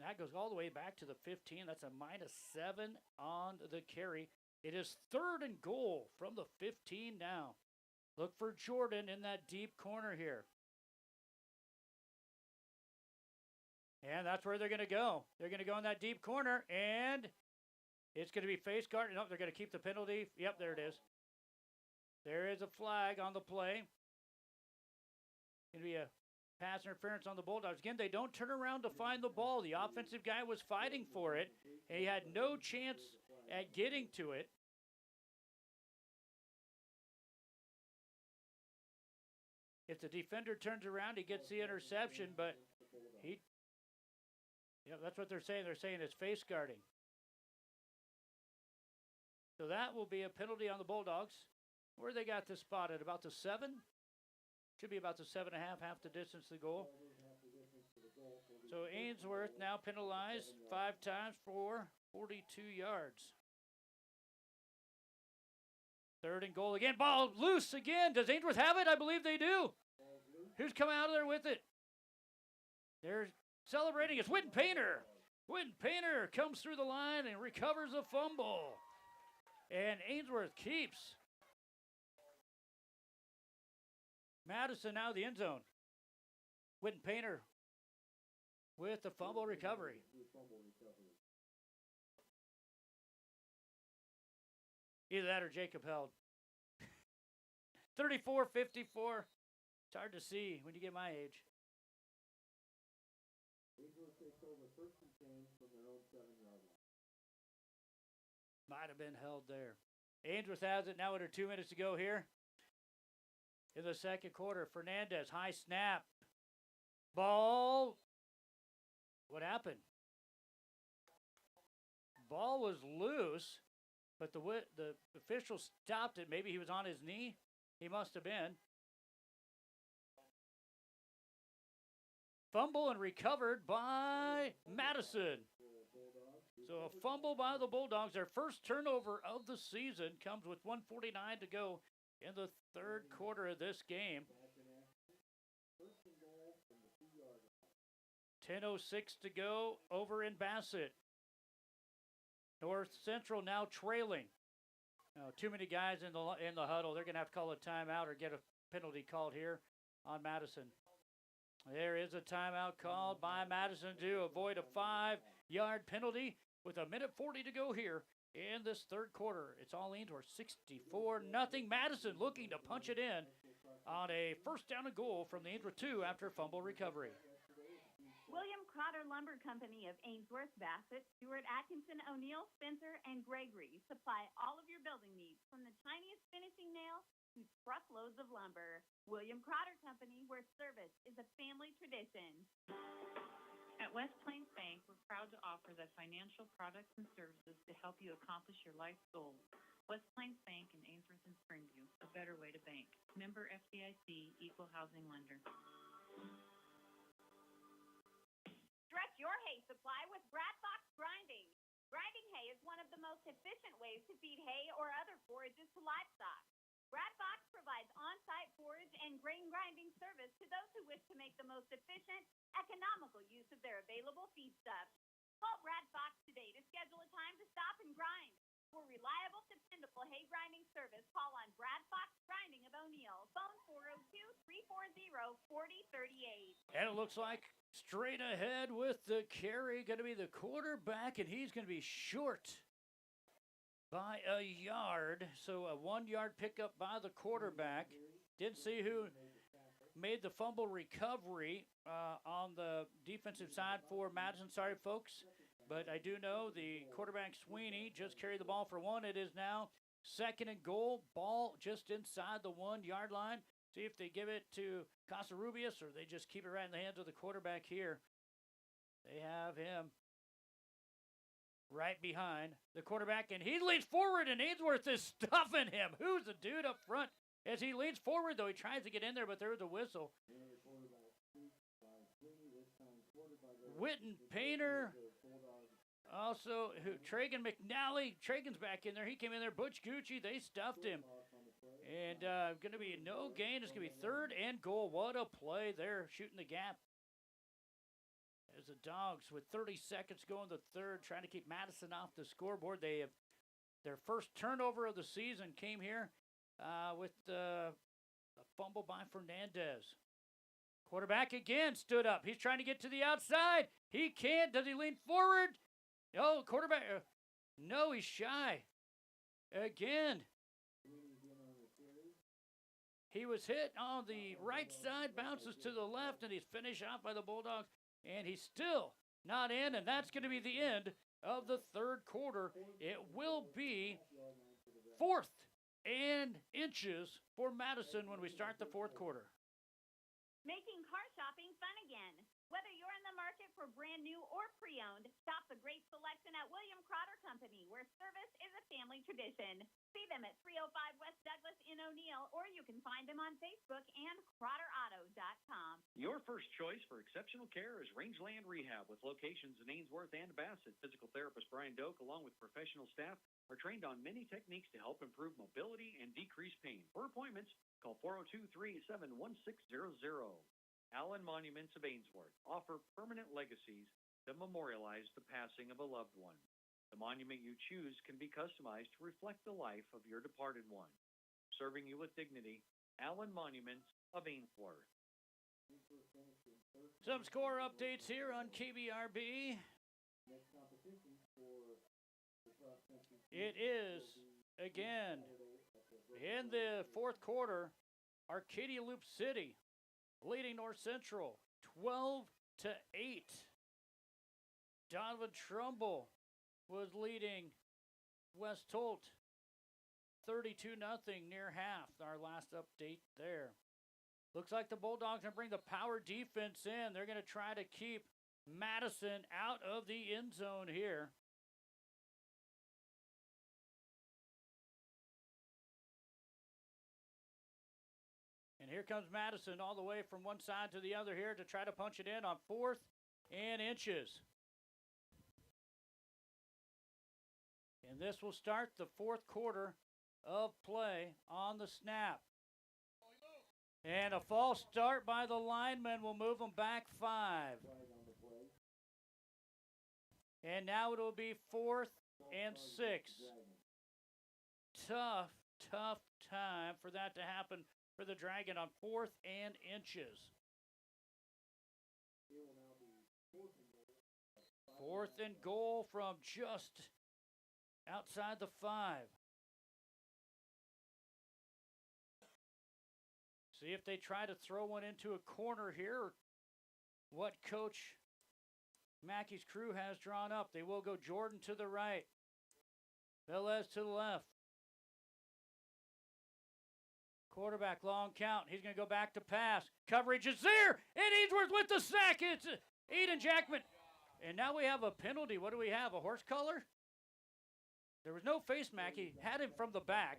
That goes all the way back to the 15. That's a -7 on the carry. It is 3rd and goal from the 15 now. Look for Jordan in that deep corner here. And that's where they're going to go. They're going to go in that deep corner, and it's going to be face guard. No, they're going to keep the penalty. Yep, there it is. There is a flag on the play. Going to be a pass interference on the Bulldogs. Again, they don't turn around to find the ball. The offensive guy was fighting for it. And he had no chance at getting to it. If the defender turns around, he gets the interception, but that's what they're saying. They're saying it's face guarding. So that will be a penalty on the Bulldogs. Where they got this spotted? About the 7? Should be about the 7.5, half the distance to the goal. So Ainsworth now penalized 5 times for 42 yards. 3rd and goal again. Ball loose again. Does Ainsworth have it? I believe they do. Who's coming out of there with it? They're celebrating. It's Witten Painter. Witten Painter comes through the line and recovers a fumble. And Ainsworth keeps. Madison now the end zone. Witten Painter with the fumble recovery. Either that or Jacob held. 34-54. It's hard to see when you get my age. Ainsworth takes over first and 10 from their own 7-yard line. Might have been held there. Ainsworth has it now under 2 minutes to go here. In the second quarter, Fernandez, high snap. Ball. What happened? Ball was loose, but the official stopped it. Maybe he was on his knee. He must have been. Fumble and recovered by Madison. So a fumble by the Bulldogs. Their first turnover of the season comes with 1:49 to go in the third quarter of this game. 10:06 to go over in Bassett. North Central now trailing. Too many guys in the huddle. They're going to have to call a timeout or get a penalty called here on Madison. There is a timeout called by Madison to avoid a 5-yard penalty with 1:40 to go here in this third quarter. It's all Ainsworth 64-0. Madison looking to punch it in on a first down and goal from the Ainsworth 2 after fumble recovery. William Crotter Lumber Company of Ainsworth, Bassett, Stewart, Atkinson, O'Neill, Spencer, and Gregory supply all of your building needs from the tiniest finishing nail to truckloads of lumber. William Crotter Company, where service is a family tradition. At West Plains Bank, we're proud to offer the financial products and services to help you accomplish your life's goals. West Plains Bank in Ainsworth and Springview, a better way to bank. Member FDIC, Equal Housing Lender. Stretch your hay supply with Brad Fox Grinding. Grinding hay is one of the most efficient ways to feed hay or other forages to livestock. Brad Fox provides on-site forage and grain grinding service to those who wish to make the most efficient, economical use of their available feedstuffs. Call Brad Fox today to schedule a time to stop and grind. For reliable, dependable hay grinding service, call on Brad Fox Grinding of O'Neill. Phone 402-340-4038. And it looks like straight ahead with the carry, going to be the quarterback, and he's going to be short by a yard. So a 1-yard pickup by the quarterback. Didn't see who made the fumble recovery on the defensive side for Madison. Sorry, folks. But I do know the quarterback, Sweeney, just carried the ball for 1. It is now second and goal. Ball just inside the 1-yard line. See if they give it to Casarubias or they just keep it right in the hands of the quarterback here. They have him right behind the quarterback, and he leans forward, and Ainsworth is stuffing him. Who's the dude up front? As he leans forward, though, he tries to get in there, but there's a whistle. Witten Painter. Also, Tragan McNally. Tragan's back in there. He came in there. Butch Gucci, they stuffed him. And going to be no gain. It's going to be third and goal. What a play there, shooting the gap. As the Dogs, with 30 seconds to go in the third, trying to keep Madison off the scoreboard. They have their first turnover of the season came here with a fumble by Fernandez. Quarterback again stood up. He's trying to get to the outside. He can't. Does he lean forward? No, quarterback. No, he's shy. Again. He was hit on the right side, bounces to the left, and he's finished off by the Bulldogs. And he's still not in, and that's going to be the end of the third quarter. It will be 4th and inches for Madison when we start the fourth quarter. Making car shopping fun again. Whether you're in the market for brand new or pre-owned, shop the great selection at William Crotter Company, where service is a family tradition. See them at 305 West Douglas in O'Neill, or you can find them on Facebook and CrotterAuto.com. Your first choice for exceptional care is Rangeland Rehab, with locations in Ainsworth and Bassett. Physical therapist Brian Doak, along with professional staff, are trained on many techniques to help improve mobility and decrease pain. For appointments, call 402-387-1600. Allen Monuments of Ainsworth offer permanent legacies that memorialize the passing of a loved one. The monument you choose can be customized to reflect the life of your departed one. Serving you with dignity, Allen Monuments of Ainsworth. Some score updates here on KBRB. It is, again, in the fourth quarter, Arcadia Loop City leading North Central 12-8. Donovan Trumbull was leading West Holt 32-0 near half. Our last update there. Looks like the Bulldogs going to bring the power defense in. They're going to try to keep Madison out of the end zone here. And here comes Madison all the way from one side to the other here to try to punch it in on 4th and inches. And this will start the 4th quarter of play on the snap. And a false start by the lineman will move them back 5. And now it'll be 4th and 6. Tough time for that to happen for the Dragon on 4th and inches. 4th and goal from just outside the 5. See if they try to throw one into a corner here, or what Coach Mackey's crew has drawn up. They will go Jordan to the right, Velez to the left. Quarterback, long count. He's going to go back to pass. Coverage is there, and Ainsworth with the sack. It's Aiden Jackman. And now we have a penalty. What do we have, a horse collar? There was no face mask. He had him from the back.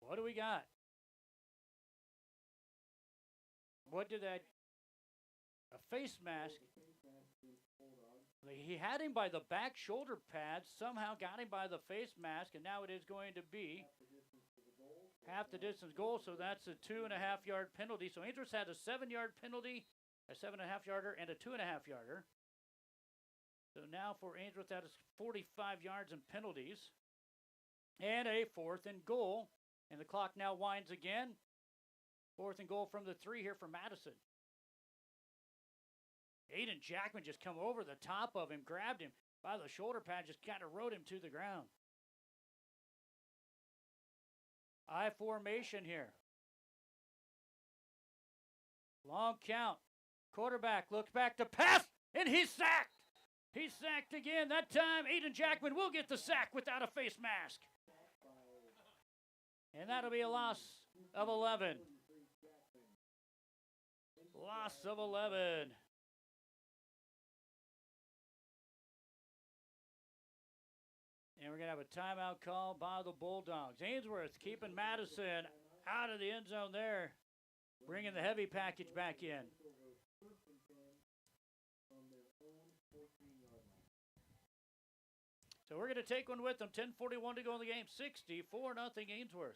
What do we got? What did that? A face mask. He had him by the back shoulder pads, somehow got him by the face mask, and now it is going to be half the distance goal, so that's a 2.5-yard penalty. So Ainsworth had a 7-yard penalty, a 7.5-yarder, and a 2.5-yarder. So now for Ainsworth, that is 45 yards in penalties. And a 4th and goal. And the clock now winds again. 4th and goal from the 3 here for Madison. Aiden Jackman just come over the top of him, grabbed him by the shoulder pad, just kind of rode him to the ground. I formation here. Long count. Quarterback looks back to pass, and he's sacked. He's sacked again. That time, Aiden Jackman will get the sack without a face mask. And that'll be a loss of 11. Loss of 11. And we're going to have a timeout call by the Bulldogs. Ainsworth keeping Madison out of the end zone there. Bringing the heavy package back in. So we're going to take one with them. 10:41 to go in the game. 64-0 Ainsworth.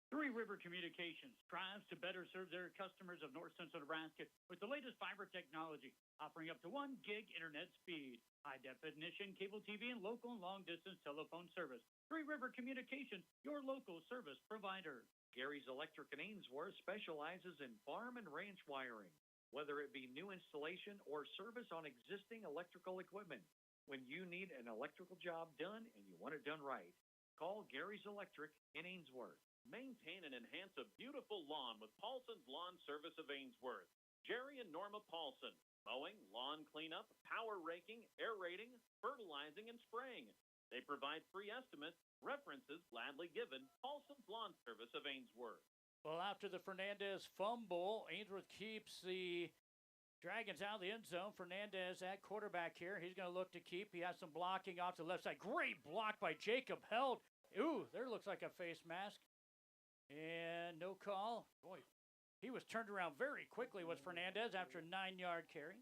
Three River Communications strives to better serve their customers of North Central Nebraska with the latest fiber technology, offering up to 1 gig internet speed, high-definition cable TV, and local and long-distance telephone service. Three River Communications, your local service provider. Gary's Electric in Ainsworth specializes in farm and ranch wiring, whether it be new installation or service on existing electrical equipment. When you need an electrical job done and you want it done right, call Gary's Electric in Ainsworth. Maintain and enhance a beautiful lawn with Paulson's Lawn Service of Ainsworth. Jerry and Norma Paulson. Mowing, lawn cleanup, power raking, aerating, fertilizing, and spraying. They provide free estimates. References gladly given. Paulson's Lawn Service of Ainsworth. Well, after the Fernandez fumble, Ainsworth keeps the Dragons out of the end zone. Fernandez at quarterback here. He's going to look to keep. He has some blocking off the left side. Great block by Jacob Held. Ooh, there looks like a face mask. And no call. Boy, he was turned around very quickly, was Fernandez, after a 9-yard carry.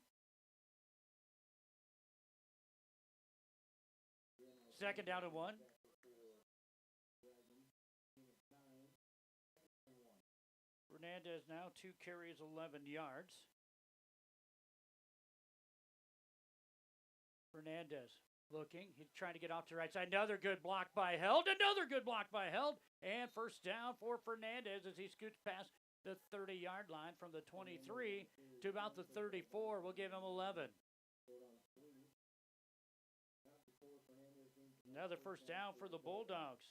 Second down and 1. Fernandez now 2 carries, 11 yards. Fernandez looking. He's trying to get off to the right side. Another good block by Held. Another good block by Held. And first down for Fernandez as he scoots past the 30-yard line from the 23 to about the 34. We'll give him 11. Another first down for the Bulldogs.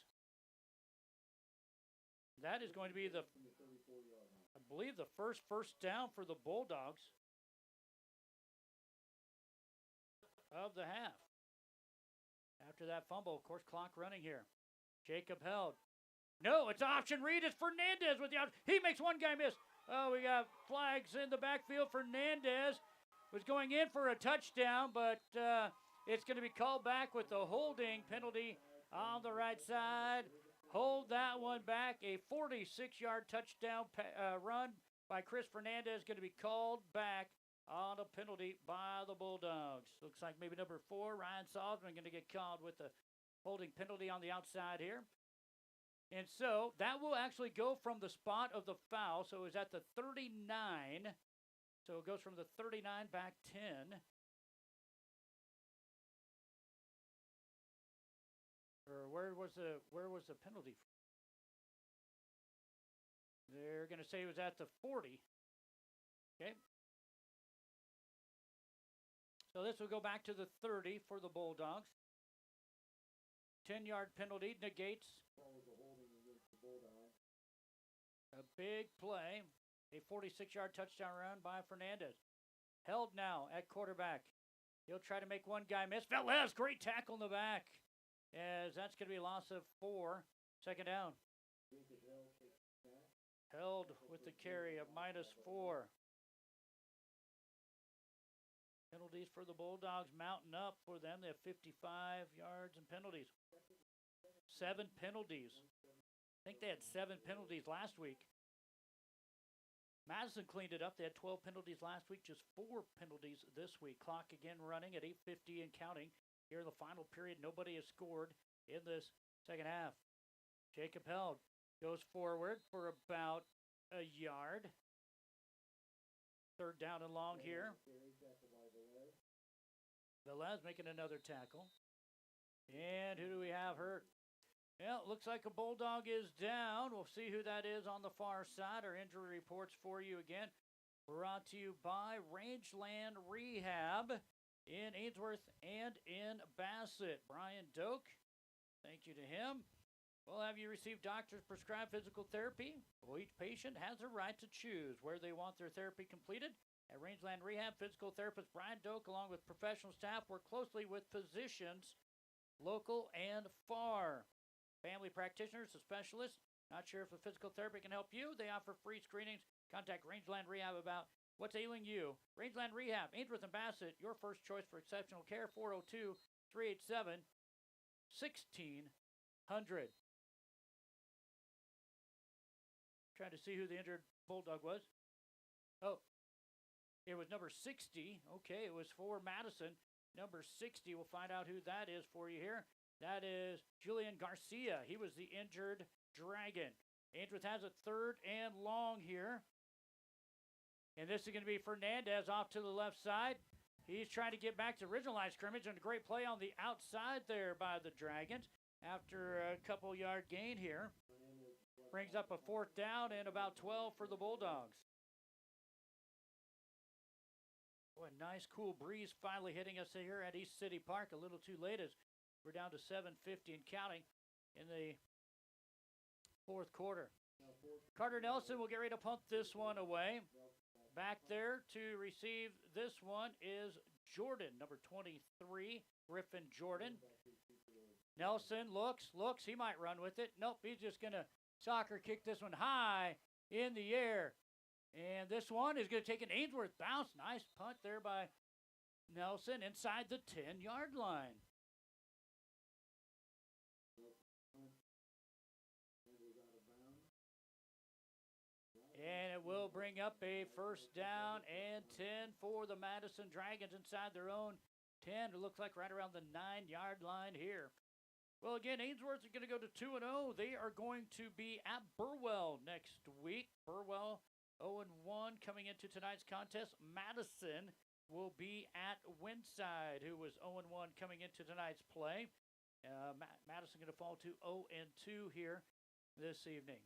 That is going to be I believe, the first down for the Bulldogs of the half. After that fumble, of course, clock running here. Jacob held. No, it's option read. It's Fernandez with the option. He makes one guy miss. Oh, we got flags in the backfield. Fernandez was going in for a touchdown, but it's going to be called back with the holding penalty on the right side. Hold that one back. A 46-yard touchdown run by Chris Fernandez going to be called back on a penalty by the Bulldogs. Looks like maybe number 4, Ryan Salzman, going to get called with the holding penalty on the outside here. And so that will actually go from the spot of the foul. So it was at the 39. So it goes from the 39 back 10. Or where was the penalty? They're going to say it was at the 40. Okay. So this will go back to the 30 for the Bulldogs. 10-yard penalty negates a big play. A 46-yard touchdown run by Fernandez. Held now at quarterback. He'll try to make one guy miss. Velez, great tackle in the back. As that's going to be a loss of 4. Second down. Held with the carry of -4. Penalties for the Bulldogs mounting up for them. They have 55 yards and penalties. 7 penalties. I think they had 7 penalties last week. Madison cleaned it up. They had 12 penalties last week, just 4 penalties this week. Clock again running at 8:50 and counting. Here in the final period, nobody has scored in this second half. Jacob Held goes forward for about a yard. Third down and long here. Velez making another tackle. And who do we have hurt? Well, it looks like a Bulldog is down. We'll see who that is on the far side. Our injury reports for you again. Brought to you by Rangeland Rehab in Ainsworth and in Bassett. Brian Doak, thank you to him. Well, have you received doctor's prescribed physical therapy? Well, each patient has a right to choose where they want their therapy completed. At Rangeland Rehab, physical therapist Brian Doak, along with professional staff, work closely with physicians, local and far. Family practitioners, a specialist. Not sure if a physical therapy can help you? They offer free screenings. Contact Rangeland Rehab about what's ailing you. Rangeland Rehab, Ainsworth and Bassett, your first choice for exceptional care, 402-387-1600. Trying to see who the injured Bulldog was. Oh, it was number 60. Okay, it was for Madison. Number 60, we'll find out who that is for you here. That is Julian Garcia. He was the injured Dragon. Ainsworth has it third and long here. And this is going to be Fernandez off to the left side. He's trying to get back to original line scrimmage, and a great play on the outside there by the Dragons after a couple-yard gain here. Brings up a fourth down and about 12 for the Bulldogs. Boy, a nice cool breeze finally hitting us here at East City Park. A little too late as we're down to 7:50 and counting in the fourth quarter. Carter Nelson will get ready to punt this one away. Back there to receive this one is Jordan, number 23, Griffin Jordan. Nelson looks. He might run with it. Nope, he's just going to soccer kick this one high in the air. And this one is going to take an Ainsworth bounce. Nice punt there by Nelson inside the 10-yard line. And it will bring up a first down and 10 for the Madison Dragons inside their own 10. It looks like right around the 9-yard line here. Well, again, Ainsworth is going to go to 2-0. They are going to be at Burwell next week. Burwell 0-1 coming into tonight's contest. Madison will be at Winside, who was 0-1 coming into tonight's play. Madison going to fall to 0-2 here this evening.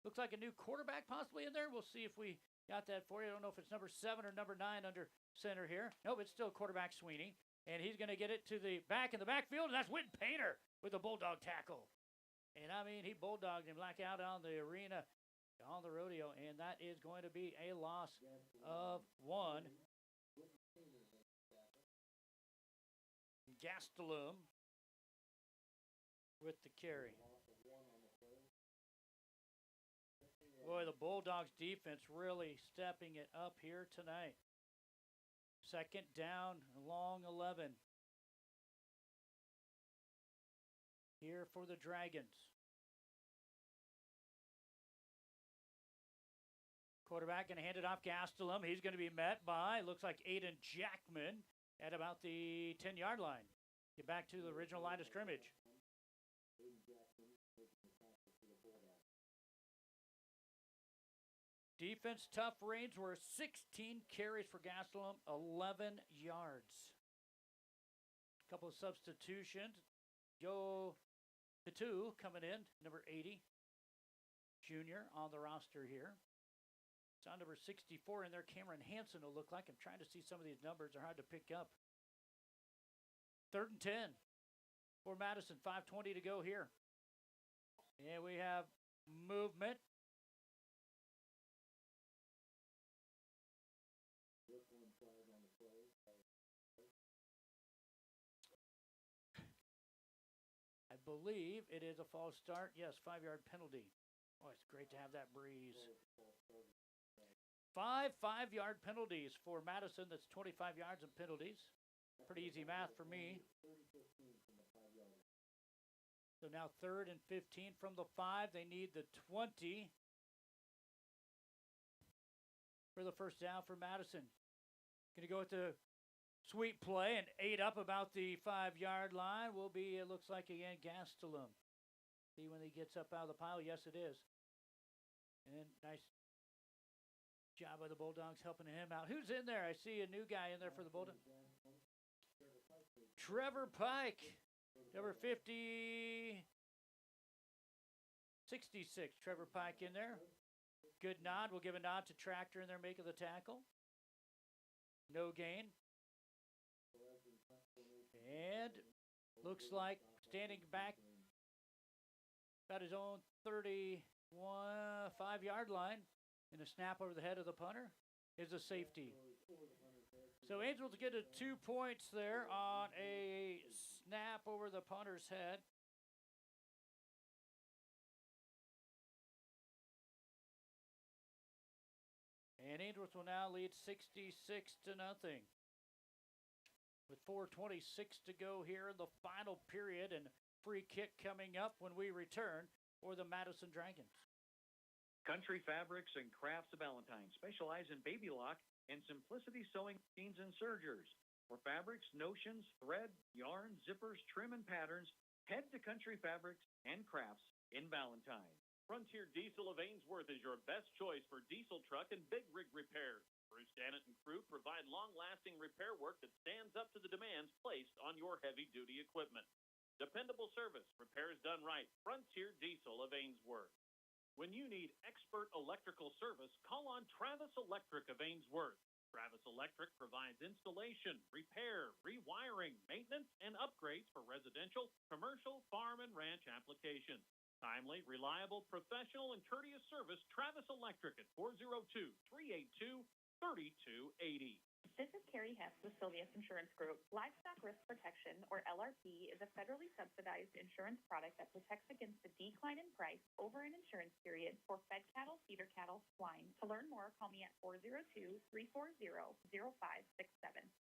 Looks like a new quarterback possibly in there. We'll see if we got that for you. I don't know if it's number 7 or number 9 under center here. Nope, it's still quarterback Sweeney. And he's going to get it to the back in the backfield, and that's Whit Painter with a bulldog tackle. And I mean, he bulldogged him like out on the arena, on the rodeo, and that is going to be a loss of 1. Gastelum with the carry. Boy, the Bulldogs defense really stepping it up here tonight. Second down, long 11. Here for the Dragons. Quarterback going to hand it off Gastelum. He's going to be met by, looks like Aiden Jackman at about the 10-yard line. Get back to the original line of scrimmage. Defense tough for Ainsworth. 16 carries for Gastelum, 11 yards. A couple of substitutions. Joe Pitu coming in, number 80. Junior on the roster here. It's on number 64 in there. Cameron Hansen will look like. I'm trying to see some of these numbers. They're hard to pick up. 3rd and 10 for Madison. 5:20 to go here. And we have movement. I believe it is a false start. Yes, 5-yard penalty. Oh, it's great to have that breeze. 5 5-yard penalties for Madison. That's 25 yards in penalties. Pretty easy math for me. So now 3rd and 15 from the 5. They need the 20 for the first down for Madison. Going to go with the sweep play and 8 up about the 5-yard line will be, it looks like, again, Gastelum. See when he gets up out of the pile? Yes, it is. And nice job by the Bulldogs helping him out. Who's in there? I see a new guy in there for the Bulldogs. Trevor Pike, number 66. Trevor Pike in there. Good nod. We'll give a nod to Tractor in there making the tackle. No gain. And looks like standing back about his own 5-yard line and a snap over the head of the punter is a safety. So Ainsworth get 2 points there on a snap over the punter's head. And Ainsworth will now lead 66-0. With 4:26 to go here in the final period, and free kick coming up when we return for the Madison Dragons. Country Fabrics and Crafts of Valentine specialize in baby lock and simplicity sewing machines and sergers. For fabrics, notions, thread, yarn, zippers, trim, and patterns, head to Country Fabrics and Crafts in Valentine. Frontier Diesel of Ainsworth is your best choice for diesel truck and big rig repairs. Bruce Dannett and crew provide long-lasting repair work that stands up to the demands placed on your heavy-duty equipment. Dependable service, repairs done right. Frontier Diesel of Ainsworth. When you need expert electrical service, call on Travis Electric of Ainsworth. Travis Electric provides installation, repair, rewiring, maintenance, and upgrades for residential, commercial, farm, and ranch applications. Timely, reliable, professional, and courteous service, Travis Electric at 402-382-3280. This is Carrie Hess with Sylvia's Insurance Group. Livestock Risk Protection, or LRP, is a federally subsidized insurance product that protects against the decline in price over an insurance period for fed cattle, feeder cattle, swine. To learn more, call me at 402-340-0567.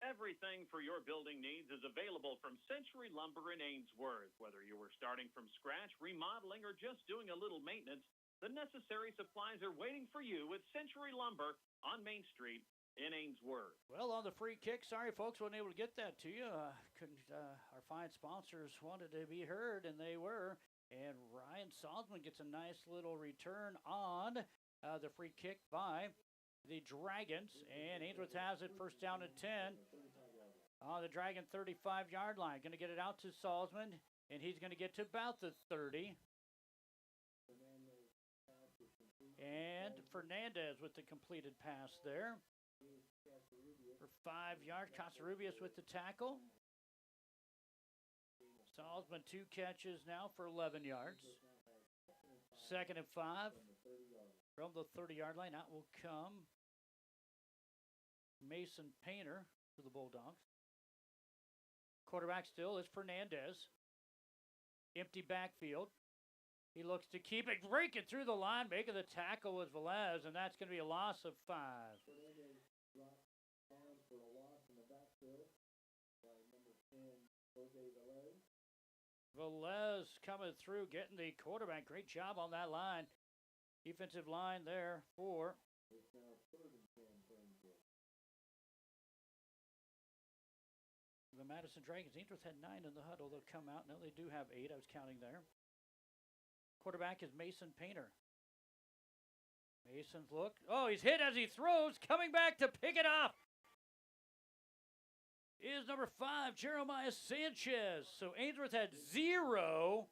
Everything for your building needs is available from Century Lumber in Ainsworth. Whether you were starting from scratch, remodeling, or just doing a little maintenance, the necessary supplies are waiting for you at Century Lumber on Main Street in Ainsworth. Well, on the free kick, sorry folks, wasn't able to get that to you. Our fine sponsors wanted to be heard, and they were. And Ryan Salzman gets a nice little return on the free kick by the Dragons. And Ainsworth has it first down and 10 on the Dragon 35-yard line. Going to get it out to Salzman, and he's going to get to about the 30. And Fernandez with the completed pass there. For 5 yards, Casarubias with the tackle. Salzman 2 catches now for 11 yards. 2nd and 5 from the 30-yard line. Out will come Mason Painter for the Bulldogs. Quarterback still is Fernandez. Empty backfield. He looks to keep it, breaking through the line, making the tackle with Velez, and that's going to be a loss of 5. Velez coming through, getting the quarterback. Great job on that line. Defensive line there for the Madison Dragons. Ainsworth had 9 in the huddle. They'll come out. No, they do have 8. I was counting there. Quarterback is Mason Painter. Mason's look. Oh, he's hit as he throws. Coming back to pick it up is number 5, Jeremiah Sanchez. So Ainsworth had 0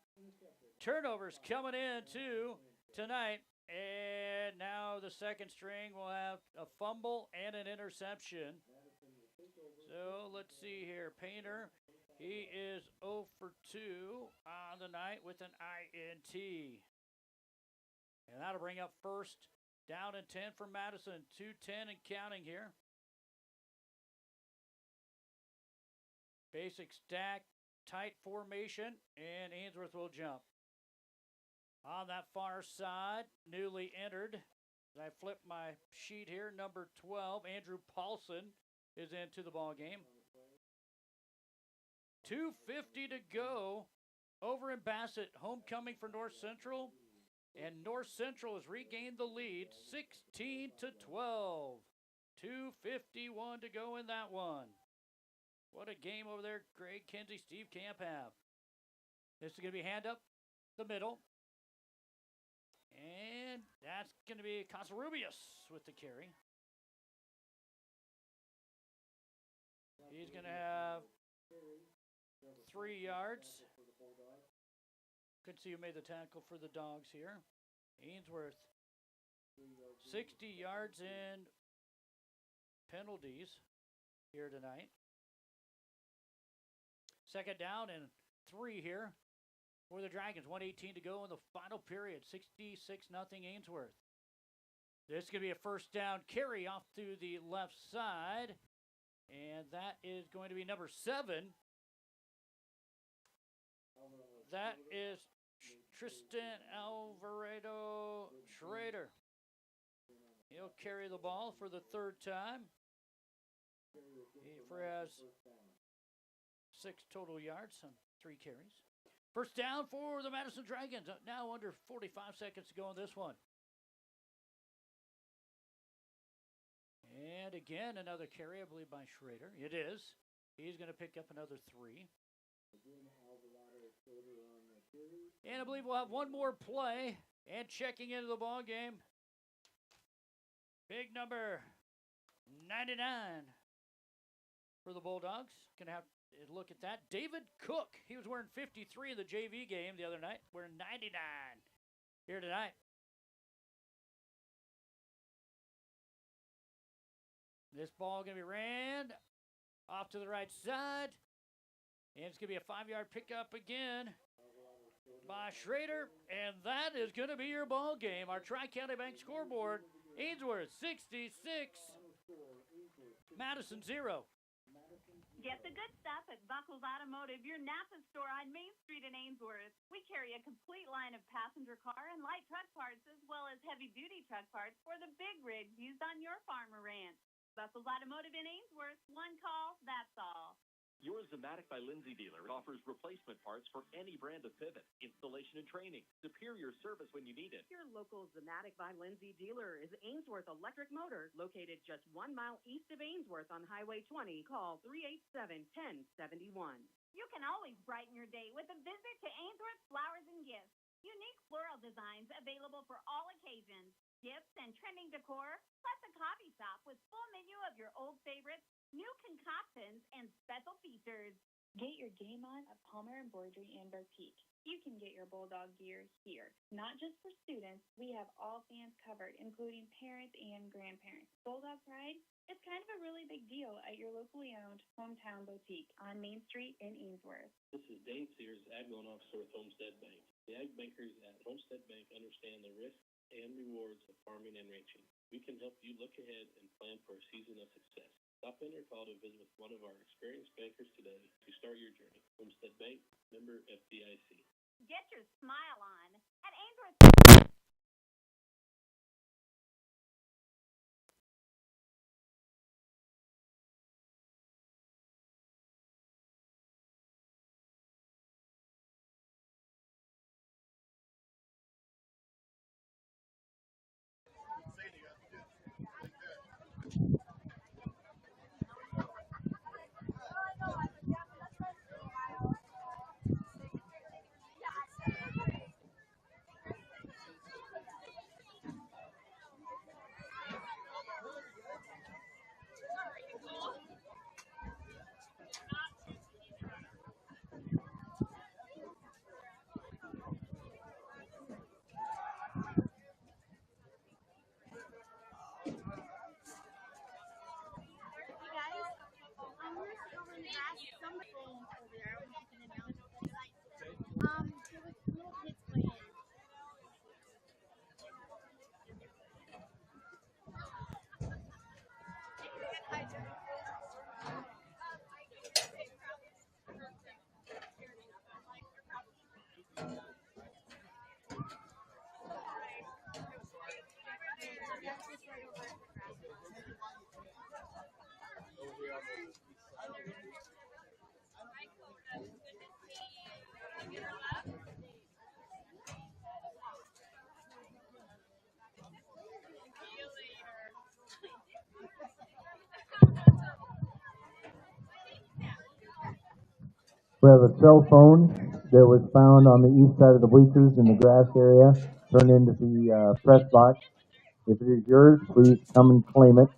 turnovers coming into tonight. And now the second string will have a fumble and an interception. So let's see here. Painter, he is 0 for 2 on the night with an INT. And that'll bring up first down and 10 for Madison. 2:10 and counting here. Basic stack, tight formation, and Ainsworth will jump. On that far side, newly entered, as I flip my sheet here, number 12, Andrew Paulson is into the ball game. 2:50 to go over in Bassett. Homecoming for North Central. And North Central has regained the lead, 16-12. 2:51 to go in that one. What a game over there Greg Kinsey, Steve Camp have. This is going to be hand up the middle. And that's going to be Casarubius with the carry. He's going to have 3 yards. Couldn't see who made the tackle for the Dogs here. Ainsworth, 60 yards in penalties here tonight. Second down and 3 here for the Dragons. 1:18 to go in the final period. 66-0 Ainsworth. This is going to be a first down carry off to the left side. And that is going to be number 7. That is Tristan Alvarado Schrader. He'll carry the ball for the 3rd time. He has 6 total yards on 3 carries. First down for the Madison Dragons. Now under 45 seconds to go on this one. And again, another carry, I believe, by Schrader. It is. He's going to pick up another 3. And I believe we'll have one more play. And checking into the ball game, big number 99 for the Bulldogs. Gonna have to look at that. David Cook. He was wearing 53 in the JV game the other night. Wearing 99 here tonight. This ball gonna be ran off to the right side. And it's going to be a 5-yard pickup again by Schrader. And that is going to be your ball game. Our Tri-County Bank scoreboard. Ainsworth 66, Madison 0. Get the good stuff at Buckles Automotive, your Napa store on Main Street in Ainsworth. We carry a complete line of passenger car and light truck parts, as well as heavy-duty truck parts for the big rigs used on your farm or ranch. Buckles Automotive in Ainsworth. One call, that's all. Your Zamatic by Lindsay dealer offers replacement parts for any brand of pivot, installation and training, superior service when you need it. Your local Zamatic by Lindsay dealer is Ainsworth Electric Motor, located just 1 mile east of Ainsworth on Highway 20. Call 387-1071. You can always brighten your day with a visit to Ainsworth Flowers and Gifts. Unique floral designs available for all occasions, gifts and trending decor, plus a coffee shop with full menu of your old favorites, new concoctions, and special features. Get your game on at Palmer Embroidery in Burke Peak. You can get your Bulldog gear here. Not just for students, we have all fans covered, including parents and grandparents. Bulldog Pride, it's kind of a really big deal at your locally owned hometown boutique on Main Street in Ainsworth. This is Dane Sears, Ag Loan Officer with Homestead Bank. The ag bankers at Homestead Bank understand the risks and rewards of farming and ranching. We can help you look ahead and plan for a season of success. Stop in or call to visit with one of our experienced bankers today to start your journey. Homestead Bank, member FDIC. Get your smile on at Ainsworth. We have a cell phone that was found on the east side of the bleachers in the grass area, turned into the press box. If it is yours, please come and claim it.